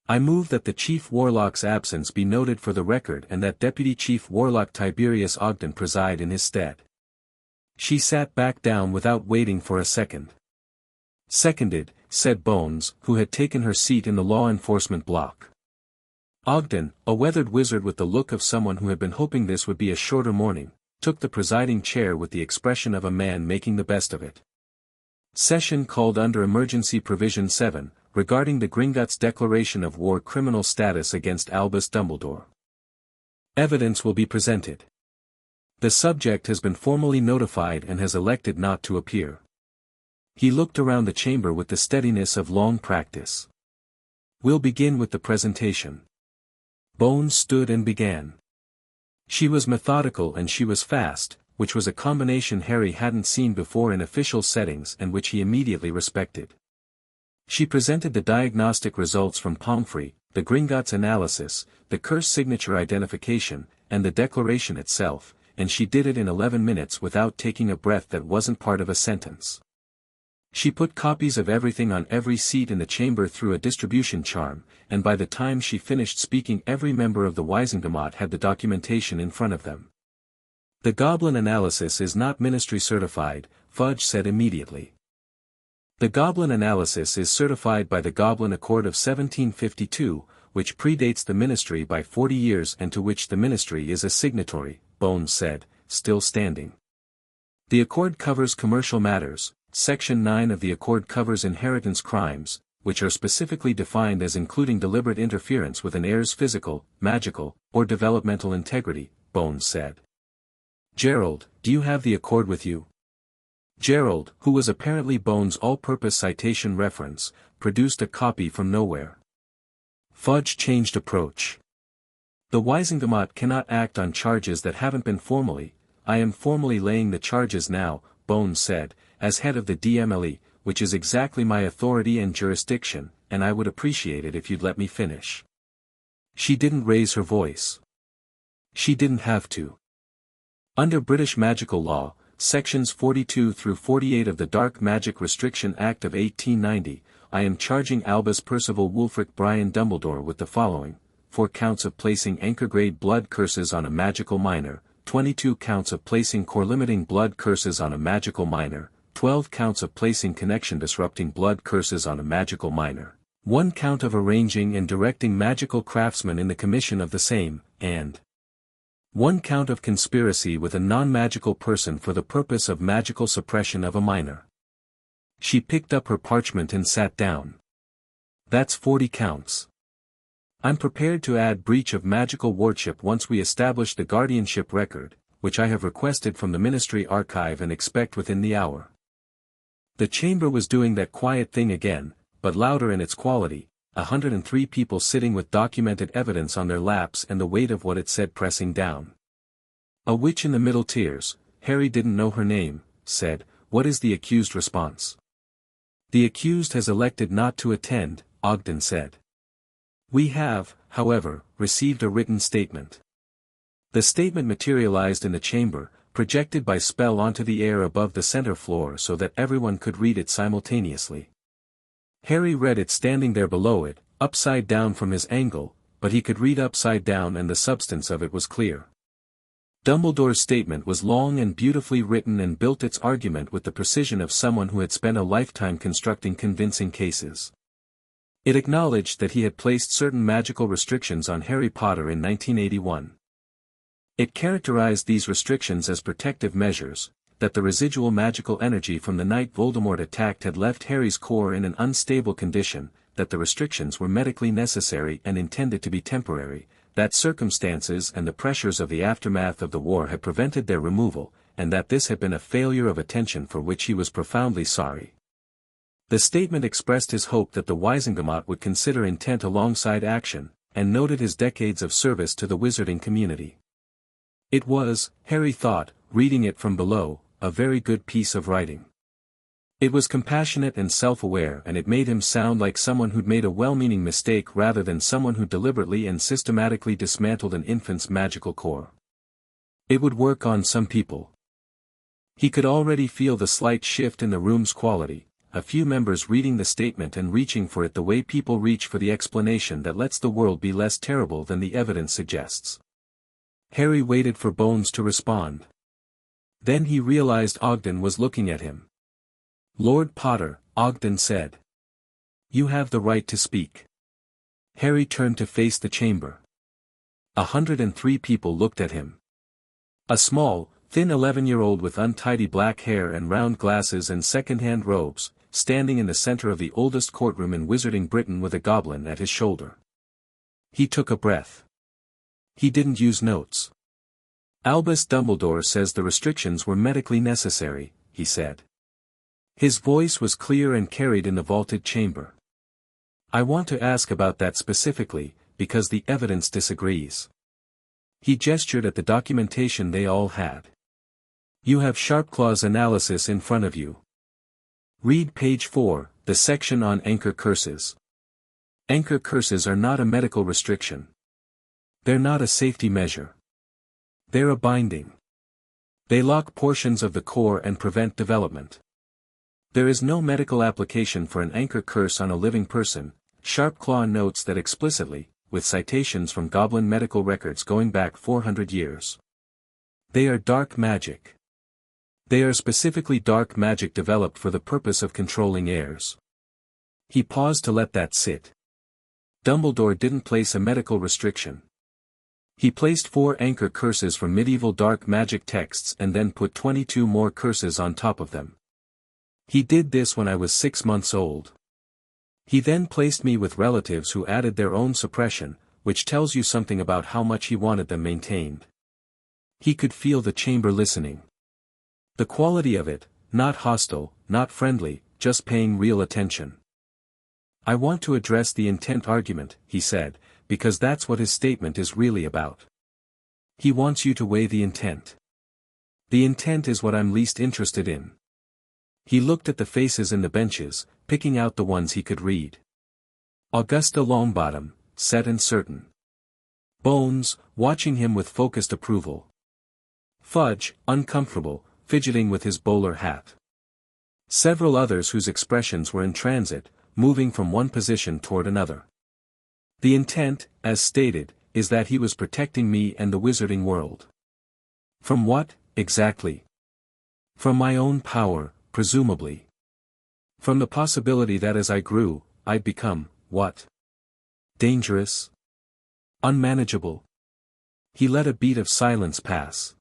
I move that the Chief Warlock's absence be noted for the record and that Deputy Chief Warlock Tiberius Ogden preside in his stead. She sat back down without waiting for a second. Seconded, said Bones, who had taken her seat in the law enforcement block. Ogden, a weathered wizard with the look of someone who had been hoping this would be a shorter morning, took the presiding chair with the expression of a man making the best of it. Session called under Emergency Provision 7, regarding the Gringotts declaration of war criminal status against Albus Dumbledore. Evidence will be presented. The subject has been formally notified and has elected not to appear. He looked around the chamber with the steadiness of long practice. We'll begin with the presentation. Bones stood and began. She was methodical and she was fast, which was a combination Harry hadn't seen before in official settings and which he immediately respected. She presented the diagnostic results from Pomfrey, the Gringotts analysis, the curse signature identification, and the declaration itself, and she did it in 11 minutes without taking a breath that wasn't part of a sentence. She put copies of everything on every seat in the chamber through a distribution charm, and by the time she finished speaking every member of the Wisengamot had the documentation in front of them. The goblin analysis is not ministry certified, Fudge said immediately. The goblin analysis is certified by the Goblin Accord of 1752, which predates the ministry by 40 years and to which the ministry is a signatory, Bones said, still standing. The accord covers commercial matters. Section 9 of the Accord covers inheritance crimes, which are specifically defined as including deliberate interference with an heir's physical, magical, or developmental integrity, Bones said. Gerald, do you have the Accord with you? Gerald, who was apparently Bones' all-purpose citation reference, produced a copy from nowhere. Fudge changed approach. The Wisengamot cannot act on charges that haven't been formally. I am formally laying the charges now, Bones said, as head of the DMLE, which is exactly my authority and jurisdiction, and I would appreciate it if you'd let me finish. She didn't raise her voice. She didn't have to. Under British magical law, Sections 42 through 48 of the Dark Magic Restriction Act of 1890, I am charging Albus Percival Wulfric Brian Dumbledore with the following: 4 counts of placing anchor-grade blood curses on a magical minor, 22 counts of placing core-limiting blood curses on a magical minor, 12 counts of placing connection-disrupting blood curses on a magical minor, 1 count of arranging and directing magical craftsmen in the commission of the same, and 1 count of conspiracy with a non-magical person for the purpose of magical suppression of a minor. She picked up her parchment and sat down. That's 40 counts. I'm prepared to add breach of magical wardship once we establish the guardianship record, which I have requested from the Ministry Archive and expect within the hour. The chamber was doing that quiet thing again, but louder in its quality, 103 people sitting with documented evidence on their laps and the weight of what it said pressing down. A witch in the middle tiers, Harry didn't know her name, said, "What is the accused response?" "The accused has elected not to attend," Ogden said. "We have, however, received a written statement." The statement materialized in the chamber, projected by spell onto the air above the center floor so that everyone could read it simultaneously. Harry read it standing there below it, upside down from his angle, but he could read upside down and the substance of it was clear. Dumbledore's statement was long and beautifully written and built its argument with the precision of someone who had spent a lifetime constructing convincing cases. It acknowledged that he had placed certain magical restrictions on Harry Potter in 1981. It characterized these restrictions as protective measures, that the residual magical energy from the night Voldemort attacked had left Harry's core in an unstable condition, that the restrictions were medically necessary and intended to be temporary, that circumstances and the pressures of the aftermath of the war had prevented their removal, and that this had been a failure of attention for which he was profoundly sorry. The statement expressed his hope that the Wisengamot would consider intent alongside action, and noted his decades of service to the wizarding community. It was, Harry thought, reading it from below, a very good piece of writing. It was compassionate and self-aware and it made him sound like someone who'd made a well-meaning mistake rather than someone who deliberately and systematically dismantled an infant's magical core. It would work on some people. He could already feel the slight shift in the room's quality, a few members reading the statement and reaching for it the way people reach for the explanation that lets the world be less terrible than the evidence suggests. Harry waited for Bones to respond. Then he realized Ogden was looking at him. "Lord Potter," Ogden said. "You have the right to speak." Harry turned to face the chamber. 103 people looked at him. A small, thin 11-year-old with untidy black hair and round glasses and second-hand robes, standing in the center of the oldest courtroom in Wizarding Britain with a goblin at his shoulder. He took a breath. He didn't use notes. "Albus Dumbledore says the restrictions were medically necessary," he said. His voice was clear and carried in the vaulted chamber. "I want to ask about that specifically, because the evidence disagrees." He gestured at the documentation they all had. "You have Sharpclaw's analysis in front of you. Read page 4, the section on anchor curses. Anchor curses are not a medical restriction. They're not a safety measure. They're a binding. They lock portions of the core and prevent development. There is no medical application for an anchor curse on a living person." Sharpclaw notes that explicitly, with citations from goblin medical records going back 400 years. They are dark magic. They are specifically dark magic developed for the purpose of controlling heirs. He paused to let that sit. Dumbledore didn't place a medical restriction. He placed 4 anchor curses from medieval dark magic texts and then put 22 more curses on top of them. He did this when I was 6 months old. He then placed me with relatives who added their own suppression, which tells you something about how much he wanted them maintained. He could feel the chamber listening. The quality of it, not hostile, not friendly, just paying real attention. "I want to address the intent argument," he said, "because that's what his statement is really about. He wants you to weigh the intent. The intent is what I'm least interested in." He looked at the faces in the benches, picking out the ones he could read. Augusta Longbottom, set and certain. Bones, watching him with focused approval. Fudge, uncomfortable, fidgeting with his bowler hat. Several others whose expressions were in transit, moving from one position toward another. The intent, as stated, is that he was protecting me and the wizarding world. From what, exactly? From my own power, presumably. From the possibility that as I grew, I'd become, what? Dangerous? Unmanageable? He let a beat of silence pass.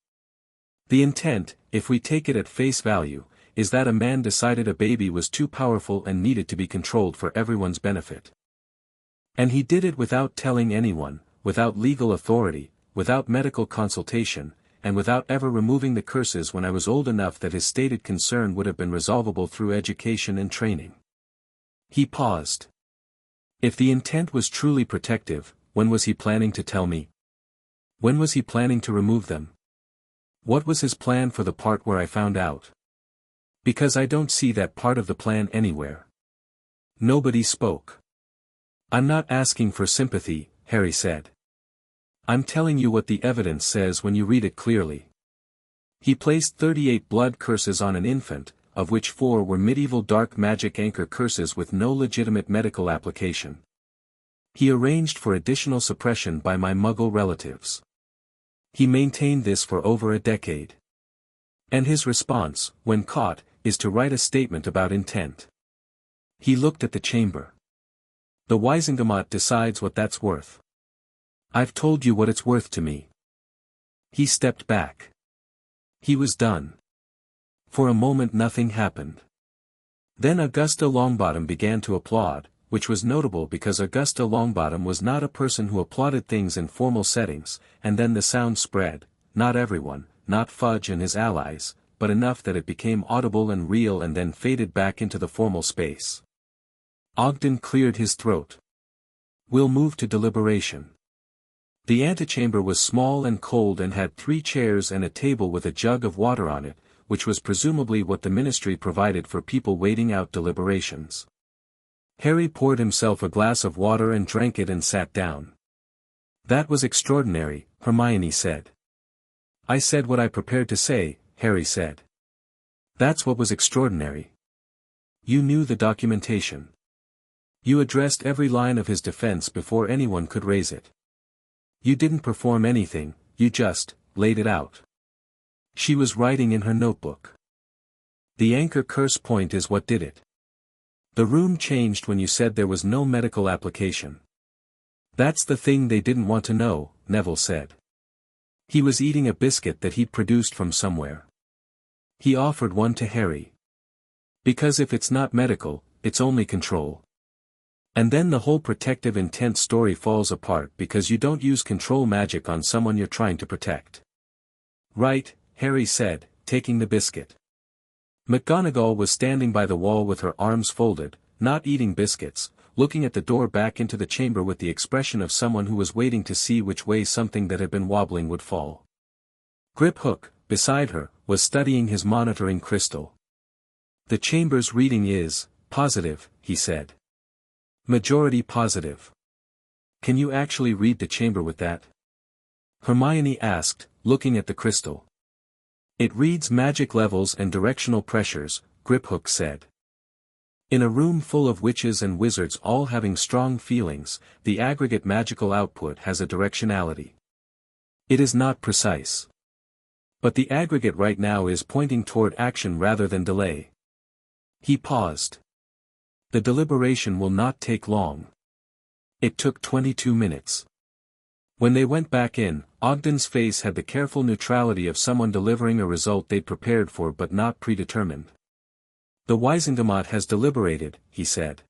The intent, if we take it at face value, is that a man decided a baby was too powerful and needed to be controlled for everyone's benefit. And he did it without telling anyone, without legal authority, without medical consultation, and without ever removing the curses when I was old enough that his stated concern would have been resolvable through education and training. He paused. If the intent was truly protective, when was he planning to tell me? When was he planning to remove them? What was his plan for the part where I found out? Because I don't see that part of the plan anywhere. Nobody spoke. "I'm not asking for sympathy," Harry said. "I'm telling you what the evidence says when you read it clearly." He placed 38 blood curses on an infant, of which 4 were medieval dark magic anchor curses with no legitimate medical application. He arranged for additional suppression by my Muggle relatives. He maintained this for over a decade. And his response, when caught, is to write a statement about intent. He looked at the chamber. "The Wisengamot decides what that's worth. I've told you what it's worth to me." He stepped back. He was done. For a moment nothing happened. Then Augusta Longbottom began to applaud, which was notable because Augusta Longbottom was not a person who applauded things in formal settings, and then the sound spread, not everyone, not Fudge and his allies, but enough that it became audible and real and then faded back into the formal space. Ogden cleared his throat. "We'll move to deliberation." The antechamber was small and cold and had 3 chairs and a table with a jug of water on it, which was presumably what the ministry provided for people waiting out deliberations. Harry poured himself a glass of water and drank it and sat down. "That was extraordinary," Hermione said. "I said what I prepared to say," Harry said. That's what was extraordinary. You knew the documentation. You addressed every line of his defense before anyone could raise it. You didn't perform anything, you just laid it out. She was writing in her notebook. The anchor curse point is what did it. The room changed when you said there was no medical application. That's the thing they didn't want to know, Neville said. He was eating a biscuit that he'd produced from somewhere. He offered one to Harry. Because if it's not medical, it's only control. And then the whole protective intent story falls apart because you don't use control magic on someone you're trying to protect. Right, Harry said, taking the biscuit. McGonagall was standing by the wall with her arms folded, not eating biscuits, looking at the door back into the chamber with the expression of someone who was waiting to see which way something that had been wobbling would fall. Grip Hook, beside her, was studying his monitoring crystal. The chamber's reading is positive, he said. Majority positive. Can you actually read the chamber with that? Hermione asked, looking at the crystal. It reads magic levels and directional pressures, Griphook said. In a room full of witches and wizards all having strong feelings, the aggregate magical output has a directionality. It is not precise. But the aggregate right now is pointing toward action rather than delay. He paused. The deliberation will not take long. It took 22 minutes. When they went back in, Ogden's face had the careful neutrality of someone delivering a result they'd prepared for but not predetermined. The Wizengamot has deliberated, he said.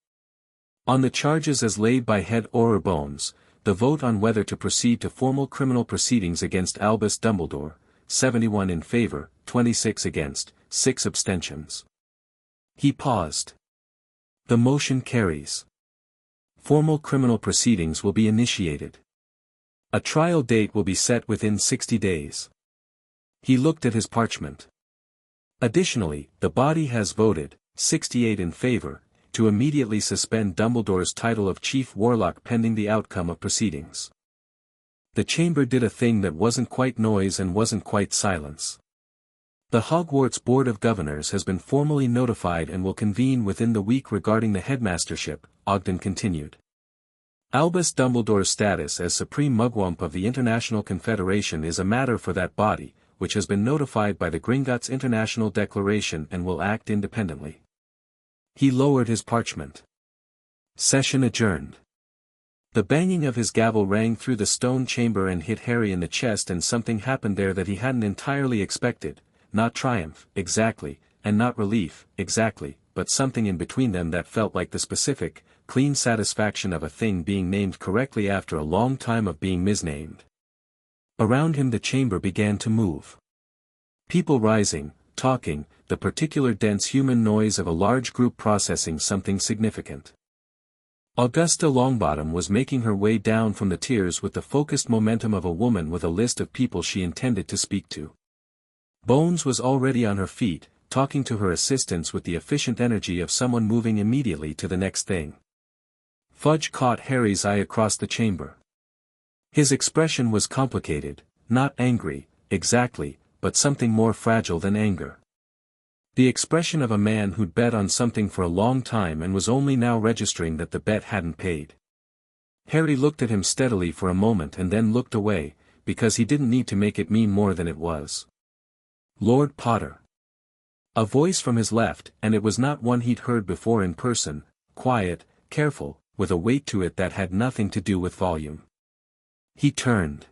On the charges as laid by Head Auror Bones, the vote on whether to proceed to formal criminal proceedings against Albus Dumbledore, 71 in favor, 26 against, 6 abstentions. He paused. The motion carries. Formal criminal proceedings will be initiated. A trial date will be set within 60 days. He looked at his parchment. Additionally, the body has voted, 68 in favor, to immediately suspend Dumbledore's title of Chief Warlock pending the outcome of proceedings. The chamber did a thing that wasn't quite noise and wasn't quite silence. The Hogwarts Board of Governors has been formally notified and will convene within the week regarding the headmastership, Ogden continued. Albus Dumbledore's status as Supreme Mugwump of the International Confederation is a matter for that body, which has been notified by the Gringotts International Declaration and will act independently. He lowered his parchment. Session adjourned. The banging of his gavel rang through the stone chamber and hit Harry in the chest, and something happened there that he hadn't entirely expected, not triumph, exactly, and not relief, exactly, but something in between them that felt like the specific, clean satisfaction of a thing being named correctly after a long time of being misnamed. Around him the chamber began to move. People rising, talking, the particular dense human noise of a large group processing something significant. Augusta Longbottom was making her way down from the tiers with the focused momentum of a woman with a list of people she intended to speak to. Bones was already on her feet, talking to her assistants with the efficient energy of someone moving immediately to the next thing. Fudge caught Harry's eye across the chamber. His expression was complicated, not angry, exactly, but something more fragile than anger. The expression of a man who'd bet on something for a long time and was only now registering that the bet hadn't paid. Harry looked at him steadily for a moment and then looked away, because he didn't need to make it mean more than it was. Lord Potter. A voice from his left, and it was not one he'd heard before in person, quiet, careful, with a weight to it that had nothing to do with volume. He turned.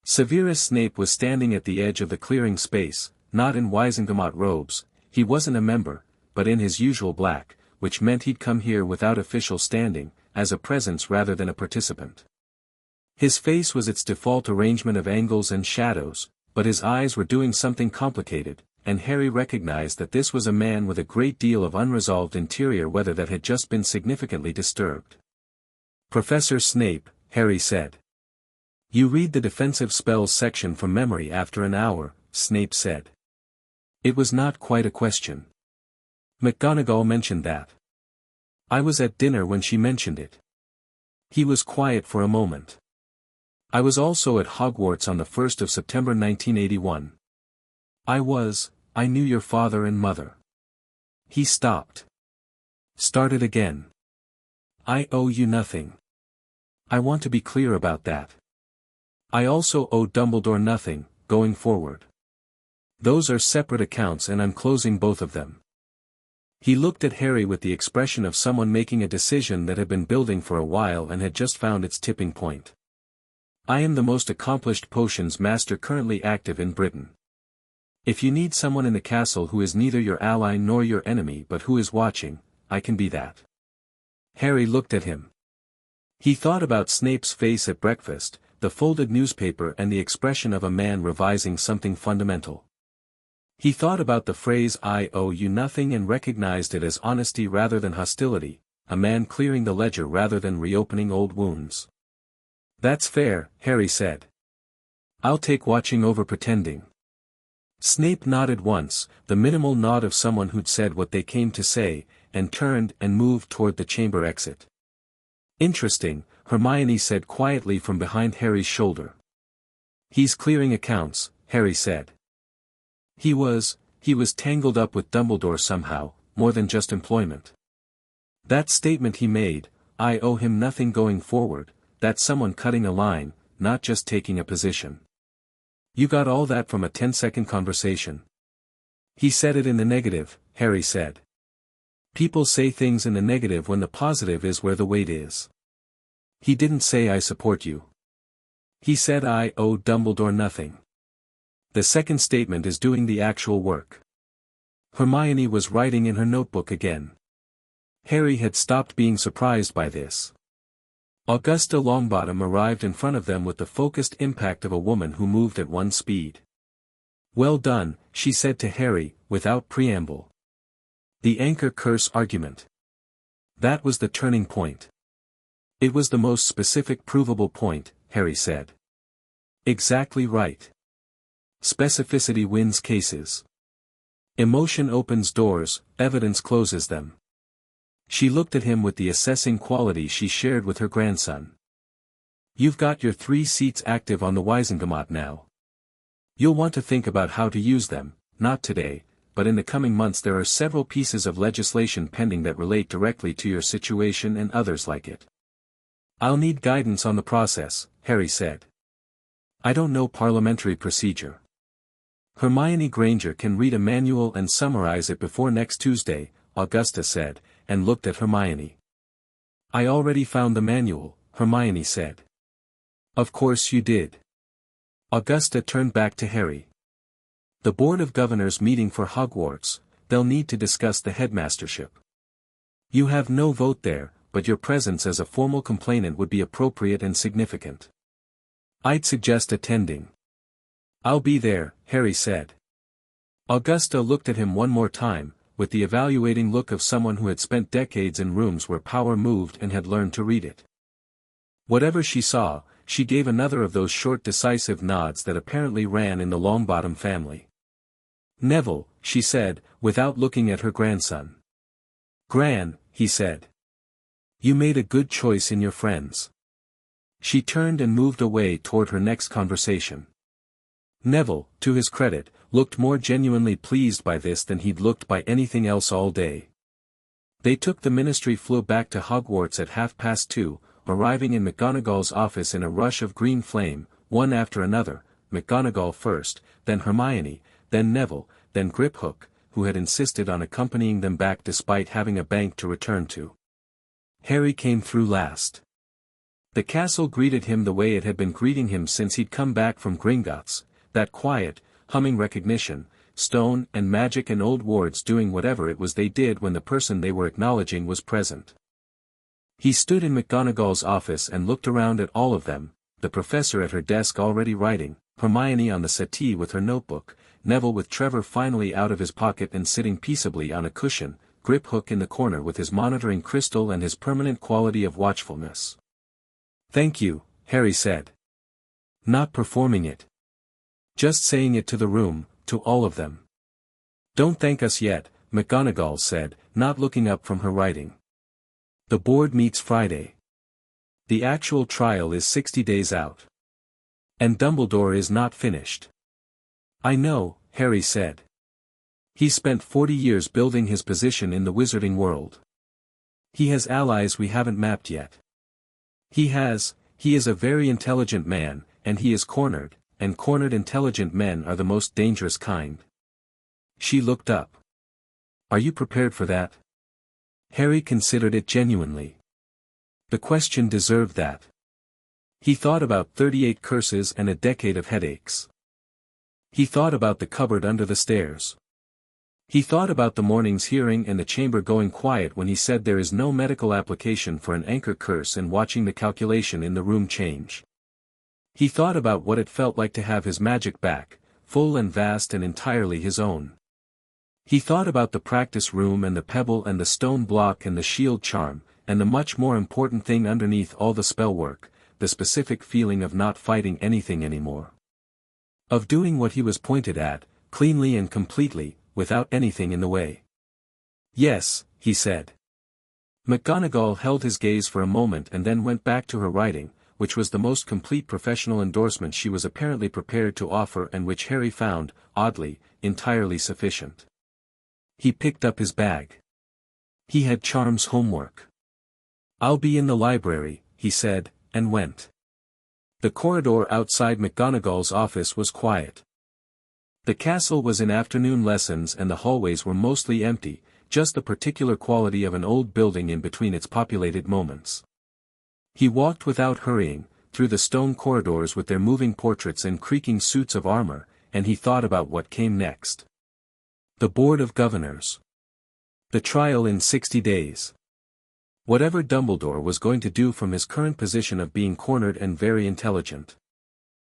Severus Snape was standing at the edge of the clearing space, not in Wizengamot robes, he wasn't a member, but in his usual black, which meant he'd come here without official standing, as a presence rather than a participant. His face was its default arrangement of angles and shadows, but his eyes were doing something complicated, and Harry recognized that this was a man with a great deal of unresolved interior weather that had just been significantly disturbed. Professor Snape, Harry said. You read the defensive spells section from memory after an hour, Snape said. It was not quite a question. McGonagall mentioned that. I was at dinner when she mentioned it. He was quiet for a moment. I was also at Hogwarts on the 1st of September 1981. I was, I knew your father and mother. He stopped. Started again. I owe you nothing. I want to be clear about that. I also owe Dumbledore nothing, going forward. Those are separate accounts and I'm closing both of them. He looked at Harry with the expression of someone making a decision that had been building for a while and had just found its tipping point. I am the most accomplished potions master currently active in Britain. If you need someone in the castle who is neither your ally nor your enemy but who is watching, I can be that. Harry looked at him. He thought about Snape's face at breakfast, the folded newspaper and the expression of a man revising something fundamental. He thought about the phrase I owe you nothing and recognized it as honesty rather than hostility, a man clearing the ledger rather than reopening old wounds. That's fair, Harry said. I'll take watching over pretending. Snape nodded once, the minimal nod of someone who'd said what they came to say, and turned and moved toward the chamber exit. Interesting, Hermione said quietly from behind Harry's shoulder. He's clearing accounts, Harry said. He was tangled up with Dumbledore somehow, more than just employment. That statement he made, I owe him nothing going forward, that's someone cutting a line, not just taking a position. You got all that from a 10-second conversation. He said it in the negative, Harry said. People say things in the negative when the positive is where the weight is. He didn't say I support you. He said I owe Dumbledore nothing. The second statement is doing the actual work. Hermione was writing in her notebook again. Harry had stopped being surprised by this. Augusta Longbottom arrived in front of them with the focused impact of a woman who moved at one speed. Well done, she said to Harry, without preamble. The anchor curse argument. That was the turning point. It was the most specific provable point, Harry said. Exactly right. Specificity wins cases. Emotion opens doors, evidence closes them. She looked at him with the assessing quality she shared with her grandson. You've got your 3 seats active on the Wisengamot now. You'll want to think about how to use them, not today, but in the coming months there are several pieces of legislation pending that relate directly to your situation and others like it. I'll need guidance on the process, Harry said. I don't know parliamentary procedure. Hermione Granger can read a manual and summarize it before next Tuesday, Augusta said, and looked at Hermione. I already found the manual, Hermione said. Of course you did. Augusta turned back to Harry. The Board of Governors meeting for Hogwarts, they'll need to discuss the headmastership. You have no vote there, but your presence as a formal complainant would be appropriate and significant. I'd suggest attending. I'll be there, Harry said. Augusta looked at him one more time, with the evaluating look of someone who had spent decades in rooms where power moved and had learned to read it. Whatever she saw, she gave another of those short decisive nods that apparently ran in the Longbottom family. Neville, she said, without looking at her grandson. Gran, he said. You made a good choice in your friends. She turned and moved away toward her next conversation. Neville, to his credit, looked more genuinely pleased by this than he'd looked by anything else all day. They took the ministry flew back to Hogwarts at 2:30, arriving in McGonagall's office in a rush of green flame, one after another, McGonagall first, then Hermione, then Neville, then Griphook, who had insisted on accompanying them back despite having a bank to return to. Harry came through last. The castle greeted him the way it had been greeting him since he'd come back from Gringotts, that quiet, humming recognition, stone and magic and old wards doing whatever it was they did when the person they were acknowledging was present. He stood in McGonagall's office and looked around at all of them, the professor at her desk already writing, Hermione on the settee with her notebook, Neville with Trevor finally out of his pocket and sitting peaceably on a cushion, Griphook in the corner with his monitoring crystal and his permanent quality of watchfulness. Thank you, Harry said. Not performing it. Just saying it to the room, to all of them. Don't thank us yet, McGonagall said, not looking up from her writing. The board meets Friday. The actual trial is 60 days out. And Dumbledore is not finished. I know, Harry said. He spent 40 years building his position in the wizarding world. He has allies we haven't mapped yet. He is a very intelligent man, and he is cornered, and cornered intelligent men are the most dangerous kind. She looked up. Are you prepared for that? Harry considered it genuinely. The question deserved that. He thought about 38 curses and a decade of headaches. He thought about the cupboard under the stairs. He thought about the morning's hearing and the chamber going quiet when he said there is no medical application for an anchor curse and watching the calculation in the room change. He thought about what it felt like to have his magic back, full and vast and entirely his own. He thought about the practice room and the pebble and the stone block and the shield charm, and the much more important thing underneath all the spell work, the specific feeling of not fighting anything anymore. Of doing what he was pointed at, cleanly and completely, without anything in the way. Yes, he said. McGonagall held his gaze for a moment and then went back to her writing, which was the most complete professional endorsement she was apparently prepared to offer and which Harry found, oddly, entirely sufficient. He picked up his bag. He had Charm's homework. I'll be in the library, he said, and went. The corridor outside McGonagall's office was quiet. The castle was in afternoon lessons and the hallways were mostly empty, just the particular quality of an old building in between its populated moments. He walked without hurrying, through the stone corridors with their moving portraits and creaking suits of armor, and he thought about what came next. The Board of Governors. The trial in 60 days. Whatever Dumbledore was going to do from his current position of being cornered and very intelligent.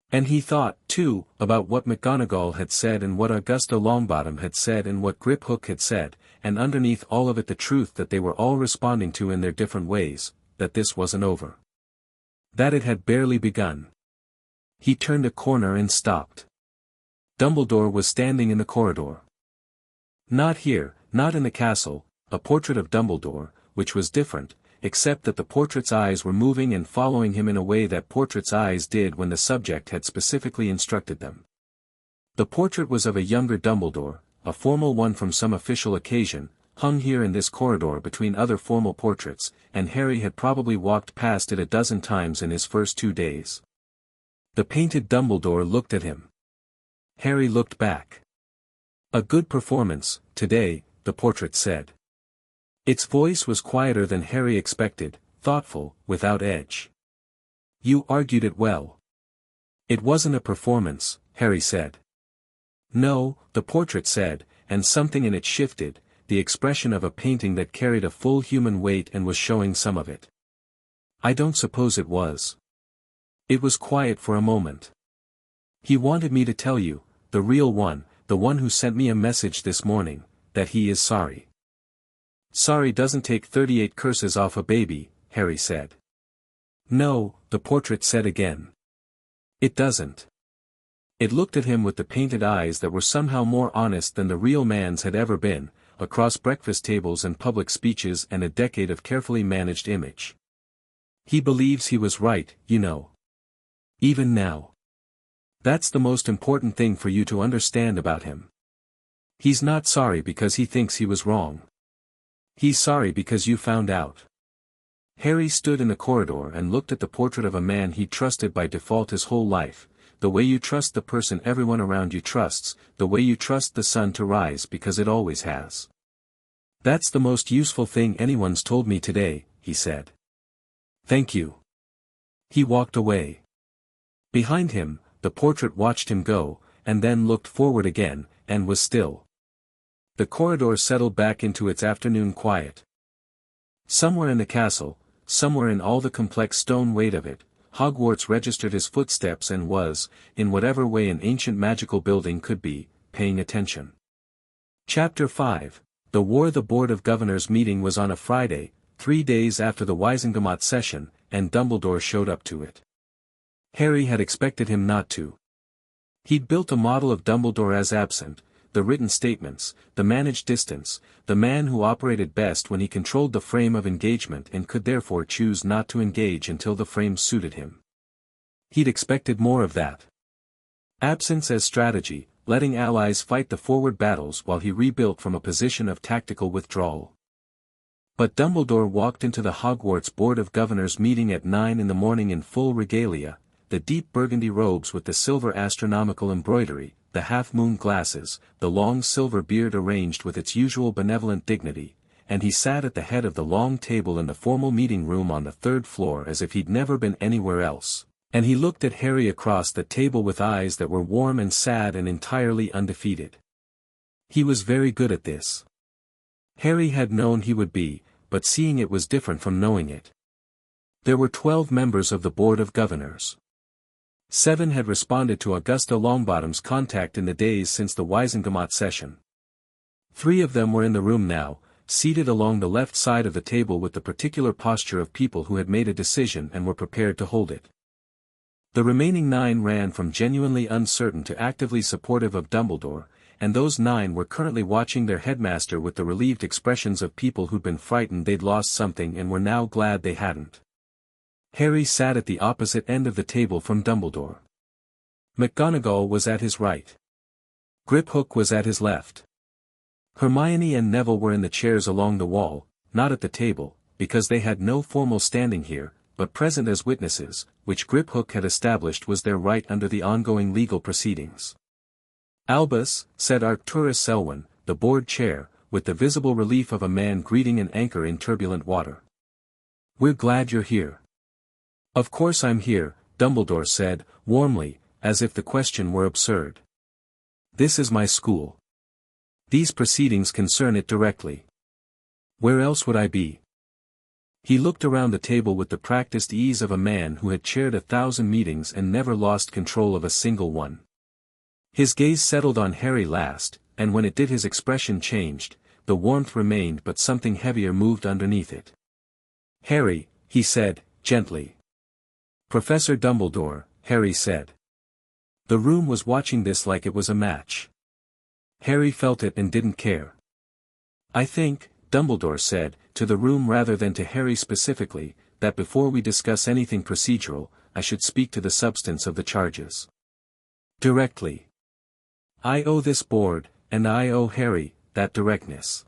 And he thought, too, about what McGonagall had said and what Augusta Longbottom had said and what Griphook had said, and underneath all of it the truth that they were all responding to in their different ways, that this wasn't over. That it had barely begun. He turned a corner and stopped. Dumbledore was standing in the corridor. Not here, not in the castle, a portrait of Dumbledore, which was different, except that the portrait's eyes were moving and following him in a way that portrait's eyes did when the subject had specifically instructed them. The portrait was of a younger Dumbledore, a formal one from some official occasion, hung here in this corridor between other formal portraits, and Harry had probably walked past it a dozen times in his first 2 days. The painted Dumbledore looked at him. Harry looked back. A good performance, today, the portrait said. Its voice was quieter than Harry expected, thoughtful, without edge. You argued it well. It wasn't a performance, Harry said. No, the portrait said, and something in it shifted, the expression of a painting that carried a full human weight and was showing some of it. I don't suppose it was. It was quiet for a moment. He wanted me to tell you, the real one, the one who sent me a message this morning, that he is sorry. Sorry doesn't take 38 curses off a baby, Harry said. No, the portrait said again. It doesn't. It looked at him with the painted eyes that were somehow more honest than the real man's had ever been, across breakfast tables and public speeches and a decade of carefully managed image. He believes he was right, you know. Even now. That's the most important thing for you to understand about him. He's not sorry because he thinks he was wrong. He's sorry because you found out. Harry stood in the corridor and looked at the portrait of a man he'd trusted by default his whole life, the way you trust the person everyone around you trusts, the way you trust the sun to rise because it always has. That's the most useful thing anyone's told me today, he said. Thank you. He walked away. Behind him, the portrait watched him go, and then looked forward again, and was still. The corridor settled back into its afternoon quiet. Somewhere in the castle, somewhere in all the complex stone weight of it, Hogwarts registered his footsteps and was, in whatever way an ancient magical building could be, paying attention. Chapter 5. The Board of Governors meeting was on a Friday, 3 days after the Wizengamot session, and Dumbledore showed up to it. Harry had expected him not to. He'd built a model of Dumbledore as absent, the written statements, the managed distance, the man who operated best when he controlled the frame of engagement and could therefore choose not to engage until the frame suited him. He'd expected more of that. Absence as strategy, letting allies fight the forward battles while he rebuilt from a position of tactical withdrawal. But Dumbledore walked into the Hogwarts Board of Governors meeting at 9 in the morning in full regalia, the deep burgundy robes with the silver astronomical embroidery, the half-moon glasses, the long silver beard arranged with its usual benevolent dignity, and he sat at the head of the long table in the formal meeting room on the third floor as if he'd never been anywhere else, and he looked at Harry across the table with eyes that were warm and sad and entirely undefeated. He was very good at this. Harry had known he would be, but seeing it was different from knowing it. There were 12 members of the Board of Governors. 7 had responded to Augusta Longbottom's contact in the days since the Wisengamot session. 3 of them were in the room now, seated along the left side of the table with the particular posture of people who had made a decision and were prepared to hold it. The remaining 9 ran from genuinely uncertain to actively supportive of Dumbledore, and those 9 were currently watching their headmaster with the relieved expressions of people who'd been frightened they'd lost something and were now glad they hadn't. Harry sat at the opposite end of the table from Dumbledore. McGonagall was at his right. Griphook was at his left. Hermione and Neville were in the chairs along the wall, not at the table, because they had no formal standing here, but present as witnesses, which Griphook had established was their right under the ongoing legal proceedings. Albus, said Arcturus Selwyn, the board chair, with the visible relief of a man greeting an anchor in turbulent water. "We're glad you're here." "Of course I'm here," Dumbledore said, warmly, as if the question were absurd. "This is my school. These proceedings concern it directly. Where else would I be?" He looked around the table with the practiced ease of a man who had chaired 1,000 meetings and never lost control of a single one. His gaze settled on Harry last, and when it did his expression changed, the warmth remained but something heavier moved underneath it. "Harry," he said, gently. "Professor Dumbledore," Harry said. The room was watching this like it was a match. Harry felt it and didn't care. "I think," Dumbledore said, to the room rather than to Harry specifically, "that before we discuss anything procedural, I should speak to the substance of the charges. Directly. I owe this board, and I owe Harry, that directness.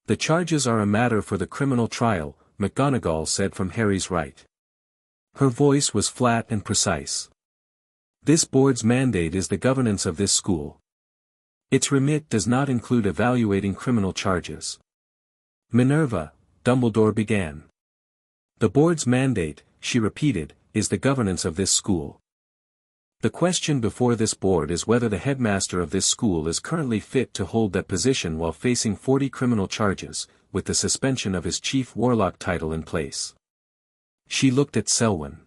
The charges are a matter for the criminal trial," McGonagall said from Harry's right. Her voice was flat and precise. "This board's mandate is the governance of this school. Its remit does not include evaluating criminal charges." "Minerva," Dumbledore began. "The board's mandate," she repeated, "is the governance of this school. The question before this board is whether the headmaster of this school is currently fit to hold that position while facing 40 criminal charges, with the suspension of his chief warlock title in place." She looked at Selwyn.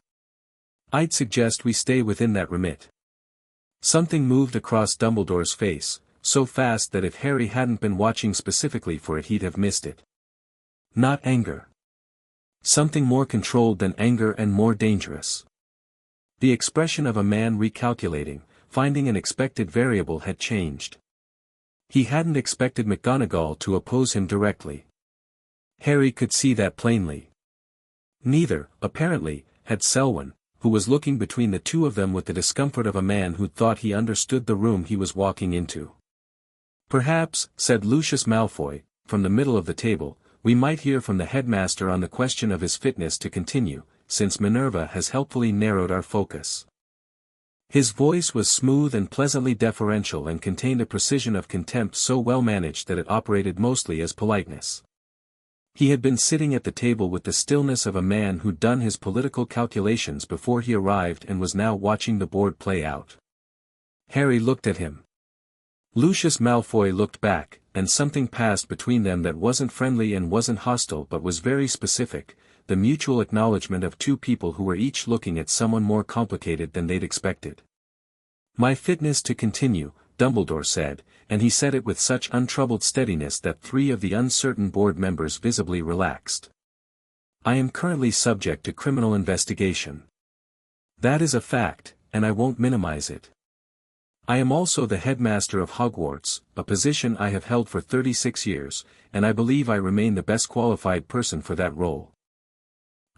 "I'd suggest we stay within that remit." Something moved across Dumbledore's face, so fast that if Harry hadn't been watching specifically for it he'd have missed it. Not anger. Something more controlled than anger and more dangerous. The expression of a man recalculating, finding an expected variable had changed. He hadn't expected McGonagall to oppose him directly. Harry could see that plainly. Neither, apparently, had Selwyn, who was looking between the two of them with the discomfort of a man who thought he understood the room he was walking into. "Perhaps," said Lucius Malfoy, from the middle of the table, "we might hear from the headmaster on the question of his fitness to continue, since Minerva has helpfully narrowed our focus." His voice was smooth and pleasantly deferential and contained a precision of contempt so well managed that it operated mostly as politeness. He had been sitting at the table with the stillness of a man who'd done his political calculations before he arrived and was now watching the board play out. Harry looked at him. Lucius Malfoy looked back, and something passed between them that wasn't friendly and wasn't hostile but was very specific, the mutual acknowledgement of two people who were each looking at someone more complicated than they'd expected. "My fitness to continue," Dumbledore said, and he said it with such untroubled steadiness that 3 of the uncertain board members visibly relaxed. "I am currently subject to criminal investigation. That is a fact, and I won't minimize it. I am also the headmaster of Hogwarts, a position I have held for 36 years, and I believe I remain the best qualified person for that role.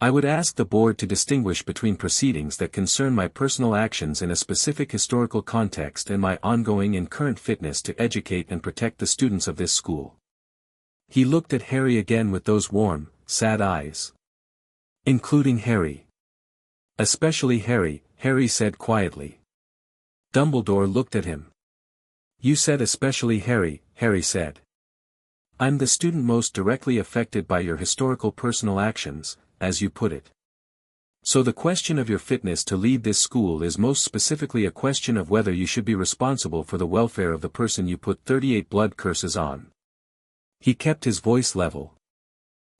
I would ask the board to distinguish between proceedings that concern my personal actions in a specific historical context and my ongoing and current fitness to educate and protect the students of this school. He looked at Harry again with those warm, sad eyes. Including Harry. Especially Harry, Harry said quietly. Dumbledore looked at him. You said especially Harry, Harry said. I'm the student most directly affected by your historical personal actions, as you put it. So the question of your fitness to lead this school is most specifically a question of whether you should be responsible for the welfare of the person you put 38 blood curses on. He kept his voice level.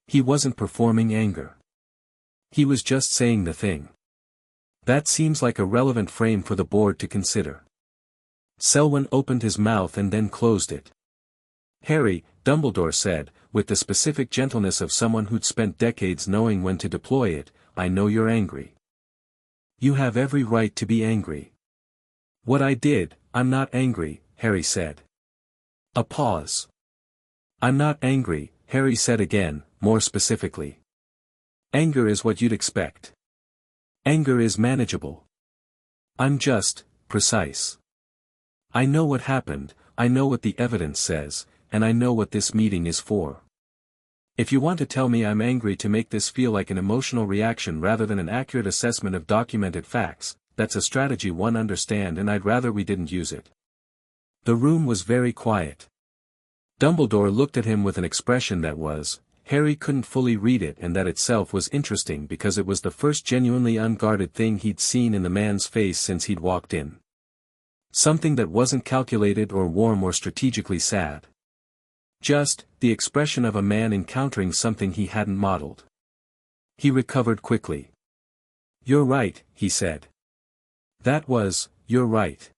He wasn't performing anger. He was just saying the thing. That seems like a relevant frame for the board to consider. Selwyn opened his mouth and then closed it. Harry, Dumbledore said, with the specific gentleness of someone who'd spent decades knowing when to deploy it, I know you're angry. You have every right to be angry. What I did, I'm not angry, Harry said. A pause. I'm not angry, Harry said again, more specifically. Anger is what you'd expect. Anger is manageable. I'm just, precise. I know what happened, I know what the evidence says, and I know what this meeting is for. If you want to tell me I'm angry to make this feel like an emotional reaction rather than an accurate assessment of documented facts, that's a strategy one understand and I'd rather we didn't use it. The room was very quiet. Dumbledore looked at him with an expression that was, Harry couldn't fully read it, and that itself was interesting because it was the first genuinely unguarded thing he'd seen in the man's face since he'd walked in. Something that wasn't calculated or warm or strategically sad. Just, the expression of a man encountering something he hadn't modeled. He recovered quickly. You're right, he said. That was, you're right.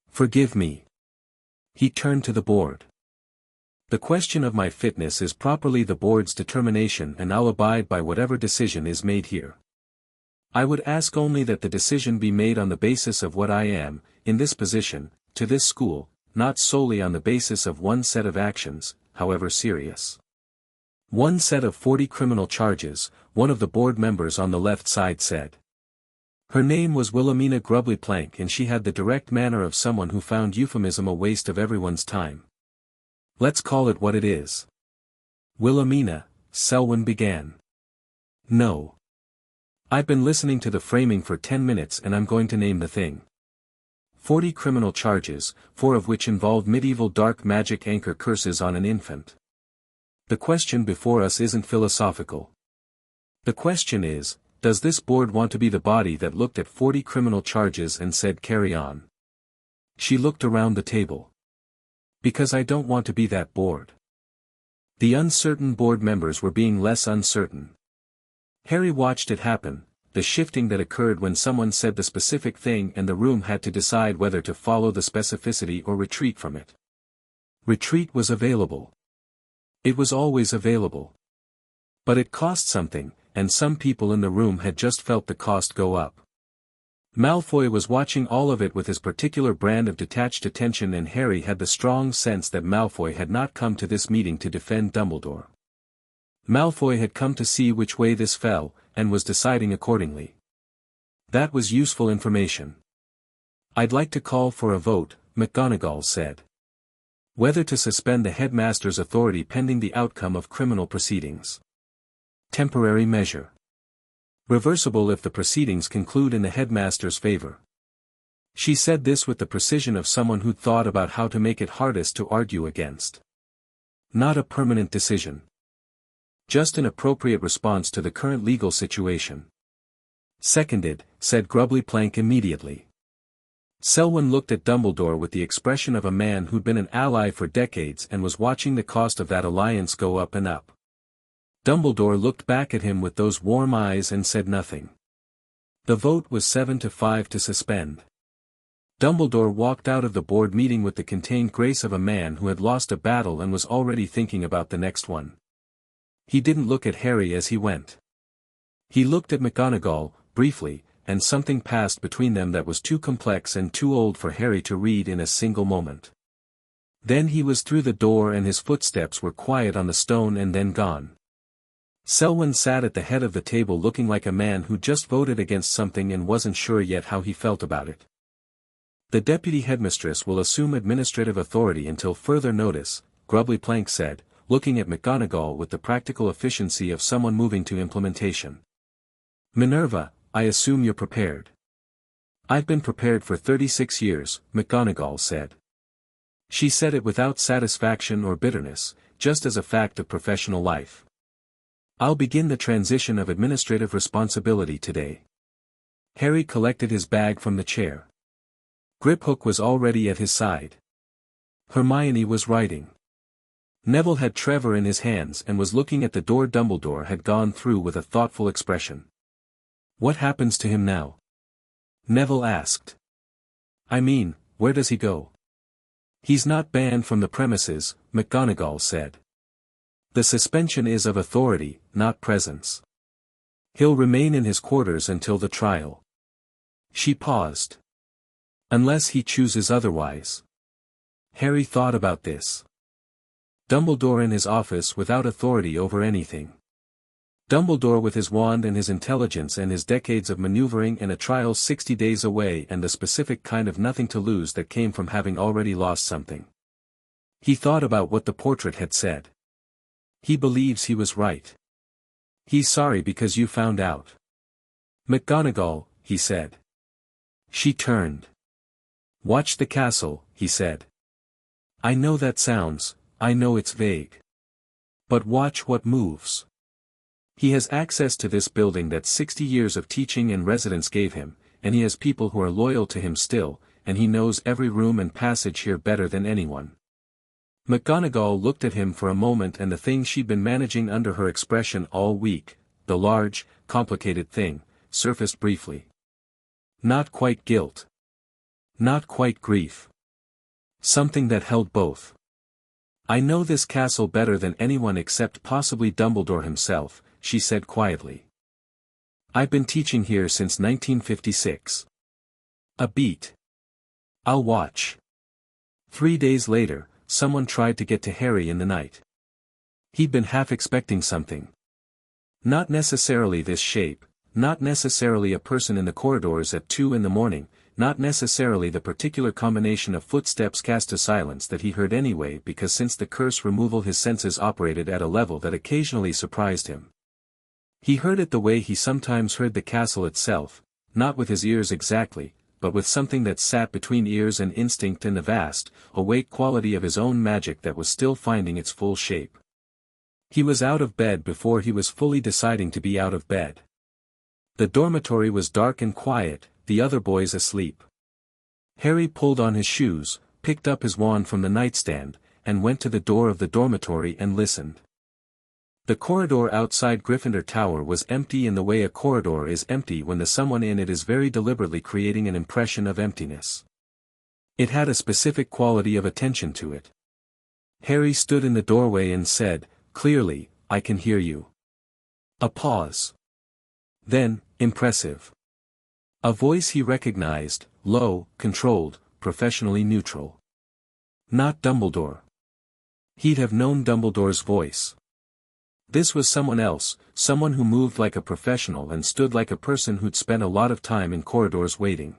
Forgive me. He turned to the board. The question of my fitness is properly the board's determination, and I'll abide by whatever decision is made here. I would ask only that the decision be made on the basis of what I am, in this position, to this school, not solely on the basis of one set of actions, however serious. One set of 40 criminal charges, one of the board members on the left side said. Her name was Wilhelmina Grubbly-Plank, and she had the direct manner of someone who found euphemism a waste of everyone's time. Let's call it what it is. Wilhelmina, Selwyn began. No. I've been listening to the framing for 10 minutes and I'm going to name the thing. 40 criminal charges, 4 of which involve medieval dark magic anchor curses on an infant. The question before us isn't philosophical. The question is, does this board want to be the body that looked at 40 criminal charges and said carry on? She looked around the table. Because I don't want to be that board. The uncertain board members were being less uncertain. Harry watched it happen, the shifting that occurred when someone said the specific thing and the room had to decide whether to follow the specificity or retreat from it. Retreat was available. It was always available. But it cost something, and some people in the room had just felt the cost go up. Malfoy was watching all of it with his particular brand of detached attention, and Harry had the strong sense that Malfoy had not come to this meeting to defend Dumbledore. Malfoy had come to see which way this fell, and was deciding accordingly. That was useful information. I'd like to call for a vote, McGonagall said. Whether to suspend the headmaster's authority pending the outcome of criminal proceedings. Temporary measure. Reversible if the proceedings conclude in the headmaster's favor. She said this with the precision of someone who'd thought about how to make it hardest to argue against. Not a permanent decision. Just an appropriate response to the current legal situation. Seconded, said Grubbly-Plank immediately. Selwyn looked at Dumbledore with the expression of a man who'd been an ally for decades and was watching the cost of that alliance go up and up. Dumbledore looked back at him with those warm eyes and said nothing. The vote was 7-5 to suspend. Dumbledore walked out of the board meeting with the contained grace of a man who had lost a battle and was already thinking about the next one. He didn't look at Harry as he went. He looked at McGonagall, briefly, and something passed between them that was too complex and too old for Harry to read in a single moment. Then he was through the door and his footsteps were quiet on the stone and then gone. Selwyn sat at the head of the table looking like a man who just voted against something and wasn't sure yet how he felt about it. The deputy headmistress will assume administrative authority until further notice, Grubbly Plank said, looking at McGonagall with the practical efficiency of someone moving to implementation. Minerva, I assume you're prepared. I've been prepared for 36 years, McGonagall said. She said it without satisfaction or bitterness, just as a fact of professional life. I'll begin the transition of administrative responsibility today. Harry collected his bag from the chair. Griphook was already at his side. Hermione was writing. Neville had Trevor in his hands and was looking at the door Dumbledore had gone through with a thoughtful expression. What happens to him now? Neville asked. I mean, where does he go? He's not banned from the premises, McGonagall said. The suspension is of authority, not presence. He'll remain in his quarters until the trial. She paused. Unless he chooses otherwise. Harry thought about this. Dumbledore in his office without authority over anything. Dumbledore with his wand and his intelligence and his decades of maneuvering and a trial 60 days away and the specific kind of nothing to lose that came from having already lost something. He thought about what the portrait had said. He believes he was right. He's sorry because you found out. McGonagall, he said. She turned. Watch the castle, he said. I know that sounds, I know it's vague. But watch what moves. He has access to this building that 60 years of teaching and residence gave him, and he has people who are loyal to him still, and he knows every room and passage here better than anyone. McGonagall looked at him for a moment and the thing she'd been managing under her expression all week, the large, complicated thing, surfaced briefly. Not quite guilt. Not quite grief. Something that held both. I know this castle better than anyone except possibly Dumbledore himself, she said quietly. I've been teaching here since 1956. A beat. I'll watch. 3 days later, someone tried to get to Harry in the night. He'd been half expecting something. Not necessarily this shape, not necessarily a person in the corridors at 2 in the morning, not necessarily the particular combination of footsteps cast to silence that he heard anyway because since the curse removal his senses operated at a level that occasionally surprised him. He heard it the way he sometimes heard the castle itself, not with his ears exactly, but with something that sat between ears and instinct and the vast, awake quality of his own magic that was still finding its full shape. He was out of bed before he was fully deciding to be out of bed. The dormitory was dark and quiet, the other boys asleep. Harry pulled on his shoes, picked up his wand from the nightstand, and went to the door of the dormitory and listened. The corridor outside Gryffindor Tower was empty in the way a corridor is empty when the someone in it is very deliberately creating an impression of emptiness. It had a specific quality of attention to it. Harry stood in the doorway and said, clearly, I can hear you. A pause. Then, impressive. A voice he recognized, low, controlled, professionally neutral. Not Dumbledore. He'd have known Dumbledore's voice. This was someone else, someone who moved like a professional and stood like a person who'd spent a lot of time in corridors waiting.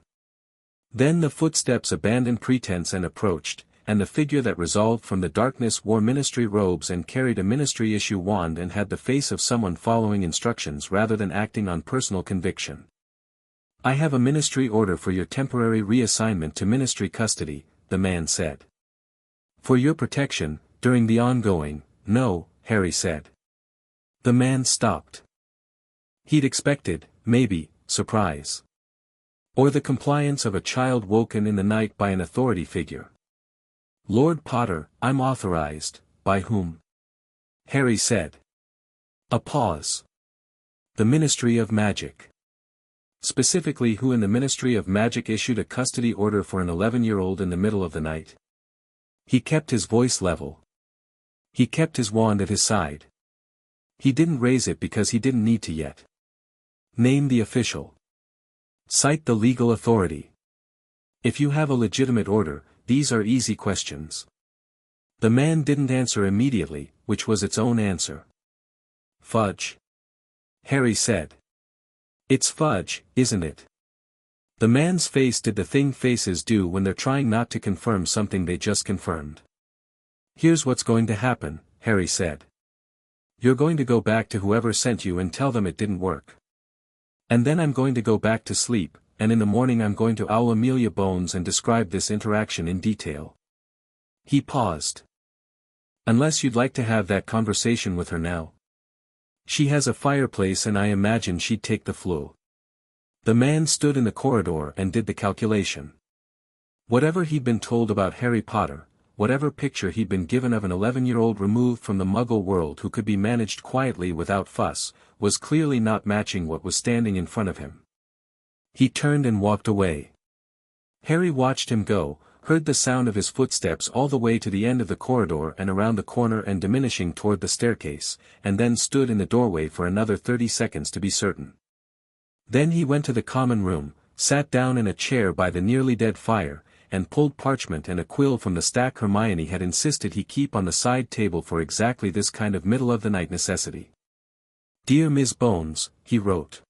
Then the footsteps abandoned pretense and approached, and the figure that resolved from the darkness wore ministry robes and carried a ministry-issue wand and had the face of someone following instructions rather than acting on personal conviction. I have a ministry order for your temporary reassignment to ministry custody, the man said. For your protection, during the ongoing, no, Harry said. The man stopped. He'd expected, maybe, surprise. Or the compliance of a child woken in the night by an authority figure. Lord Potter, I'm authorized, by whom? Harry said. A pause. The Ministry of Magic. Specifically who in the Ministry of Magic issued a custody order for an 11-year-old in the middle of the night? He kept his voice level. He kept his wand at his side. He didn't raise it because he didn't need to yet. Name the official. Cite the legal authority. If you have a legitimate order, these are easy questions. The man didn't answer immediately, which was its own answer. Fudge? Harry said. It's fudge, isn't it? The man's face did the thing faces do when they're trying not to confirm something they just confirmed. Here's what's going to happen, Harry said. You're going to go back to whoever sent you and tell them it didn't work. And then I'm going to go back to sleep, and in the morning I'm going to owl Amelia Bones and describe this interaction in detail. He paused. Unless you'd like to have that conversation with her now. She has a fireplace and I imagine she'd take the flu. The man stood in the corridor and did the calculation. Whatever he'd been told about Harry Potter, whatever picture he'd been given of an 11-year-old removed from the Muggle world who could be managed quietly without fuss, was clearly not matching what was standing in front of him. He turned and walked away. Harry watched him go, heard the sound of his footsteps all the way to the end of the corridor and around the corner and diminishing toward the staircase, and then stood in the doorway for another 30 seconds to be certain. Then he went to the common room, sat down in a chair by the nearly dead fire, and pulled parchment and a quill from the stack Hermione had insisted he keep on the side table for exactly this kind of middle-of-the-night necessity. Dear Ms. Bones, he wrote.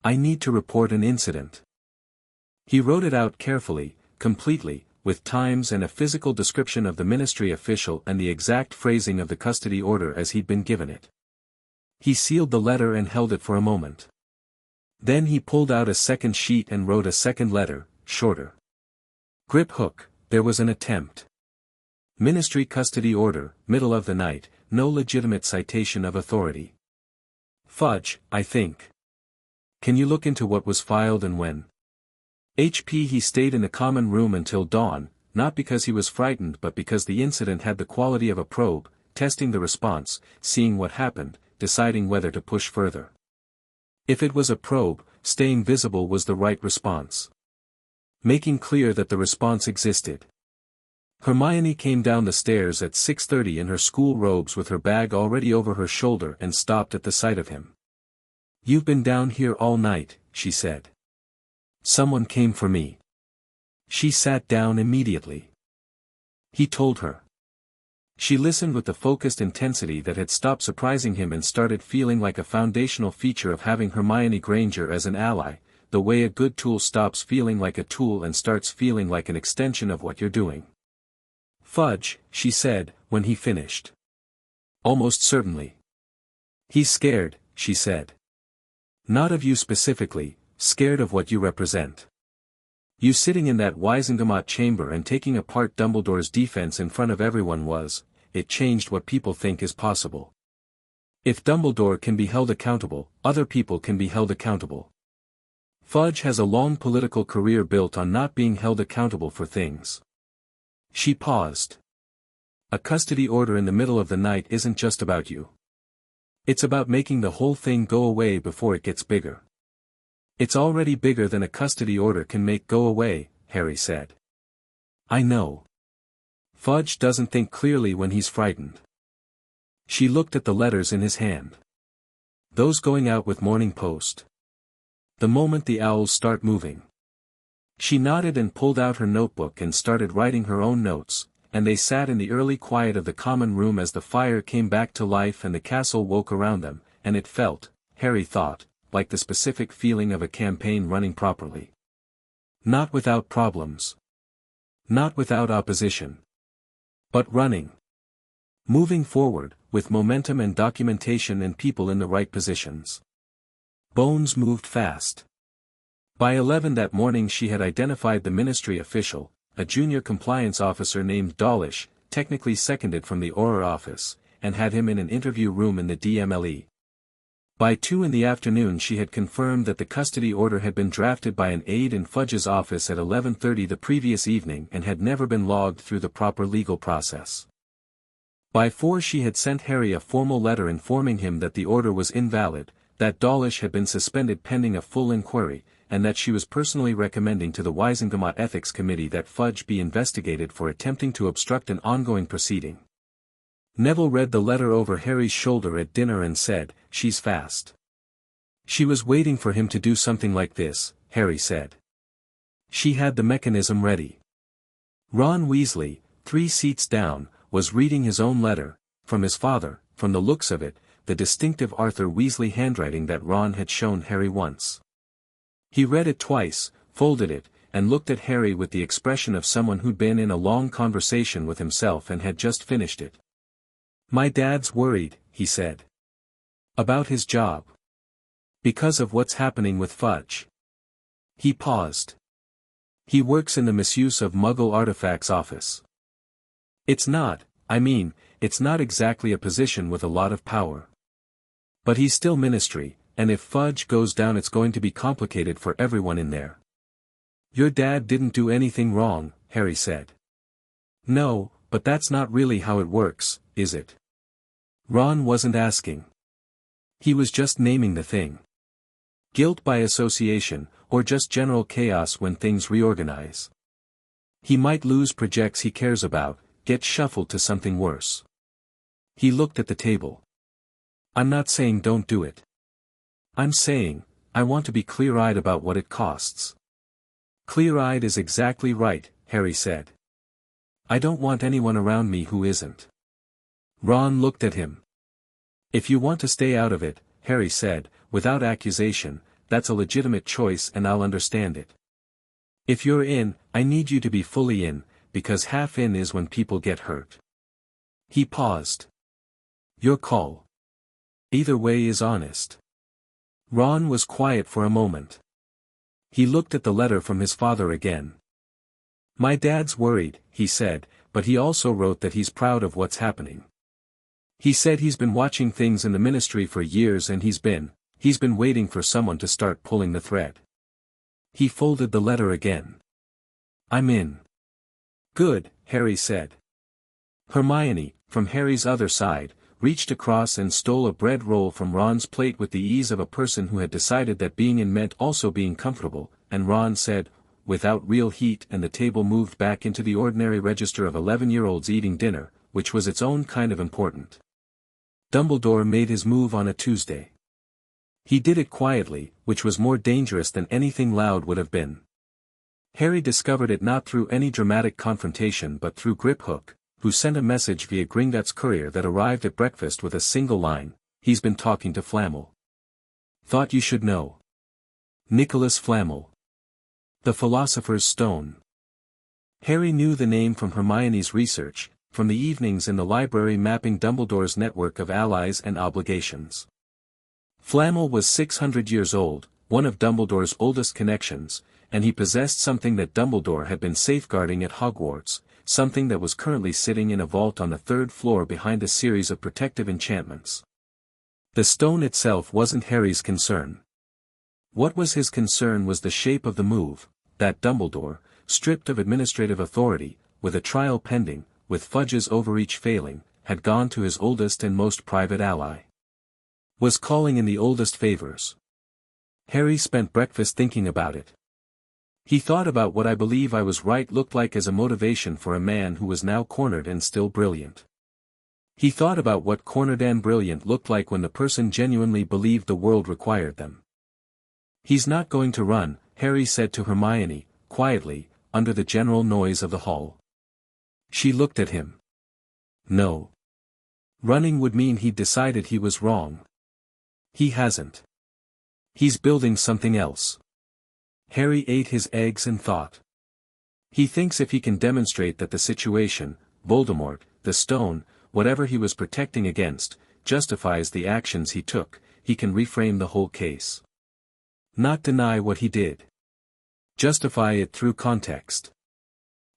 I need to report an incident. He wrote it out carefully, completely, with times and a physical description of the ministry official and the exact phrasing of the custody order as he'd been given it. He sealed the letter and held it for a moment. Then he pulled out a second sheet and wrote a second letter, shorter. Grip hook, there was an attempt. Ministry custody order, middle of the night, no legitimate citation of authority. Fudge, I think. Can you look into what was filed and when? He stayed in the common room until dawn, not because he was frightened but because the incident had the quality of a probe, testing the response, seeing what happened, deciding whether to push further. If it was a probe, staying visible was the right response. Making clear that the response existed. Hermione came down the stairs at 6:30 in her school robes with her bag already over her shoulder and stopped at the sight of him. You've been down here all night, she said. Someone came for me. She sat down immediately. He told her. She listened with the focused intensity that had stopped surprising him and started feeling like a foundational feature of having Hermione Granger as an ally, the way a good tool stops feeling like a tool and starts feeling like an extension of what you're doing. Fudge, she said, when he finished. Almost certainly. He's scared, she said. Not of you specifically, scared of what you represent. You sitting in that Wizengamot chamber and taking apart Dumbledore's defense in front of everyone it changed what people think is possible. If Dumbledore can be held accountable, other people can be held accountable. Fudge has a long political career built on not being held accountable for things. She paused. A custody order in the middle of the night isn't just about you. It's about making the whole thing go away before it gets bigger. It's already bigger than a custody order can make go away, Harry said. I know. Fudge doesn't think clearly when he's frightened. She looked at the letters in his hand. Those going out with Morning Post. The moment the owls start moving. She nodded and pulled out her notebook and started writing her own notes, and they sat in the early quiet of the common room as the fire came back to life and the castle woke around them, and it felt, Harry thought, like the specific feeling of a campaign running properly. Not without problems. Not without opposition. But running. Moving forward, with momentum and documentation and people in the right positions. Bones moved fast. By 11 that morning she had identified the ministry official, a junior compliance officer named Dawlish, technically seconded from the Auror office, and had him in an interview room in the DMLE. By 2 in the afternoon she had confirmed that the custody order had been drafted by an aide in Fudge's office at 11:30 the previous evening and had never been logged through the proper legal process. By 4 she had sent Harry a formal letter informing him that the order was invalid, that Dawlish had been suspended pending a full inquiry, and that she was personally recommending to the Wizengamot Ethics Committee that Fudge be investigated for attempting to obstruct an ongoing proceeding. Neville read the letter over Harry's shoulder at dinner and said, "She's fast." She was waiting for him to do something like this, Harry said. She had the mechanism ready. Ron Weasley, 3 seats down, was reading his own letter, from his father, from the looks of it, the distinctive Arthur Weasley handwriting that Ron had shown Harry once. He read it twice, folded it, and looked at Harry with the expression of someone who'd been in a long conversation with himself and had just finished it. "My dad's worried," he said. "About his job. Because of what's happening with Fudge." He paused. "He works in the misuse of Muggle artifacts office. It's not exactly a position with a lot of power. But he's still Ministry, and if Fudge goes down it's going to be complicated for everyone in there." "Your dad didn't do anything wrong," Harry said. "No, but that's not really how it works, is it?" Ron wasn't asking. He was just naming the thing. Guilt by association, or just general chaos when things reorganize. He might lose projects he cares about, get shuffled to something worse. He looked at the table. "I'm not saying don't do it. I'm saying, I want to be clear-eyed about what it costs." "Clear-eyed is exactly right," Harry said. "I don't want anyone around me who isn't." Ron looked at him. "If you want to stay out of it," Harry said, without accusation, "that's a legitimate choice and I'll understand it. If you're in, I need you to be fully in, because half in is when people get hurt." He paused. "Your call. Either way is honest." Ron was quiet for a moment. He looked at the letter from his father again. "My dad's worried," he said, "but he also wrote that he's proud of what's happening. He said he's been watching things in the Ministry for years and he's been waiting for someone to start pulling the thread." He folded the letter again. "I'm in." "Good," Harry said. Hermione, from Harry's other side, reached across and stole a bread roll from Ron's plate with the ease of a person who had decided that being in meant also being comfortable, and Ron said, without real heat, and the table moved back into the ordinary register of 11-year-olds eating dinner, which was its own kind of important. Dumbledore made his move on a Tuesday. He did it quietly, which was more dangerous than anything loud would have been. Harry discovered it not through any dramatic confrontation but through Griphook, who sent a message via Gringotts courier that arrived at breakfast with a single line, "He's been talking to Flamel. Thought you should know. Nicholas Flamel. The Philosopher's Stone." Harry knew the name from Hermione's research, from the evenings in the library mapping Dumbledore's network of allies and obligations. Flamel was 600 years old, one of Dumbledore's oldest connections, and he possessed something that Dumbledore had been safeguarding at Hogwarts, something that was currently sitting in a vault on the 3rd floor behind a series of protective enchantments. The stone itself wasn't Harry's concern. What was his concern was the shape of the move, that Dumbledore, stripped of administrative authority, with a trial pending, with Fudge's overreach failing, had gone to his oldest and most private ally. Was calling in the oldest favors. Harry spent breakfast thinking about it. He thought about what "I believe I was right" looked like as a motivation for a man who was now cornered and still brilliant. He thought about what cornered and brilliant looked like when the person genuinely believed the world required them. "He's not going to run," Harry said to Hermione, quietly, under the general noise of the hall. She looked at him. "No. Running would mean he'd decided he was wrong. He hasn't. He's building something else." Harry ate his eggs and thought. He thinks if he can demonstrate that the situation, Voldemort, the stone, whatever he was protecting against, justifies the actions he took, he can reframe the whole case. Not deny what he did. Justify it through context.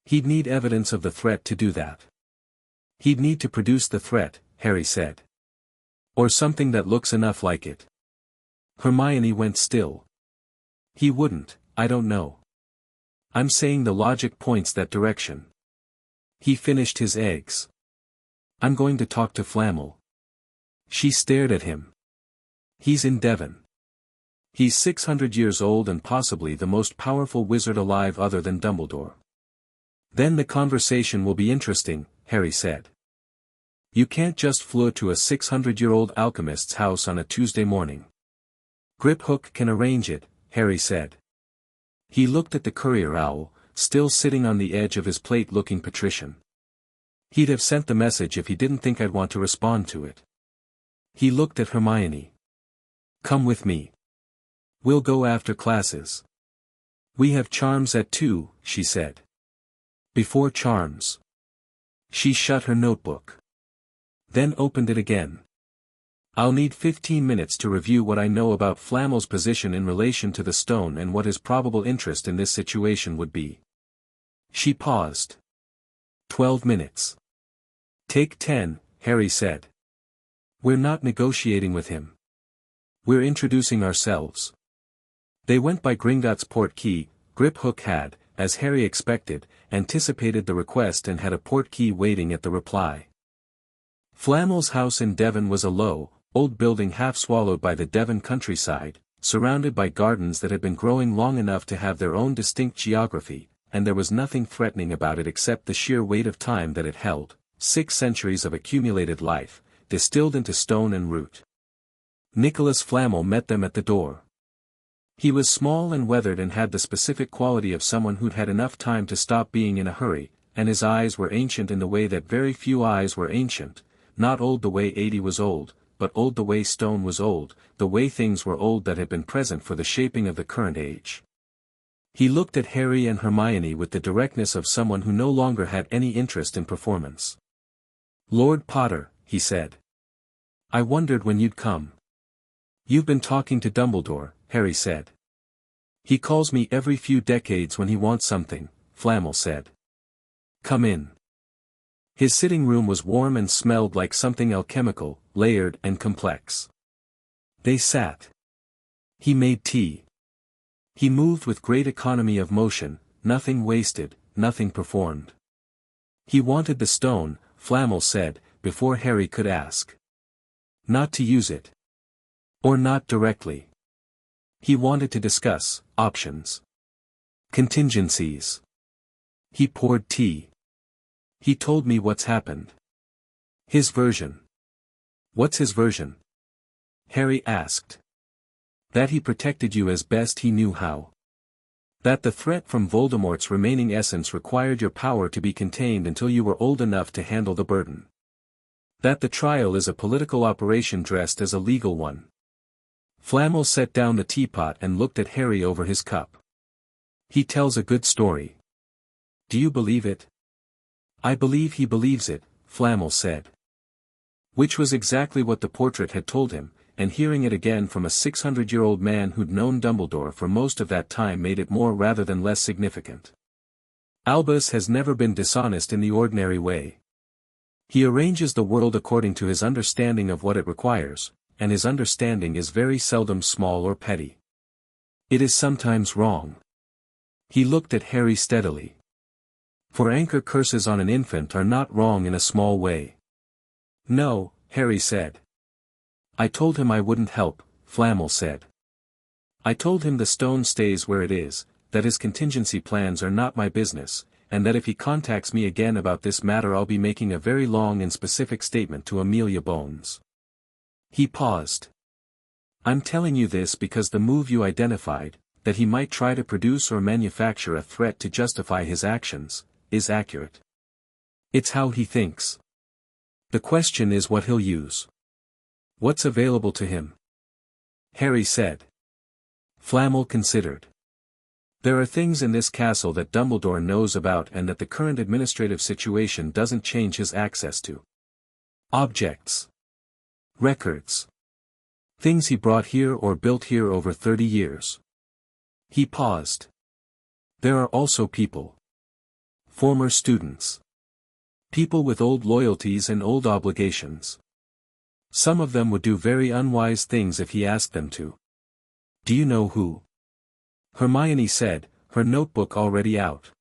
He'd need evidence of the threat to do that. He'd need to produce the threat, Harry said. Or something that looks enough like it. Hermione went still. He wouldn't, I don't know. I'm saying the logic points that direction. He finished his eggs. I'm going to talk to Flamel. She stared at him. He's in Devon. He's 600 years old and possibly the most powerful wizard alive other than Dumbledore. Then the conversation will be interesting, Harry said. You can't just float to a 600-year-old alchemist's house on a Tuesday morning. Griphook can arrange it, Harry said. He looked at the courier owl, still sitting on the edge of his plate looking patrician. He'd have sent the message if he didn't think I'd want to respond to it. He looked at Hermione. Come with me. We'll go after classes. We have charms at 2, she said. Before charms. She shut her notebook. Then opened it again. I'll need 15 minutes to review what I know about Flamel's position in relation to the stone and what his probable interest in this situation would be. She paused. 12 minutes. Take 10, Harry said. We're not negotiating with him. We're introducing ourselves. They went by Gringotts' portkey. Griphook had, as Harry expected, anticipated the request and had a portkey waiting at the reply. Flamel's house in Devon was a low, old building half swallowed by the Devon countryside, surrounded by gardens that had been growing long enough to have their own distinct geography, and there was nothing threatening about it except the sheer weight of time that it held, 6 centuries of accumulated life, distilled into stone and root. Nicholas Flamel met them at the door. He was small and weathered and had the specific quality of someone who'd had enough time to stop being in a hurry, and his eyes were ancient in the way that very few eyes were ancient, not old the way 80 was old, but old the way stone was old, the way things were old that had been present for the shaping of the current age. He looked at Harry and Hermione with the directness of someone who no longer had any interest in performance. Lord Potter, he said. I wondered when you'd come. You've been talking to Dumbledore, Harry said. He calls me every few decades when he wants something, Flamel said. Come in. His sitting room was warm and smelled like something alchemical, layered and complex. They sat. He made tea. He moved with great economy of motion, nothing wasted, nothing performed. He wanted the stone, Flamel said, before Harry could ask. Not to use it. Or not directly. He wanted to discuss options. Contingencies. He poured tea. He told me what's happened. His version. What's his version? Harry asked. That he protected you as best he knew how. That the threat from Voldemort's remaining essence required your power to be contained until you were old enough to handle the burden. That the trial is a political operation dressed as a legal one. Flamel set down the teapot and looked at Harry over his cup. He tells a good story. Do you believe it? I believe he believes it, Flamel said. Which was exactly what the portrait had told him, and hearing it again from a 600-year-old man who'd known Dumbledore for most of that time made it more rather than less significant. Albus has never been dishonest in the ordinary way. He arranges the world according to his understanding of what it requires, and his understanding is very seldom small or petty. It is sometimes wrong. He looked at Harry steadily. For anchor curses on an infant are not wrong in a small way. No, Harry said. I told him I wouldn't help, Flamel said. I told him the stone stays where it is, that his contingency plans are not my business, and that if he contacts me again about this matter I'll be making a very long and specific statement to Amelia Bones. He paused. I'm telling you this because the move you identified, that he might try to produce or manufacture a threat to justify his actions, is accurate. It's how he thinks. The question is what he'll use. What's available to him? Harry said. Flamel considered. There are things in this castle that Dumbledore knows about and that the current administrative situation doesn't change his access to. Objects. Records. Things he brought here or built here over 30 years. He paused. There are also people. Former students. People with old loyalties and old obligations. Some of them would do very unwise things if he asked them to. Do you know who? Hermione said, her notebook already out.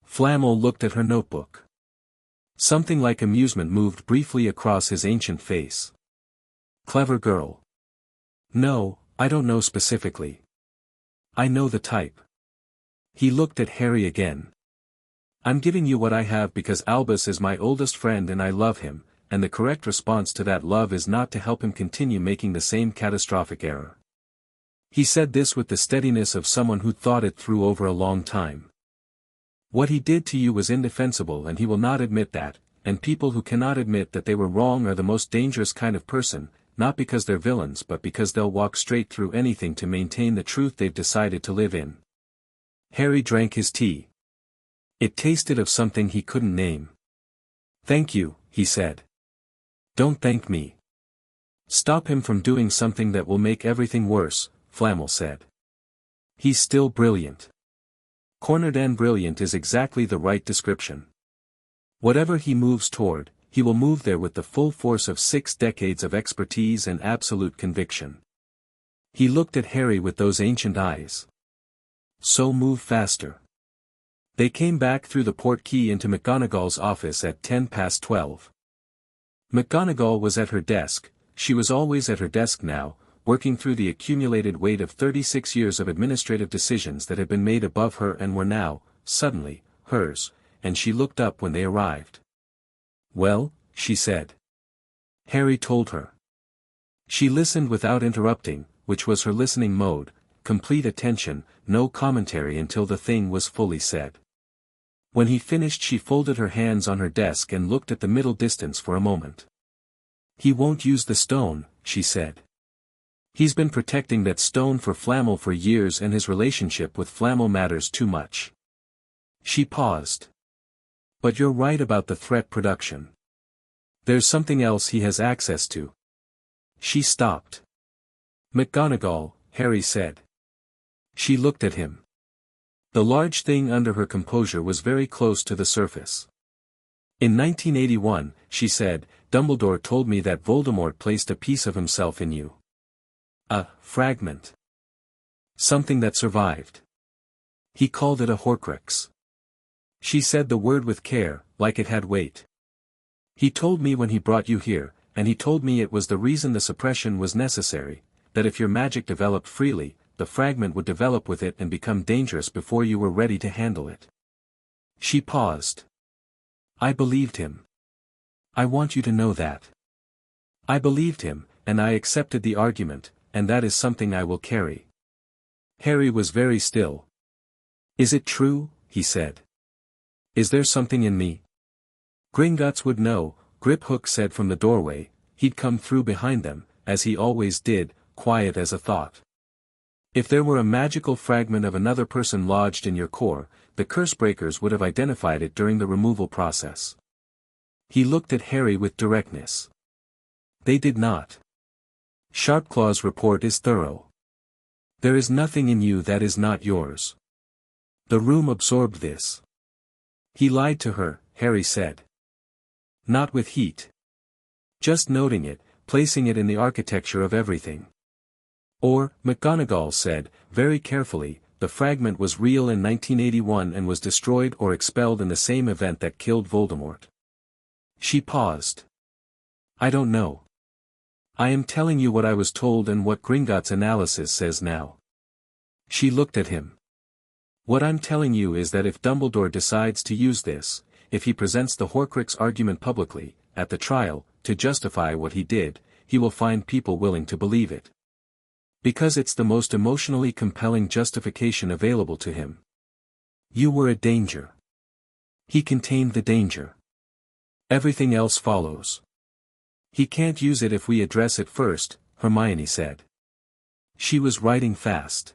Flamel looked at her notebook. Something like amusement moved briefly across his ancient face. Clever girl. No, I don't know specifically. I know the type. He looked at Harry again. I'm giving you what I have because Albus is my oldest friend and I love him, and the correct response to that love is not to help him continue making the same catastrophic error. He said this with the steadiness of someone who thought it through over a long time. What he did to you was indefensible and he will not admit that, and people who cannot admit that they were wrong are the most dangerous kind of person, not because they're villains but because they'll walk straight through anything to maintain the truth they've decided to live in. Harry drank his tea. It tasted of something he couldn't name. "Thank you," he said. "Don't thank me. Stop him from doing something that will make everything worse," Flamel said. "He's still brilliant. Cornered and brilliant is exactly the right description. Whatever he moves toward, he will move there with the full force of 6 decades of expertise and absolute conviction." He looked at Harry with those ancient eyes. "So move faster." They came back through the portkey into McGonagall's office at 12:10. McGonagall was at her desk. She was always at her desk now, working through the accumulated weight of 36 years of administrative decisions that had been made above her and were now, suddenly, hers, and she looked up when they arrived. "Well," she said. Harry told her. She listened without interrupting, which was her listening mode, complete attention, no commentary until the thing was fully said. When he finished she folded her hands on her desk and looked at the middle distance for a moment. "He won't use the stone," she said. "He's been protecting that stone for Flamel for years and his relationship with Flamel matters too much." She paused. "But you're right about the threat production. There's something else he has access to." She stopped. "McGonagall," Harry said. She looked at him. The large thing under her composure was very close to the surface. "In 1981, she said, Dumbledore told me that Voldemort placed a piece of himself in you. A fragment. Something that survived. He called it a Horcrux." She said the word with care, like it had weight. "He told me when he brought you here, and he told me it was the reason the suppression was necessary, that if your magic developed freely, the fragment would develop with it and become dangerous before you were ready to handle it." She paused. "I believed him. I want you to know that. I believed him, and I accepted the argument, and that is something I will carry." Harry was very still. "Is it true?" he said. "Is there something in me?" "Gringotts would know," Griphook said from the doorway. He'd come through behind them, as he always did, quiet as a thought. "If there were a magical fragment of another person lodged in your core, the Cursebreakers would have identified it during the removal process." He looked at Harry with directness. "They did not. Sharpclaw's report is thorough. There is nothing in you that is not yours. The room absorbed this." "He lied to her," Harry said. "Not with heat. Just noting it, placing it in the architecture of everything." "Or," McGonagall said, very carefully, "the fragment was real in 1981 and was destroyed or expelled in the same event that killed Voldemort." She paused. "I don't know. I am telling you what I was told and what Gringotts' analysis says now." She looked at him. "What I'm telling you is that if Dumbledore decides to use this, if he presents the Horcrux argument publicly, at the trial, to justify what he did, he will find people willing to believe it. Because it's the most emotionally compelling justification available to him. You were a danger. He contained the danger. Everything else follows. He can't use it if we address it first," Hermione said. She was writing fast.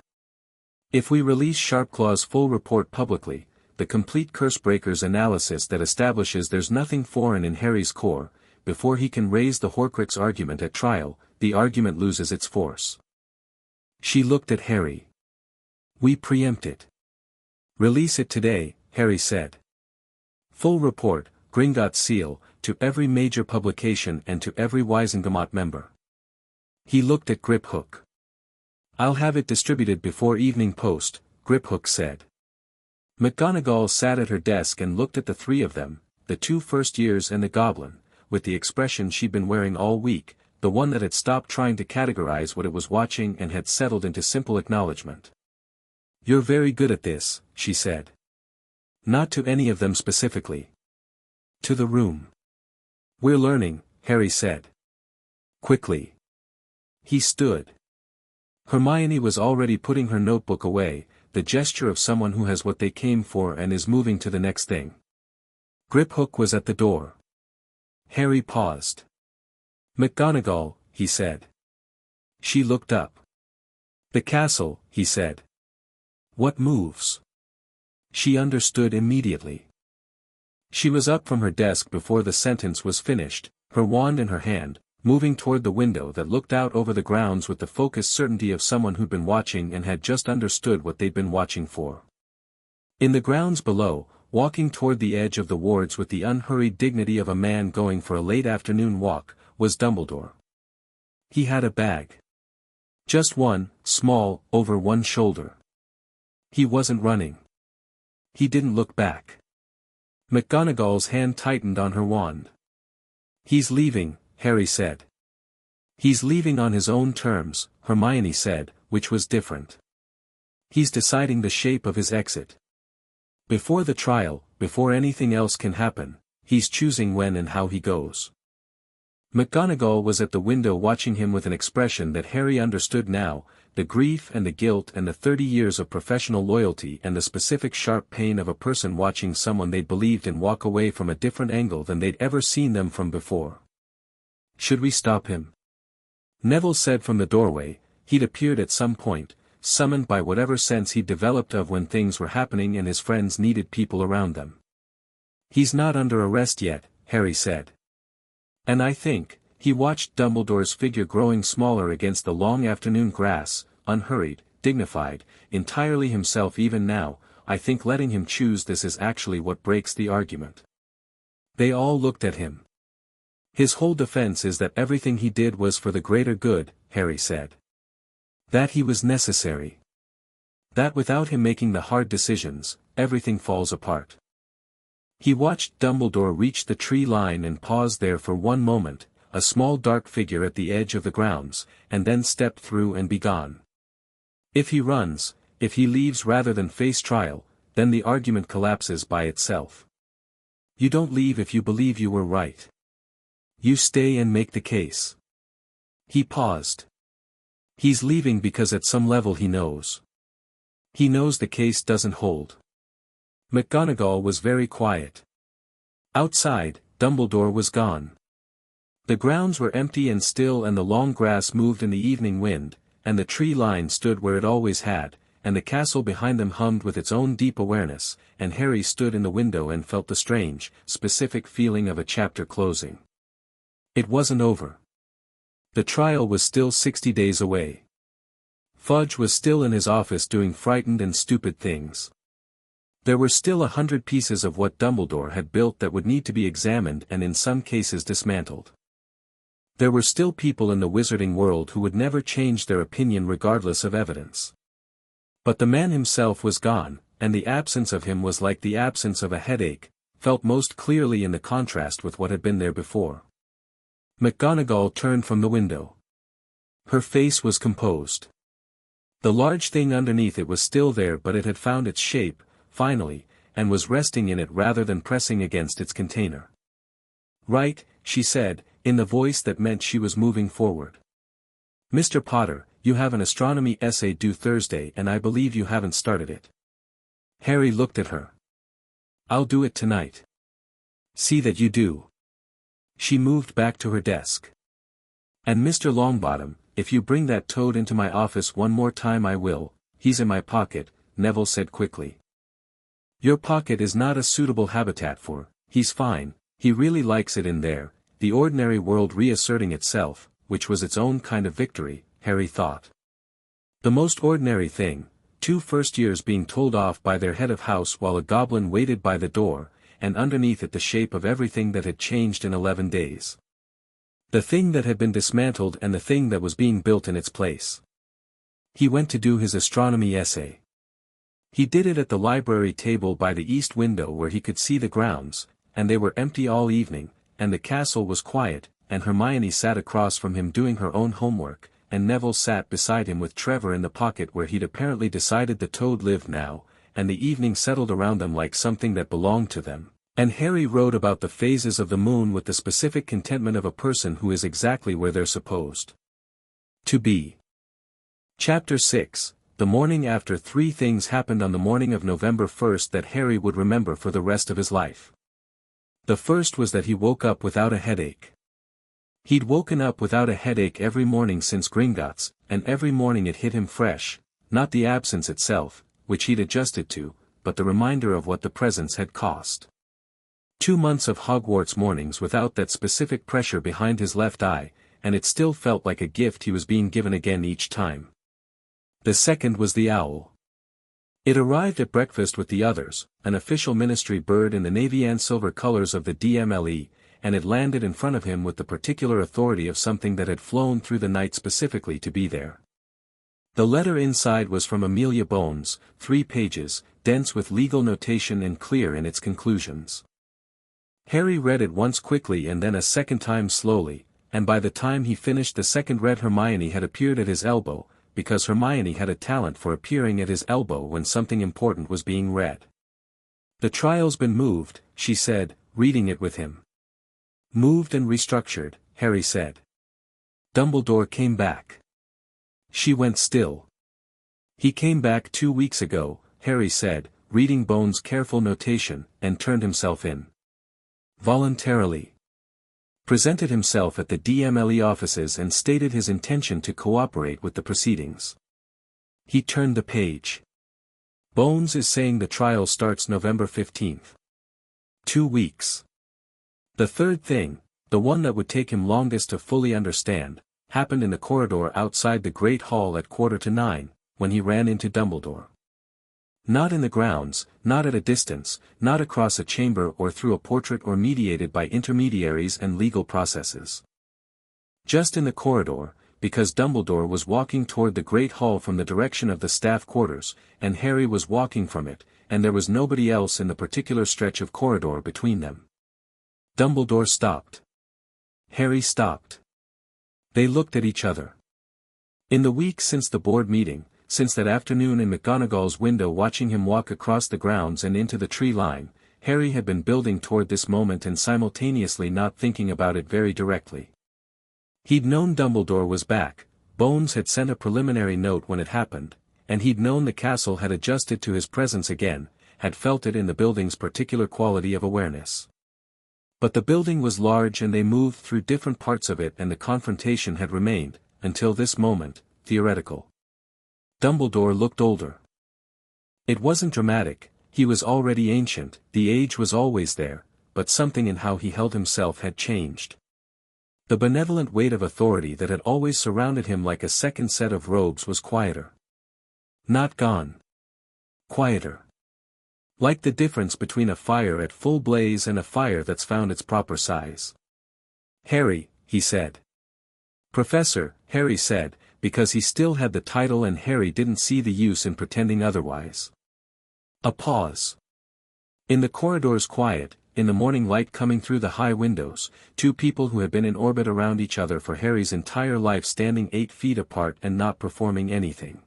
"If we release Sharpclaw's full report publicly, the complete Cursebreaker's analysis that establishes there's nothing foreign in Harry's core, before he can raise the Horcrux argument at trial, the argument loses its force." She looked at Harry. "We preempt it. Release it today," Harry said. "Full report, Gringotts seal, to every major publication and to every Wisengamot member." He looked at Griphook. "I'll have it distributed before evening post," Griphook said. McGonagall sat at her desk and looked at the three of them, the 2 first years and the goblin, with the expression she'd been wearing all week, the one that had stopped trying to categorize what it was watching and had settled into simple acknowledgement. "You're very good at this," she said. Not to any of them specifically. To the room. "We're learning," Harry said. Quickly. He stood. Hermione was already putting her notebook away, the gesture of someone who has what they came for and is moving to the next thing. Griphook was at the door. Harry paused. "McGonagall," he said. She looked up. The castle, he said. What moves? She understood immediately. She was up from her desk before the sentence was finished, her wand in her hand, moving toward the window that looked out over the grounds with the focused certainty of someone who'd been watching and had just understood what they'd been watching for. In the grounds below, walking toward the edge of the wards with the unhurried dignity of a man going for a late afternoon walk, was Dumbledore. He had a bag. Just one, small, over one shoulder. He wasn't running. He didn't look back. McGonagall's hand tightened on her wand. He's leaving, Harry said. He's leaving on his own terms, Hermione said, which was different. He's deciding the shape of his exit. Before the trial, before anything else can happen, he's choosing when and how he goes. McGonagall was at the window watching him with an expression that Harry understood now, the grief and the guilt and the 30 years of professional loyalty and the specific sharp pain of a person watching someone they'd believed in walk away from a different angle than they'd ever seen them from before. Should we stop him? Neville said from the doorway. He'd appeared at some point, summoned by whatever sense he'd developed of when things were happening and his friends needed people around them. He's not under arrest yet, Harry said. And I think, he watched Dumbledore's figure growing smaller against the long afternoon grass, unhurried, dignified, entirely himself even now. I think letting him choose this is actually what breaks the argument. They all looked at him. His whole defense is that everything he did was for the greater good, Harry said. That he was necessary. That without him making the hard decisions, everything falls apart. He watched Dumbledore reach the tree line and pause there for one moment, a small dark figure at the edge of the grounds, and then step through and be gone. If he runs, if he leaves rather than face trial, then the argument collapses by itself. You don't leave if you believe you were right. You stay and make the case. He paused. He's leaving because at some level he knows. He knows the case doesn't hold. McGonagall was very quiet. Outside, Dumbledore was gone. The grounds were empty and still and the long grass moved in the evening wind, and the tree line stood where it always had, and the castle behind them hummed with its own deep awareness, and Harry stood in the window and felt the strange, specific feeling of a chapter closing. It wasn't over. The trial was still 60 days away. Fudge was still in his office doing frightened and stupid things. There were still 100 pieces of what Dumbledore had built that would need to be examined and in some cases dismantled. There were still people in the wizarding world who would never change their opinion regardless of evidence. But the man himself was gone, and the absence of him was like the absence of a headache, felt most clearly in the contrast with what had been there before. McGonagall turned from the window. Her face was composed. The large thing underneath it was still there, but it had found its shape, finally, and was resting in it rather than pressing against its container. Right, she said, in the voice that meant she was moving forward. Mr. Potter, you have an astronomy essay due Thursday and I believe you haven't started it. Harry looked at her. I'll do it tonight. See that you do. She moved back to her desk. And Mr. Longbottom, if you bring that toad into my office one more time I will. He's in my pocket, Neville said quickly. Your pocket is not a suitable habitat for, he's fine, he really likes it in there, the ordinary world reasserting itself, which was its own kind of victory, Harry thought. The most ordinary thing, 2 first-years being told off by their head of house while a goblin waited by the door, and underneath it the shape of everything that had changed in 11 days. The thing that had been dismantled and the thing that was being built in its place. He went to do his astronomy essay. He did it at the library table by the east window where he could see the grounds, and they were empty all evening, and the castle was quiet, and Hermione sat across from him doing her own homework, and Neville sat beside him with Trevor in the pocket where he'd apparently decided the toad lived now, and the evening settled around them like something that belonged to them, and Harry wrote about the phases of the moon with the specific contentment of a person who is exactly where they're supposed to be. Chapter 6. The morning after. 3 things happened on the morning of November 1st that Harry would remember for the rest of his life. The first was that he woke up without a headache. He'd woken up without a headache every morning since Gringotts, and every morning it hit him fresh, not the absence itself, which he'd adjusted to, but the reminder of what the presence had cost. 2 months of Hogwarts mornings without that specific pressure behind his left eye, and it still felt like a gift he was being given again each time. The second was the owl. It arrived at breakfast with the others, an official ministry bird in the navy and silver colors of the DMLE, and it landed in front of him with the particular authority of something that had flown through the night specifically to be there. The letter inside was from Amelia Bones, 3 pages, dense with legal notation and clear in its conclusions. Harry read it once quickly and then a second time slowly, and by the time he finished the second read Hermione had appeared at his elbow, because Hermione had a talent for appearing at his elbow when something important was being read. "The trial's been moved," she said, reading it with him. "Moved and restructured," Harry said. "Dumbledore came back." She went still. "He came back 2 weeks ago," Harry said, reading Bones' careful notation, and turned himself in. "Voluntarily. Presented himself at the DMLE offices and stated his intention to cooperate with the proceedings." He turned the page. "Bones is saying the trial starts November 15th. 2 weeks. The third thing, the one that would take him longest to fully understand, happened in the corridor outside the Great Hall at 8:45, when he ran into Dumbledore. Not in the grounds, not at a distance, not across a chamber or through a portrait or mediated by intermediaries and legal processes. Just in the corridor, because Dumbledore was walking toward the Great Hall from the direction of the staff quarters, and Harry was walking from it, and there was nobody else in the particular stretch of corridor between them. Dumbledore stopped. Harry stopped. They looked at each other. In the weeks since the board meeting, since that afternoon in McGonagall's window watching him walk across the grounds and into the tree line, Harry had been building toward this moment and simultaneously not thinking about it very directly. He'd known Dumbledore was back, Bones had sent a preliminary note when it happened, and he'd known the castle had adjusted to his presence again, had felt it in the building's particular quality of awareness. But the building was large and they moved through different parts of it and the confrontation had remained, until this moment, theoretical. Dumbledore looked older. It wasn't dramatic, he was already ancient, the age was always there, but something in how he held himself had changed. The benevolent weight of authority that had always surrounded him like a second set of robes was quieter. Not gone. Quieter. Like the difference between a fire at full blaze and a fire that's found its proper size. "Harry," he said. "Professor," Harry said, because he still had the title and Harry didn't see the use in pretending otherwise. A pause. In the corridor's quiet, in the morning light coming through the high windows, 2 people who had been in orbit around each other for Harry's entire life standing 8 feet apart and not performing anything.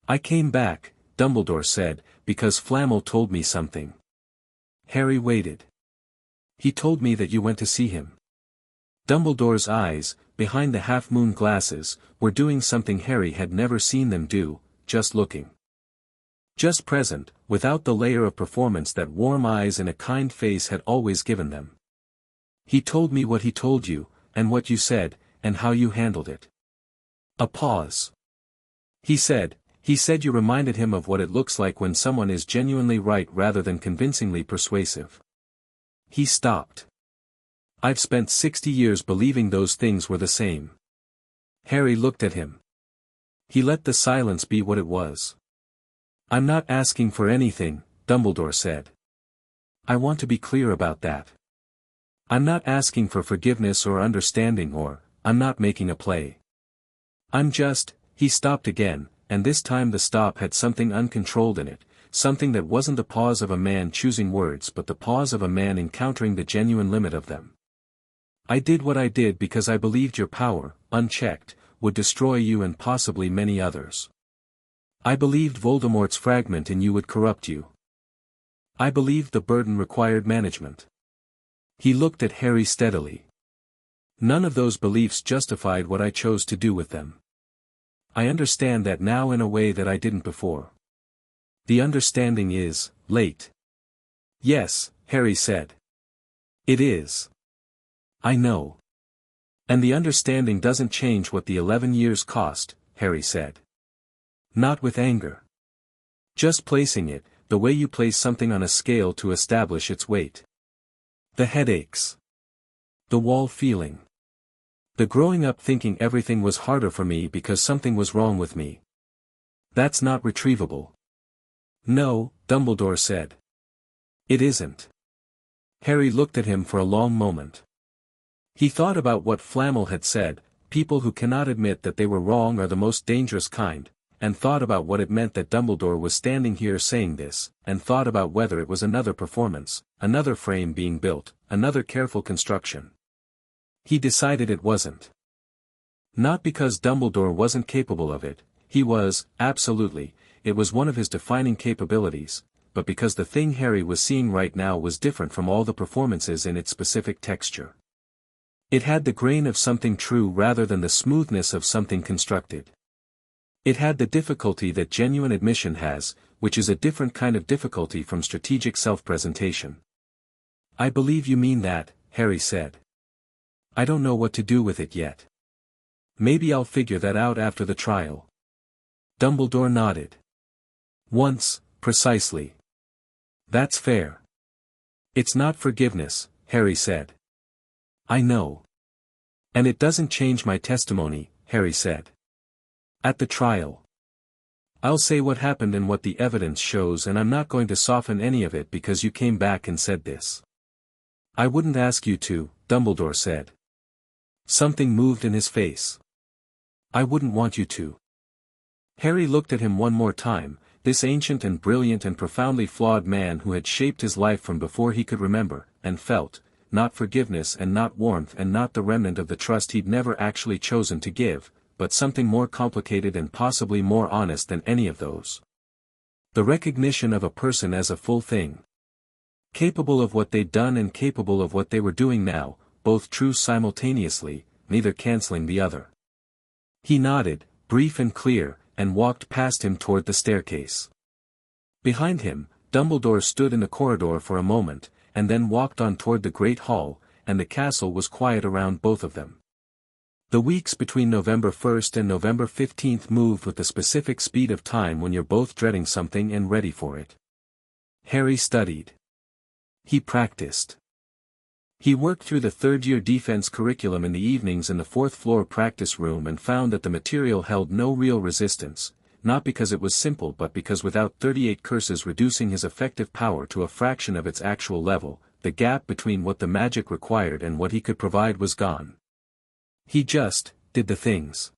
"I came back," Dumbledore said, "because Flamel told me something." Harry waited. "He told me that you went to see him." Dumbledore's eyes, behind the half-moon glasses, were doing something Harry had never seen them do, just looking. Just present, without the layer of performance that warm eyes and a kind face had always given them. "He told me what he told you, and what you said, and how you handled it." A pause. He said you reminded him of what it looks like when someone is genuinely right rather than convincingly persuasive." He stopped. "I've spent 60 years believing those things were the same." Harry looked at him. He let the silence be what it was. "I'm not asking for anything," Dumbledore said. "I want to be clear about that. I'm not asking for forgiveness or understanding I'm not making a play. I'm just," he stopped again, and this time the stop had something uncontrolled in it, something that wasn't the pause of a man choosing words but the pause of a man encountering the genuine limit of them. "I did what I did because I believed your power, unchecked, would destroy you and possibly many others. I believed Voldemort's fragment in you would corrupt you. I believed the burden required management." He looked at Harry steadily. "None of those beliefs justified what I chose to do with them. I understand that now in a way that I didn't before. The understanding is late." "Yes," Harry said. "It is. I know. And the understanding doesn't change what the 11 years cost, Harry said. Not with anger. Just placing it, the way you place something on a scale to establish its weight. The headaches. The wall feeling. The growing up thinking everything was harder for me because something was wrong with me. That's not retrievable. No, Dumbledore said. It isn't. Harry looked at him for a long moment. He thought about what Flamel had said, people who cannot admit that they were wrong are the most dangerous kind, and thought about what it meant that Dumbledore was standing here saying this, and thought about whether it was another performance, another frame being built, another careful construction. He decided it wasn't. Not because Dumbledore wasn't capable of it, he was, absolutely, it was one of his defining capabilities, but because the thing Harry was seeing right now was different from all the performances in its specific texture. It had the grain of something true rather than the smoothness of something constructed. It had the difficulty that genuine admission has, which is a different kind of difficulty from strategic self-presentation. I believe you mean that, Harry said. I don't know what to do with it yet. Maybe I'll figure that out after the trial. Dumbledore nodded. Once, precisely. That's fair. It's not forgiveness, Harry said. I know. And it doesn't change my testimony, Harry said. At the trial. I'll say what happened and what the evidence shows, and I'm not going to soften any of it because you came back and said this. I wouldn't ask you to, Dumbledore said. Something moved in his face. I wouldn't want you to. Harry looked at him one more time, this ancient and brilliant and profoundly flawed man who had shaped his life from before he could remember, and felt, not forgiveness and not warmth and not the remnant of the trust he'd never actually chosen to give, but something more complicated and possibly more honest than any of those. The recognition of a person as a full thing. Capable of what they'd done and capable of what they were doing now, both true simultaneously, neither canceling the other. He nodded, brief and clear, and walked past him toward the staircase. Behind him, Dumbledore stood in the corridor for a moment, and then walked on toward the great hall, and the castle was quiet around both of them. The weeks between November 1st and November 15th moved with the specific speed of time when you're both dreading something and ready for it. Harry studied. He practiced. He worked through the third-year defense curriculum in the evenings in the fourth-floor practice room and found that the material held no real resistance, not because it was simple but because without 38 curses reducing his effective power to a fraction of its actual level, the gap between what the magic required and what he could provide was gone. He just did the things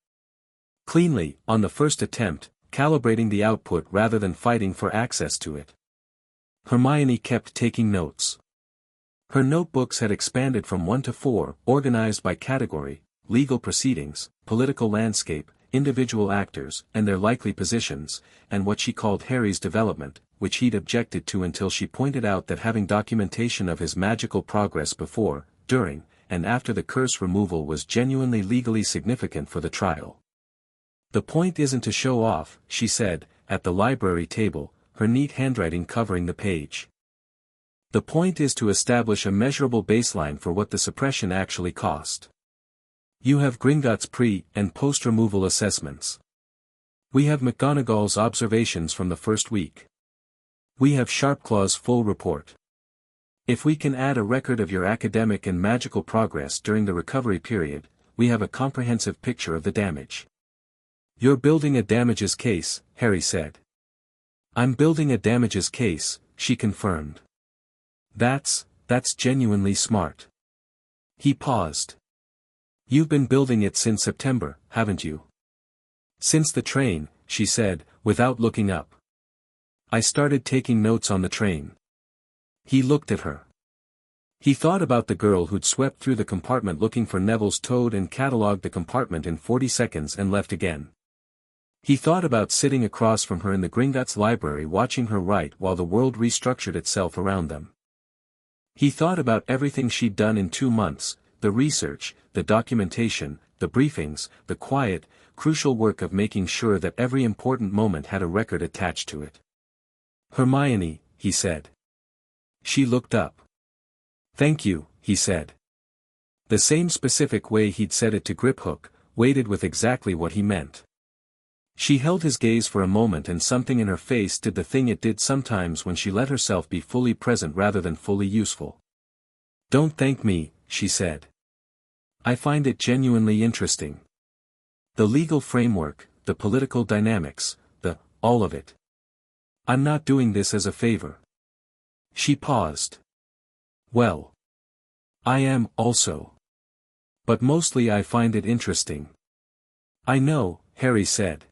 cleanly, on the first attempt, calibrating the output rather than fighting for access to it. Hermione kept taking notes. Her notebooks had expanded from 1 to 4, organized by category, legal proceedings, political landscape, individual actors, and their likely positions, and what she called Harry's development, which he'd objected to until she pointed out that having documentation of his magical progress before, during, and after the curse removal was genuinely legally significant for the trial. The point isn't to show off, she said, at the library table, her neat handwriting covering the page. The point is to establish a measurable baseline for what the suppression actually cost. You have Gringotts pre- and post-removal assessments. We have McGonagall's observations from the first week. We have Sharpclaw's full report. If we can add a record of your academic and magical progress during the recovery period, we have a comprehensive picture of the damage. You're building a damages case, Harry said. I'm building a damages case, she confirmed. That's genuinely smart. He paused. You've been building it since September, haven't you? Since the train, she said, without looking up. I started taking notes on the train. He looked at her. He thought about the girl who'd swept through the compartment looking for Neville's toad and catalogued the compartment in 40 seconds and left again. He thought about sitting across from her in the Gringotts library watching her write while the world restructured itself around them. He thought about everything she'd done in 2 months, the research, the documentation, the briefings, the quiet, crucial work of making sure that every important moment had a record attached to it. Hermione, he said. She looked up. Thank you, he said. The same specific way he'd said it to Griphook, weighted with exactly what he meant. She held his gaze for a moment and something in her face did the thing it did sometimes when she let herself be fully present rather than fully useful. "Don't thank me," she said. "I find it genuinely interesting. The legal framework, the political dynamics, all of it. I'm not doing this as a favor." She paused. "Well. I am, also. But mostly I find it interesting." "I know," Harry said.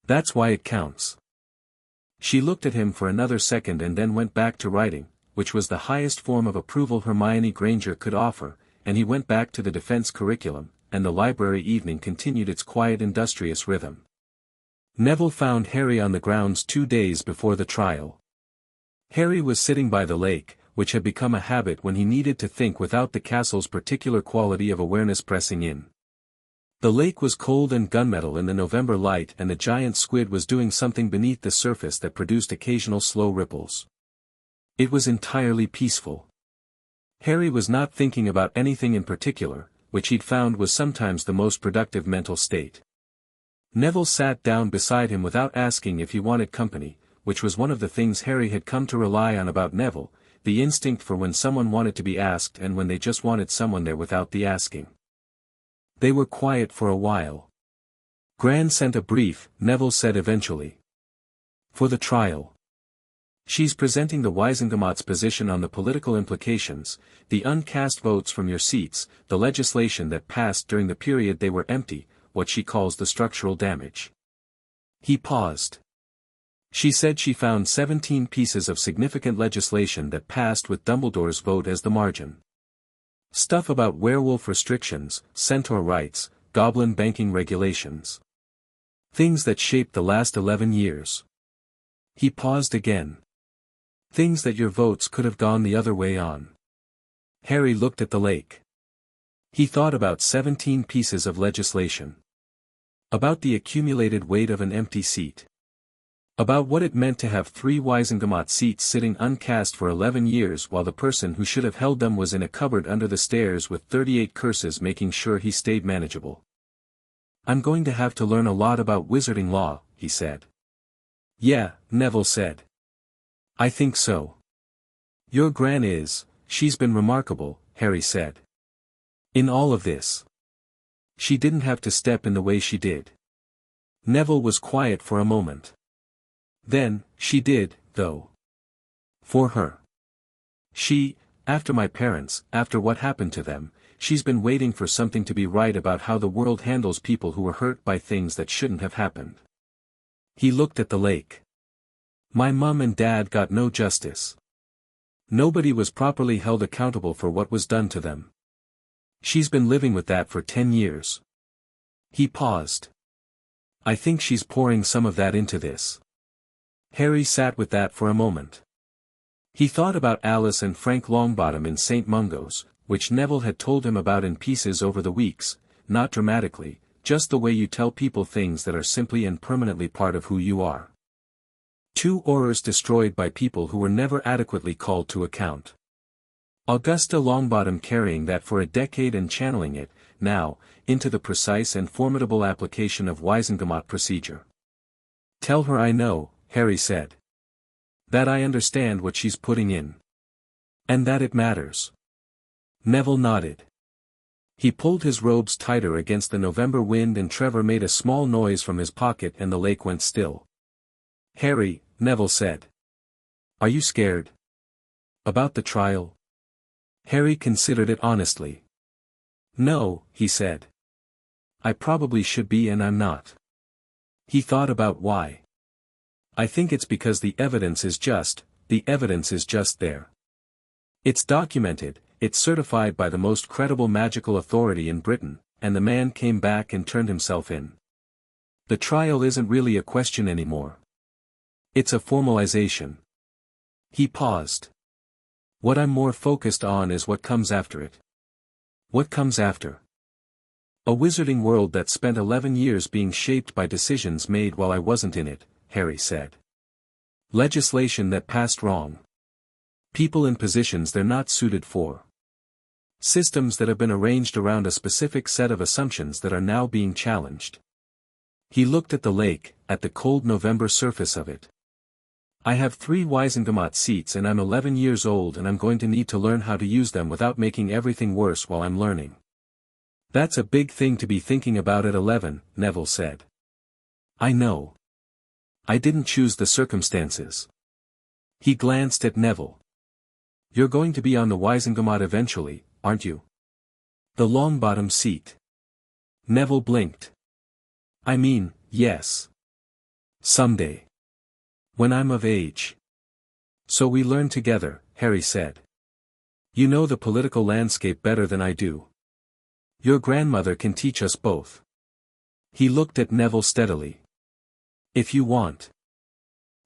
"That's why it counts." She looked at him for another second and then went back to writing, which was the highest form of approval Hermione Granger could offer, and he went back to the defense curriculum, and the library evening continued its quiet industrious rhythm. Neville found Harry on the grounds 2 days before the trial. Harry was sitting by the lake, which had become a habit when he needed to think without the castle's particular quality of awareness pressing in. The lake was cold and gunmetal in the November light and the giant squid was doing something beneath the surface that produced occasional slow ripples. It was entirely peaceful. Harry was not thinking about anything in particular, which he'd found was sometimes the most productive mental state. Neville sat down beside him without asking if he wanted company, which was one of the things Harry had come to rely on about Neville, the instinct for when someone wanted to be asked and when they just wanted someone there without the asking. They were quiet for a while. "Gran sent a brief," Neville said eventually. "For the trial. She's presenting the Wisengamot's position on the political implications, the uncast votes from your seats, the legislation that passed during the period they were empty, what she calls the structural damage." He paused. "She said she found 17 pieces of significant legislation that passed with Dumbledore's vote as the margin. Stuff about werewolf restrictions, centaur rights, goblin banking regulations. Things that shaped the last 11 years. He paused again. Things that your votes could have gone the other way on. Harry looked at the lake. He thought about 17 pieces of legislation. About the accumulated weight of an empty seat. About what it meant to have 3 Wisengamot seats sitting uncast for 11 years while the person who should have held them was in a cupboard under the stairs with 38 curses making sure he stayed manageable. "I'm going to have to learn a lot about wizarding law," he said. "Yeah," Neville said. "I think so. Your Gran is, she's been remarkable," Harry said. "In all of this. She didn't have to step in the way she did." Neville was quiet for a moment. "Then, she did, though. For her. She, after my parents, after what happened to them, she's been waiting for something to be right about how the world handles people who were hurt by things that shouldn't have happened." He looked at the lake. "My mum and dad got no justice. Nobody was properly held accountable for what was done to them. She's been living with that for 10 years. He paused. "I think she's pouring some of that into this." Harry sat with that for a moment. He thought about Alice and Frank Longbottom in St. Mungo's, which Neville had told him about in pieces over the weeks, not dramatically, just the way you tell people things that are simply and permanently part of who you are. 2 Aurors destroyed by people who were never adequately called to account. Augusta Longbottom carrying that for a decade and channeling it, now, into the precise and formidable application of Wisengamot procedure. "Tell her I know," Harry said. "That I understand what she's putting in. And that it matters." Neville nodded. He pulled his robes tighter against the November wind and Trevor made a small noise from his pocket and the lake went still. "Harry," Neville said. "Are you scared? About the trial?" Harry considered it honestly. "No," he said. "I probably should be and I'm not." He thought about why. "I think it's because the evidence is just there. It's documented, it's certified by the most credible magical authority in Britain, and the man came back and turned himself in. The trial isn't really a question anymore. It's a formalization." He paused. "What I'm more focused on is what comes after it." "What comes after?" "A wizarding world that spent 11 years being shaped by decisions made while I wasn't in it," Harry said. "Legislation that passed wrong. People in positions they're not suited for. Systems that have been arranged around a specific set of assumptions that are now being challenged. He looked at the lake, at the cold November surface of it. I have 3 Wizengamot seats and I'm 11 years old and I'm going to need to learn how to use them without making everything worse while I'm learning. That's a big thing to be thinking about at 11, Neville said. I know. I didn't choose the circumstances. He glanced at Neville. You're going to be on the Wizengamot eventually, aren't you? The long-bottom seat. Neville blinked. I mean, yes. Someday. When I'm of age. So we learn together, Harry said. You know the political landscape better than I do. Your grandmother can teach us both. He looked at Neville steadily. If you want.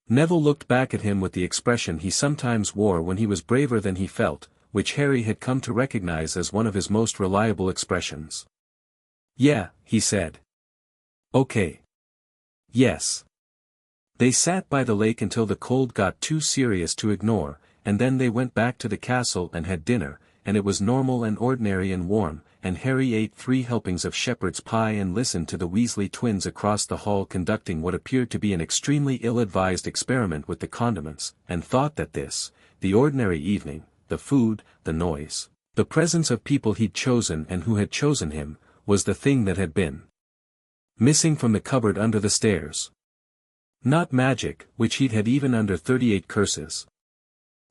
Neville looked back at him with the expression he sometimes wore when he was braver than he felt, which Harry had come to recognize as one of his most reliable expressions. Yeah, he said. Okay. Yes. They sat by the lake until the cold got too serious to ignore, and then they went back to the castle and had dinner, and it was normal and ordinary and warm, and Harry ate 3 helpings of shepherd's pie and listened to the Weasley twins across the hall conducting what appeared to be an extremely ill-advised experiment with the condiments, and thought that this, the ordinary evening, the food, the noise, the presence of people he'd chosen and who had chosen him, was the thing that had been missing from the cupboard under the stairs. Not magic, which he'd had even under 38 curses.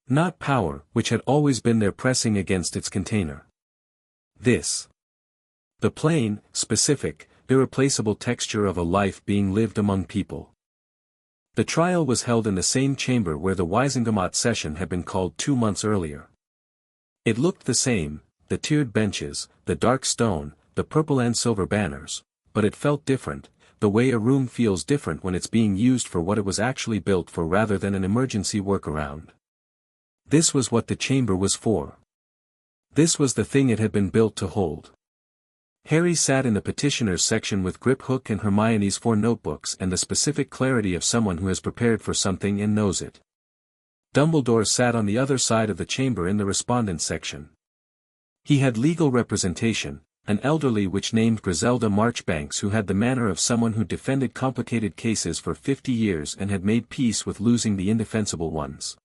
Not power, which had always been there pressing against its container. This. The plain, specific, irreplaceable texture of a life being lived among people. The trial was held in the same chamber where the Wizengamot session had been called 2 months earlier. It looked the same, the tiered benches, the dark stone, the purple and silver banners, but it felt different, the way a room feels different when it's being used for what it was actually built for rather than an emergency workaround. This was what the chamber was for. This was the thing it had been built to hold. Harry sat in the petitioners section with Grip Hook and Hermione's 4 notebooks and the specific clarity of someone who has prepared for something and knows it. Dumbledore sat on the other side of the chamber in the respondents section. He had legal representation, an elderly witch named Griselda Marchbanks who had the manner of someone who defended complicated cases for 50 years and had made peace with losing the indefensible ones.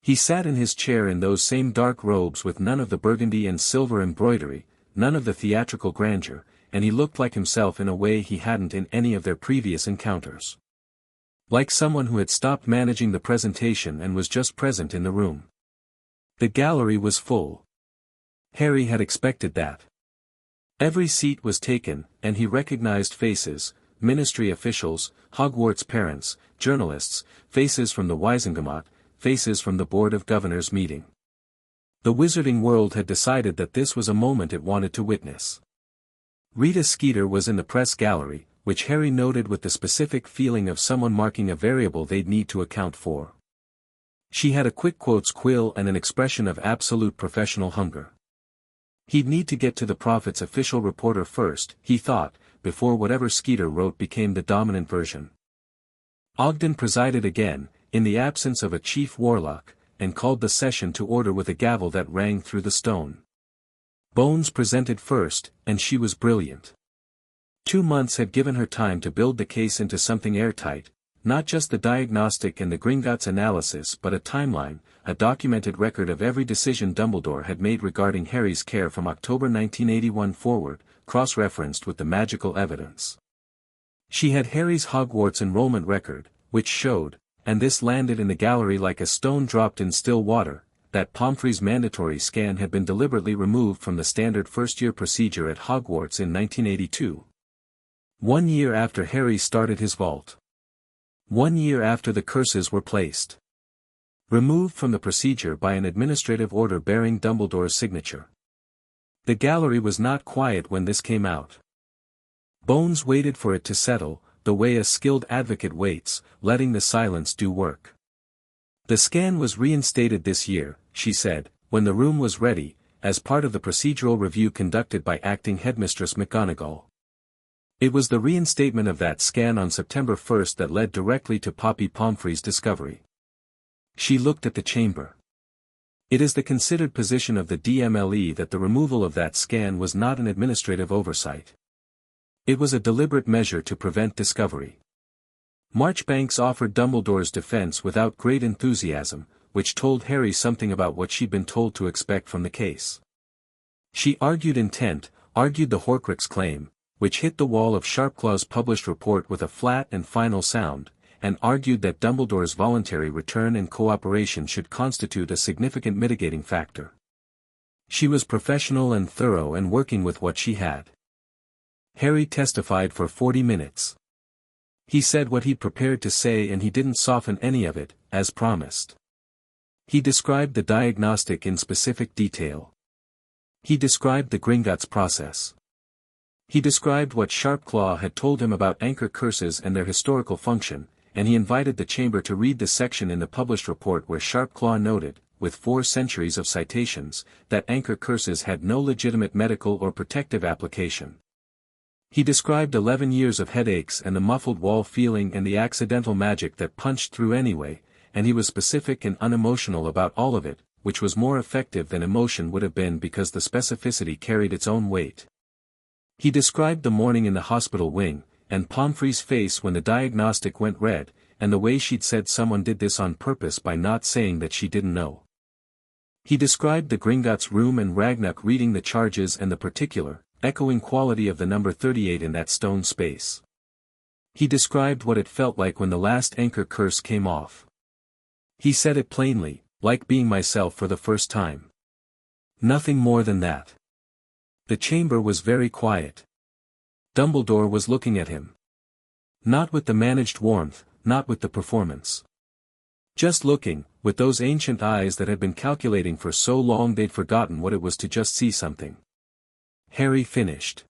He sat in his chair in those same dark robes with none of the burgundy and silver embroidery, none of the theatrical grandeur, and he looked like himself in a way he hadn't in any of their previous encounters. Like someone who had stopped managing the presentation and was just present in the room. The gallery was full. Harry had expected that. Every seat was taken, and he recognized faces, ministry officials, Hogwarts parents, journalists, faces from the Wizengamot, faces from the Board of Governors meeting. The wizarding world had decided that this was a moment it wanted to witness. Rita Skeeter was in the press gallery, which Harry noted with the specific feeling of someone marking a variable they'd need to account for. She had a quick quotes quill and an expression of absolute professional hunger. He'd need to get to the Prophet's official reporter first, he thought, before whatever Skeeter wrote became the dominant version. Ogden presided again, in the absence of a chief warlock, and called the session to order with a gavel that rang through the stone. Bones presented first, and she was brilliant. 2 months had given her time to build the case into something airtight, not just the diagnostic and the Gringotts analysis but a timeline, a documented record of every decision Dumbledore had made regarding Harry's care from October 1981 forward, cross-referenced with the magical evidence. She had Harry's Hogwarts enrollment record, which showed, and this landed in the gallery like a stone dropped in still water, that Pomfrey's mandatory scan had been deliberately removed from the standard first-year procedure at Hogwarts in 1982. 1 year after Harry started his vault. 1 year after the curses were placed. Removed from the procedure by an administrative order bearing Dumbledore's signature. The gallery was not quiet when this came out. Bones waited for it to settle, the way a skilled advocate waits, letting the silence do work. The scan was reinstated this year, she said, when the room was ready, as part of the procedural review conducted by acting headmistress McGonagall. It was the reinstatement of that scan on September 1st that led directly to Poppy Pomfrey's discovery. She looked at the chamber. It is the considered position of the DMLE that the removal of that scan was not an administrative oversight. It was a deliberate measure to prevent discovery. Marchbanks offered Dumbledore's defense without great enthusiasm, which told Harry something about what she'd been told to expect from the case. She argued intent, argued the Horcrux claim, which hit the wall of Sharpclaw's published report with a flat and final sound, and argued that Dumbledore's voluntary return and cooperation should constitute a significant mitigating factor. She was professional and thorough and working with what she had. Harry testified for 40 minutes. He said what he'd prepared to say and he didn't soften any of it, as promised. He described the diagnostic in specific detail. He described the Gringotts process. He described what Sharpclaw had told him about anchor curses and their historical function, and he invited the chamber to read the section in the published report where Sharpclaw noted, with 4 centuries of citations, that anchor curses had no legitimate medical or protective application. He described 11 years of headaches and the muffled wall feeling and the accidental magic that punched through anyway, and he was specific and unemotional about all of it, which was more effective than emotion would have been because the specificity carried its own weight. He described the morning in the hospital wing, and Pomfrey's face when the diagnostic went red, and the way she'd said someone did this on purpose by not saying that she didn't know. He described the Gringotts room and Ragnarok reading the charges and the particular, echoing quality of the number 38 in that stone space. He described what it felt like when the last anchor curse came off. He said it plainly, like being myself for the first time. Nothing more than that. The chamber was very quiet. Dumbledore was looking at him. Not with the managed warmth, not with the performance. Just looking, with those ancient eyes that had been calculating for so long they'd forgotten what it was to just see something. Harry finished.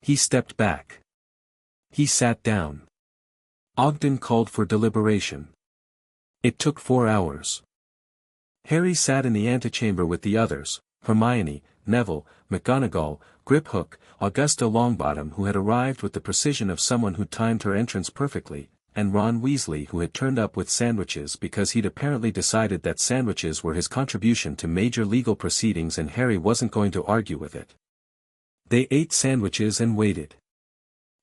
He stepped back. He sat down. Ogden called for deliberation. It took 4 hours. Harry sat in the antechamber with the others, Hermione, Neville, McGonagall, Griphook, Augusta Longbottom who had arrived with the precision of someone who timed her entrance perfectly, and Ron Weasley who had turned up with sandwiches because he'd apparently decided that sandwiches were his contribution to major legal proceedings and Harry wasn't going to argue with it. They ate sandwiches and waited.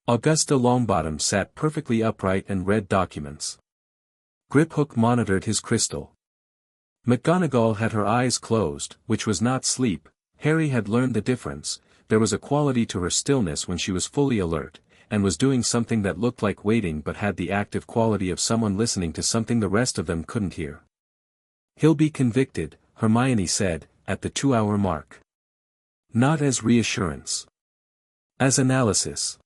Augusta Longbottom sat perfectly upright and read documents. Griphook monitored his crystal. McGonagall had her eyes closed, which was not sleep. Harry had learned the difference. There was a quality to her stillness when she was fully alert, and was doing something that looked like waiting but had the active quality of someone listening to something the rest of them couldn't hear. He'll be convicted, Hermione said, at the 2-hour mark. Not as reassurance. As analysis.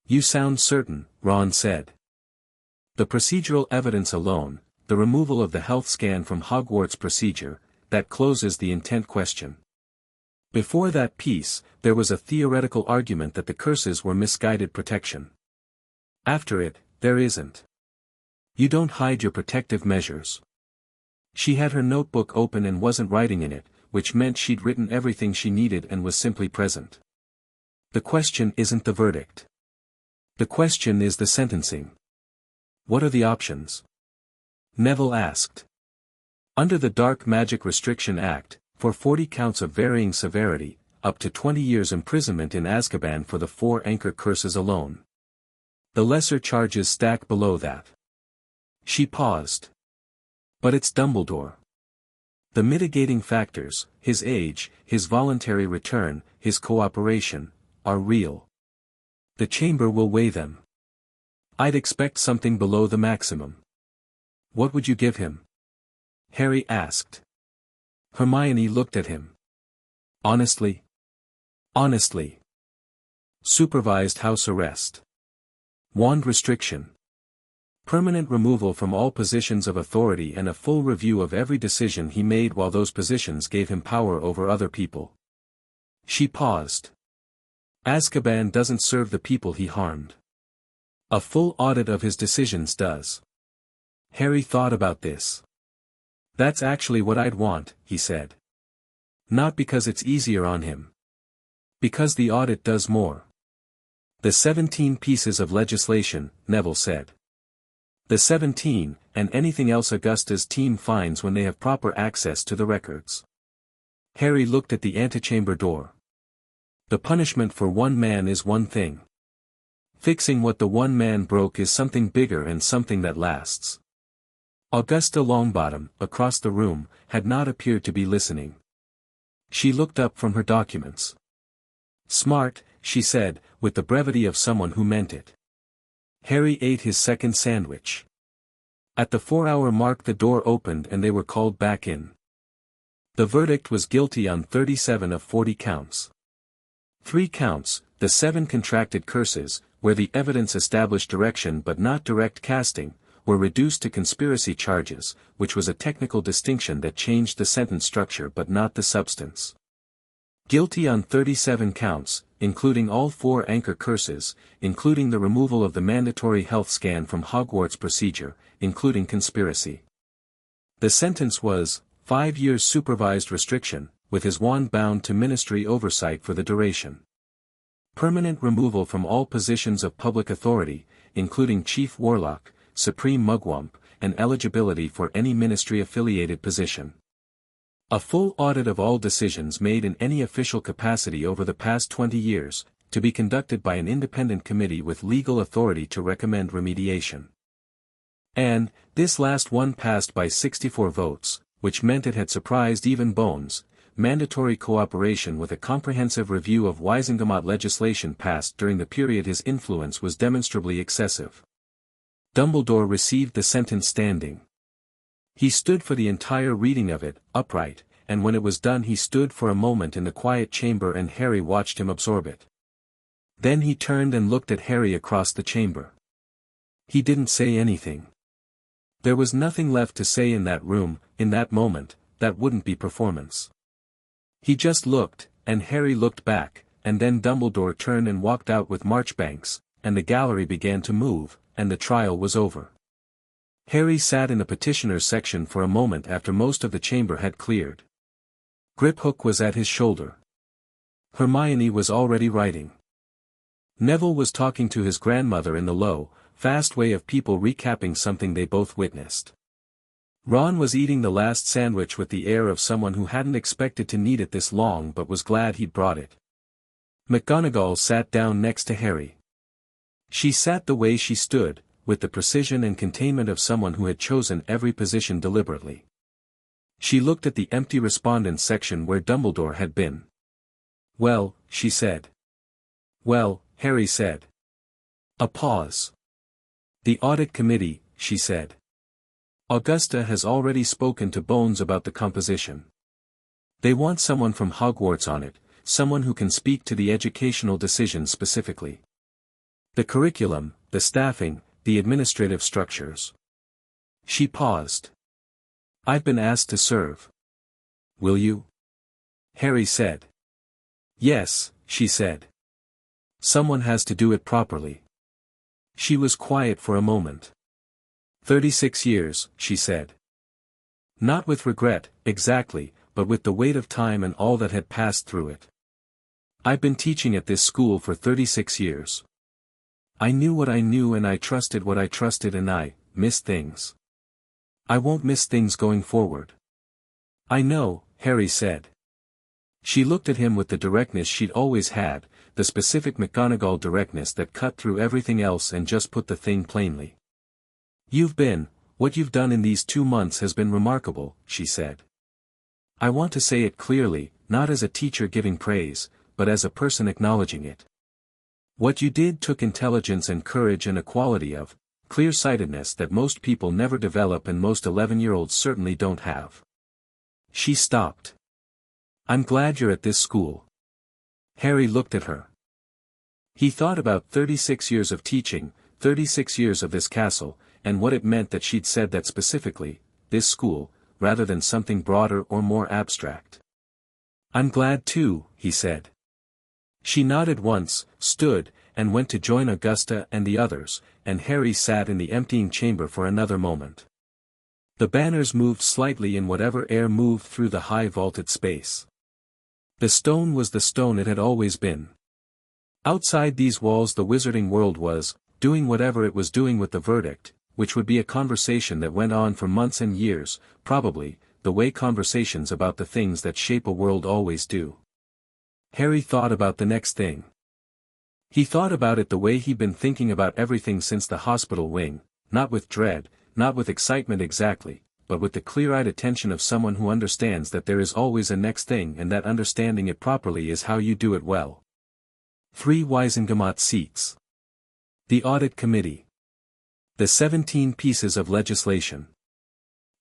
You sound certain, Ron said. The procedural evidence alone, the removal of the health scan from Hogwarts procedure, that closes the intent question. Before that piece, there was a theoretical argument that the curses were misguided protection. After it, there isn't. You don't hide your protective measures. She had her notebook open and wasn't writing in it, which meant she'd written everything she needed and was simply present. The question isn't the verdict. The question is the sentencing. What are the options? Neville asked. Under the Dark Magic Restriction Act, for 40 counts of varying severity, up to 20 years imprisonment in Azkaban for the 4 anchor curses alone. The lesser charges stack below that. She paused. But it's Dumbledore. The mitigating factors, his age, his voluntary return, his cooperation, are real. The chamber will weigh them. I'd expect something below the maximum. What would you give him? Harry asked. Hermione looked at him. Honestly? Honestly. Supervised house arrest. Wand restriction. Permanent removal from all positions of authority and a full review of every decision he made while those positions gave him power over other people. She paused. Azkaban doesn't serve the people he harmed. A full audit of his decisions does. Harry thought about this. That's actually what I'd want, he said. Not because it's easier on him. Because the audit does more. The 17 pieces of legislation, Neville said. The 17, and anything else Augusta's team finds when they have proper access to the records. Harry looked at the antechamber door. The punishment for one man is one thing. Fixing what the one man broke is something bigger and something that lasts. Augusta Longbottom, across the room, had not appeared to be listening. She looked up from her documents. "Smart," she said, with the brevity of someone who meant it. Harry ate his second sandwich. At the 4-hour mark the door opened and they were called back in. The verdict was guilty on 37 of 40 counts. 3 counts, the 7 contracted curses, where the evidence established direction but not direct casting, were reduced to conspiracy charges, which was a technical distinction that changed the sentence structure but not the substance. Guilty on 37 counts, including all 4 anchor curses, including the removal of the mandatory health scan from Hogwarts procedure, including conspiracy. The sentence was 5 years supervised restriction, with his wand bound to ministry oversight for the duration. Permanent removal from all positions of public authority, including Chief Warlock, Supreme Mugwump, and eligibility for any ministry-affiliated position. A full audit of all decisions made in any official capacity over the past 20 years, to be conducted by an independent committee with legal authority to recommend remediation. And, this last one passed by 64 votes, which meant it had surprised even Bones. Mandatory cooperation with a comprehensive review of Wisengamot legislation passed during the period his influence was demonstrably excessive. Dumbledore received the sentence standing. He stood for the entire reading of it, upright, and when it was done he stood for a moment in the quiet chamber and Harry watched him absorb it. Then he turned and looked at Harry across the chamber. He didn't say anything. There was nothing left to say in that room, in that moment, that wouldn't be performance. He just looked, and Harry looked back, and then Dumbledore turned and walked out with Marchbanks, and the gallery began to move, and the trial was over. Harry sat in the petitioners' section for a moment after most of the chamber had cleared. Griphook was at his shoulder. Hermione was already writing. Neville was talking to his grandmother in the low, fast way of people recapping something they both witnessed. Ron was eating the last sandwich with the air of someone who hadn't expected to need it this long but was glad he'd brought it. McGonagall sat down next to Harry. She sat the way she stood, with the precision and containment of someone who had chosen every position deliberately. She looked at the empty respondents section where Dumbledore had been. "Well," she said. "Well," Harry said. A pause. "The audit committee," she said. "Augusta has already spoken to Bones about the composition. They want someone from Hogwarts on it, someone who can speak to the educational decisions specifically. The curriculum, the staffing, the administrative structures." She paused. "I've been asked to serve. Will you?" Harry said. "Yes," she said. "Someone has to do it properly." She was quiet for a moment. 36 years, she said. Not with regret, exactly, but with the weight of time and all that had passed through it. "I've been teaching at this school for 36 years. I knew what I knew and I trusted what I trusted and I missed things. I won't miss things going forward." "I know," Harry said. She looked at him with the directness she'd always had, the specific McGonagall directness that cut through everything else and just put the thing plainly. What you've done in these 2 months has been remarkable," she said. "I want to say it clearly, not as a teacher giving praise, but as a person acknowledging it. What you did took intelligence and courage and a quality of clear-sightedness that most people never develop and most 11-year-olds certainly don't have." She stopped. "I'm glad you're at this school." Harry looked at her. He thought about 36 years of teaching, 36 years of this castle, and what it meant that she'd said that specifically, this school, rather than something broader or more abstract. "I'm glad too," he said. She nodded once, stood, and went to join Augusta and the others, and Harry sat in the emptying chamber for another moment. The banners moved slightly in whatever air moved through the high vaulted space. The stone was the stone it had always been. Outside these walls the wizarding world was, doing whatever it was doing with the verdict, which would be a conversation that went on for months and years, probably, the way conversations about the things that shape a world always do. Harry thought about the next thing. He thought about it the way he'd been thinking about everything since the hospital wing, not with dread, not with excitement exactly, but with the clear-eyed attention of someone who understands that there is always a next thing and that understanding it properly is how you do it well. 3 Wiesengemot seats. The Audit Committee. The 17 pieces of legislation.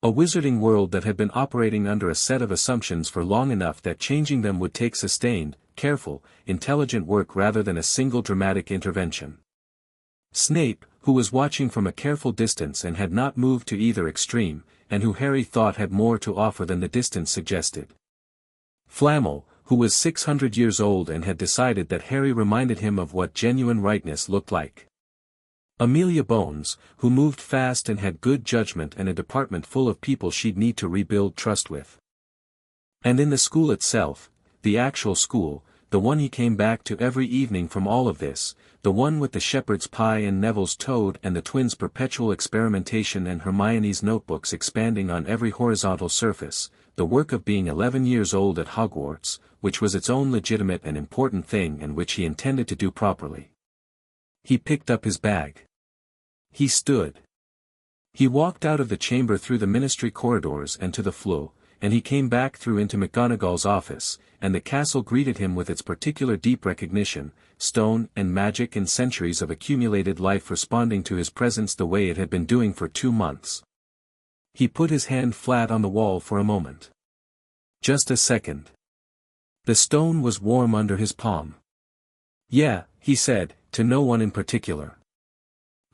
A wizarding world that had been operating under a set of assumptions for long enough that changing them would take sustained, careful, intelligent work rather than a single dramatic intervention. Snape, who was watching from a careful distance and had not moved to either extreme, and who Harry thought had more to offer than the distance suggested. Flamel, who was 600 years old and had decided that Harry reminded him of what genuine rightness looked like. Amelia Bones, who moved fast and had good judgment and a department full of people she'd need to rebuild trust with. And in the school itself, the actual school, the one he came back to every evening from all of this, the one with the shepherd's pie and Neville's toad and the twins' perpetual experimentation and Hermione's notebooks expanding on every horizontal surface, the work of being 11 years old at Hogwarts, which was its own legitimate and important thing and which he intended to do properly. He picked up his bag. He stood. He walked out of the chamber through the ministry corridors and to the flue, and he came back through into McGonagall's office, and the castle greeted him with its particular deep recognition, stone and magic and centuries of accumulated life responding to his presence the way it had been doing for 2 months. He put his hand flat on the wall for a moment. Just a second. The stone was warm under his palm. "Yeah," he said, to no one in particular.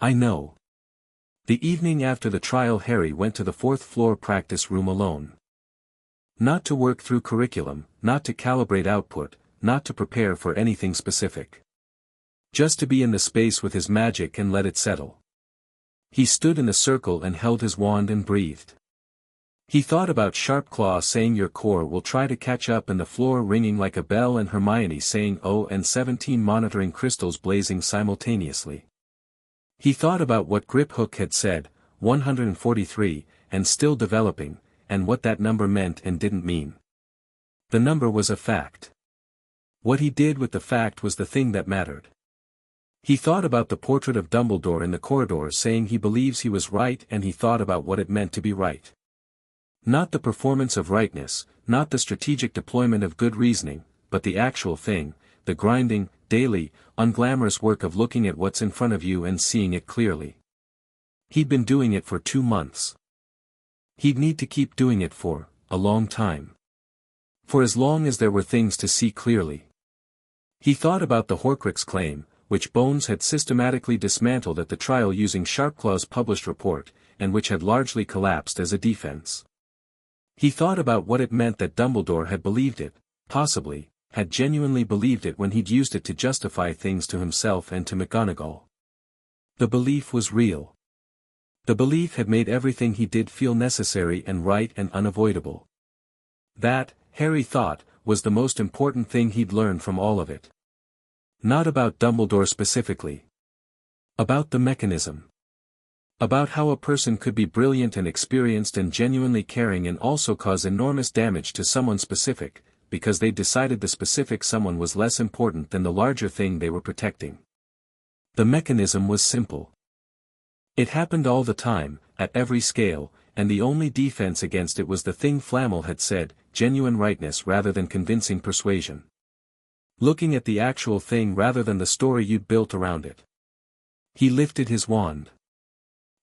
"I know." The evening after the trial Harry went to the 4th floor practice room alone. Not to work through curriculum, not to calibrate output, not to prepare for anything specific. Just to be in the space with his magic and let it settle. He stood in a circle and held his wand and breathed. He thought about Sharpclaw saying your core will try to catch up and the floor ringing like a bell and Hermione saying oh and 17 monitoring crystals blazing simultaneously. He thought about what Griphook had said, 143, and still developing, and what that number meant and didn't mean. The number was a fact. What he did with the fact was the thing that mattered. He thought about the portrait of Dumbledore in the corridor saying he believes he was right and he thought about what it meant to be right. Not the performance of rightness, not the strategic deployment of good reasoning, but the actual thing, the grinding, daily, unglamorous work of looking at what's in front of you and seeing it clearly. He'd been doing it for 2 months. He'd need to keep doing it for a long time. For as long as there were things to see clearly. He thought about the Horcrux claim, which Bones had systematically dismantled at the trial using Sharpclaw's published report, and which had largely collapsed as a defense. He thought about what it meant that Dumbledore had believed it, possibly, had genuinely believed it when he'd used it to justify things to himself and to McGonagall. The belief was real. The belief had made everything he did feel necessary and right and unavoidable. That, Harry thought, was the most important thing he'd learned from all of it. Not about Dumbledore specifically. About the mechanism. About how a person could be brilliant and experienced and genuinely caring and also cause enormous damage to someone specific, because they decided the specific someone was less important than the larger thing they were protecting. The mechanism was simple. It happened all the time, at every scale, and the only defense against it was the thing Flamel had said, genuine rightness rather than convincing persuasion. Looking at the actual thing rather than the story you'd built around it. He lifted his wand.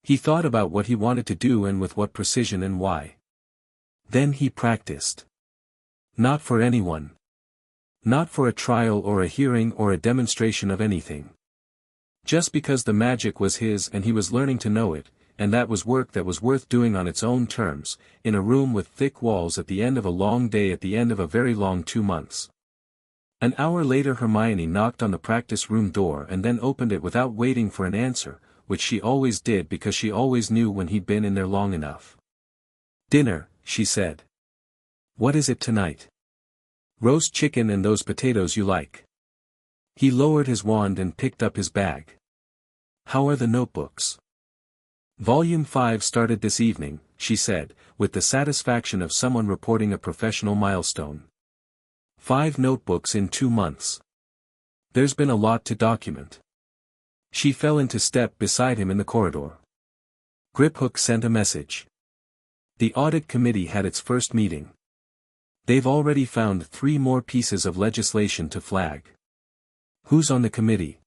He thought about what he wanted to do and with what precision and why. Then he practiced. Not for anyone. Not for a trial or a hearing or a demonstration of anything. Just because the magic was his and he was learning to know it, and that was work that was worth doing on its own terms, in a room with thick walls at the end of a long day at the end of a very long 2 months. An hour later Hermione knocked on the practice room door and then opened it without waiting for an answer, which she always did because she always knew when he'd been in there long enough. "Dinner," she said. "What is it tonight?" "Roast chicken and those potatoes you like." He lowered his wand and picked up his bag. "How are the notebooks?" Volume 5 started this evening, she said, with the satisfaction of someone reporting a professional milestone. 5 notebooks in 2 months. There's been a lot to document. She fell into step beside him in the corridor. Griphook sent a message. The audit committee had its first meeting. They've already found 3 more pieces of legislation to flag. Who's on the committee?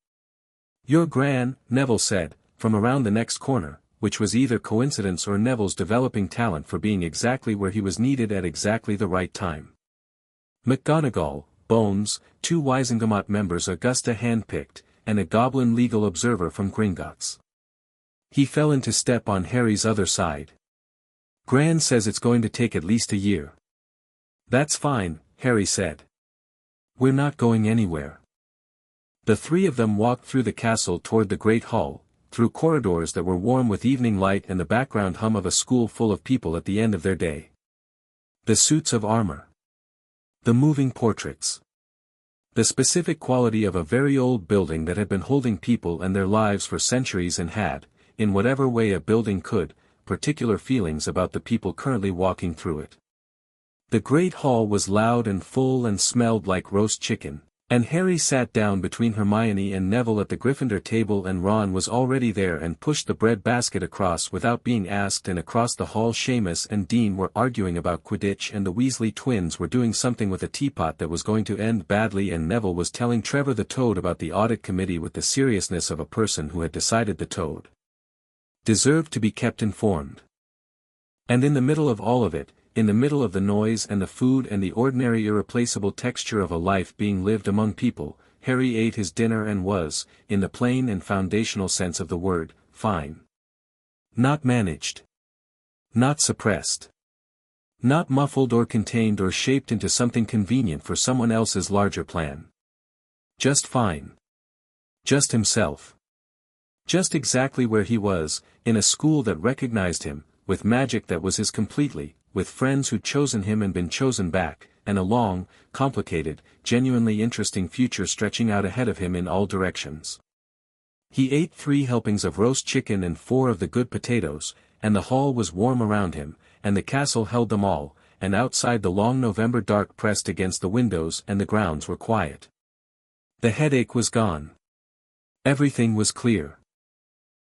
Your Gran, Neville said, from around the next corner, which was either coincidence or Neville's developing talent for being exactly where he was needed at exactly the right time. McGonagall, Bones, 2 Wisengamot members Augusta handpicked, and a goblin legal observer from Gringotts. He fell into step on Harry's other side. Gran says it's going to take at least a year. That's fine, Harry said. We're not going anywhere. The 3 of them walked through the castle toward the great hall, through corridors that were warm with evening light and the background hum of a school full of people at the end of their day. The suits of armor. The moving portraits. The specific quality of a very old building that had been holding people and their lives for centuries and had, in whatever way a building could, particular feelings about the people currently walking through it. The great hall was loud and full and smelled like roast chicken, and Harry sat down between Hermione and Neville at the Gryffindor table, and Ron was already there and pushed the bread basket across without being asked, and across the hall Seamus and Dean were arguing about Quidditch, and the Weasley twins were doing something with a teapot that was going to end badly, and Neville was telling Trevor the Toad about the audit committee with the seriousness of a person who had decided the Toad deserved to be kept informed. And in the middle of all of it, in the middle of the noise and the food and the ordinary irreplaceable texture of a life being lived among people, Harry ate his dinner and was, in the plain and foundational sense of the word, fine. Not managed. Not suppressed. Not muffled or contained or shaped into something convenient for someone else's larger plan. Just fine. Just himself. Just exactly where he was, in a school that recognized him, with magic that was his completely, with friends who'd chosen him and been chosen back, and a long, complicated, genuinely interesting future stretching out ahead of him in all directions. He ate 3 helpings of roast chicken and 4 of the good potatoes, and the hall was warm around him, and the castle held them all, and outside the long November dark pressed against the windows and the grounds were quiet. The headache was gone. Everything was clear.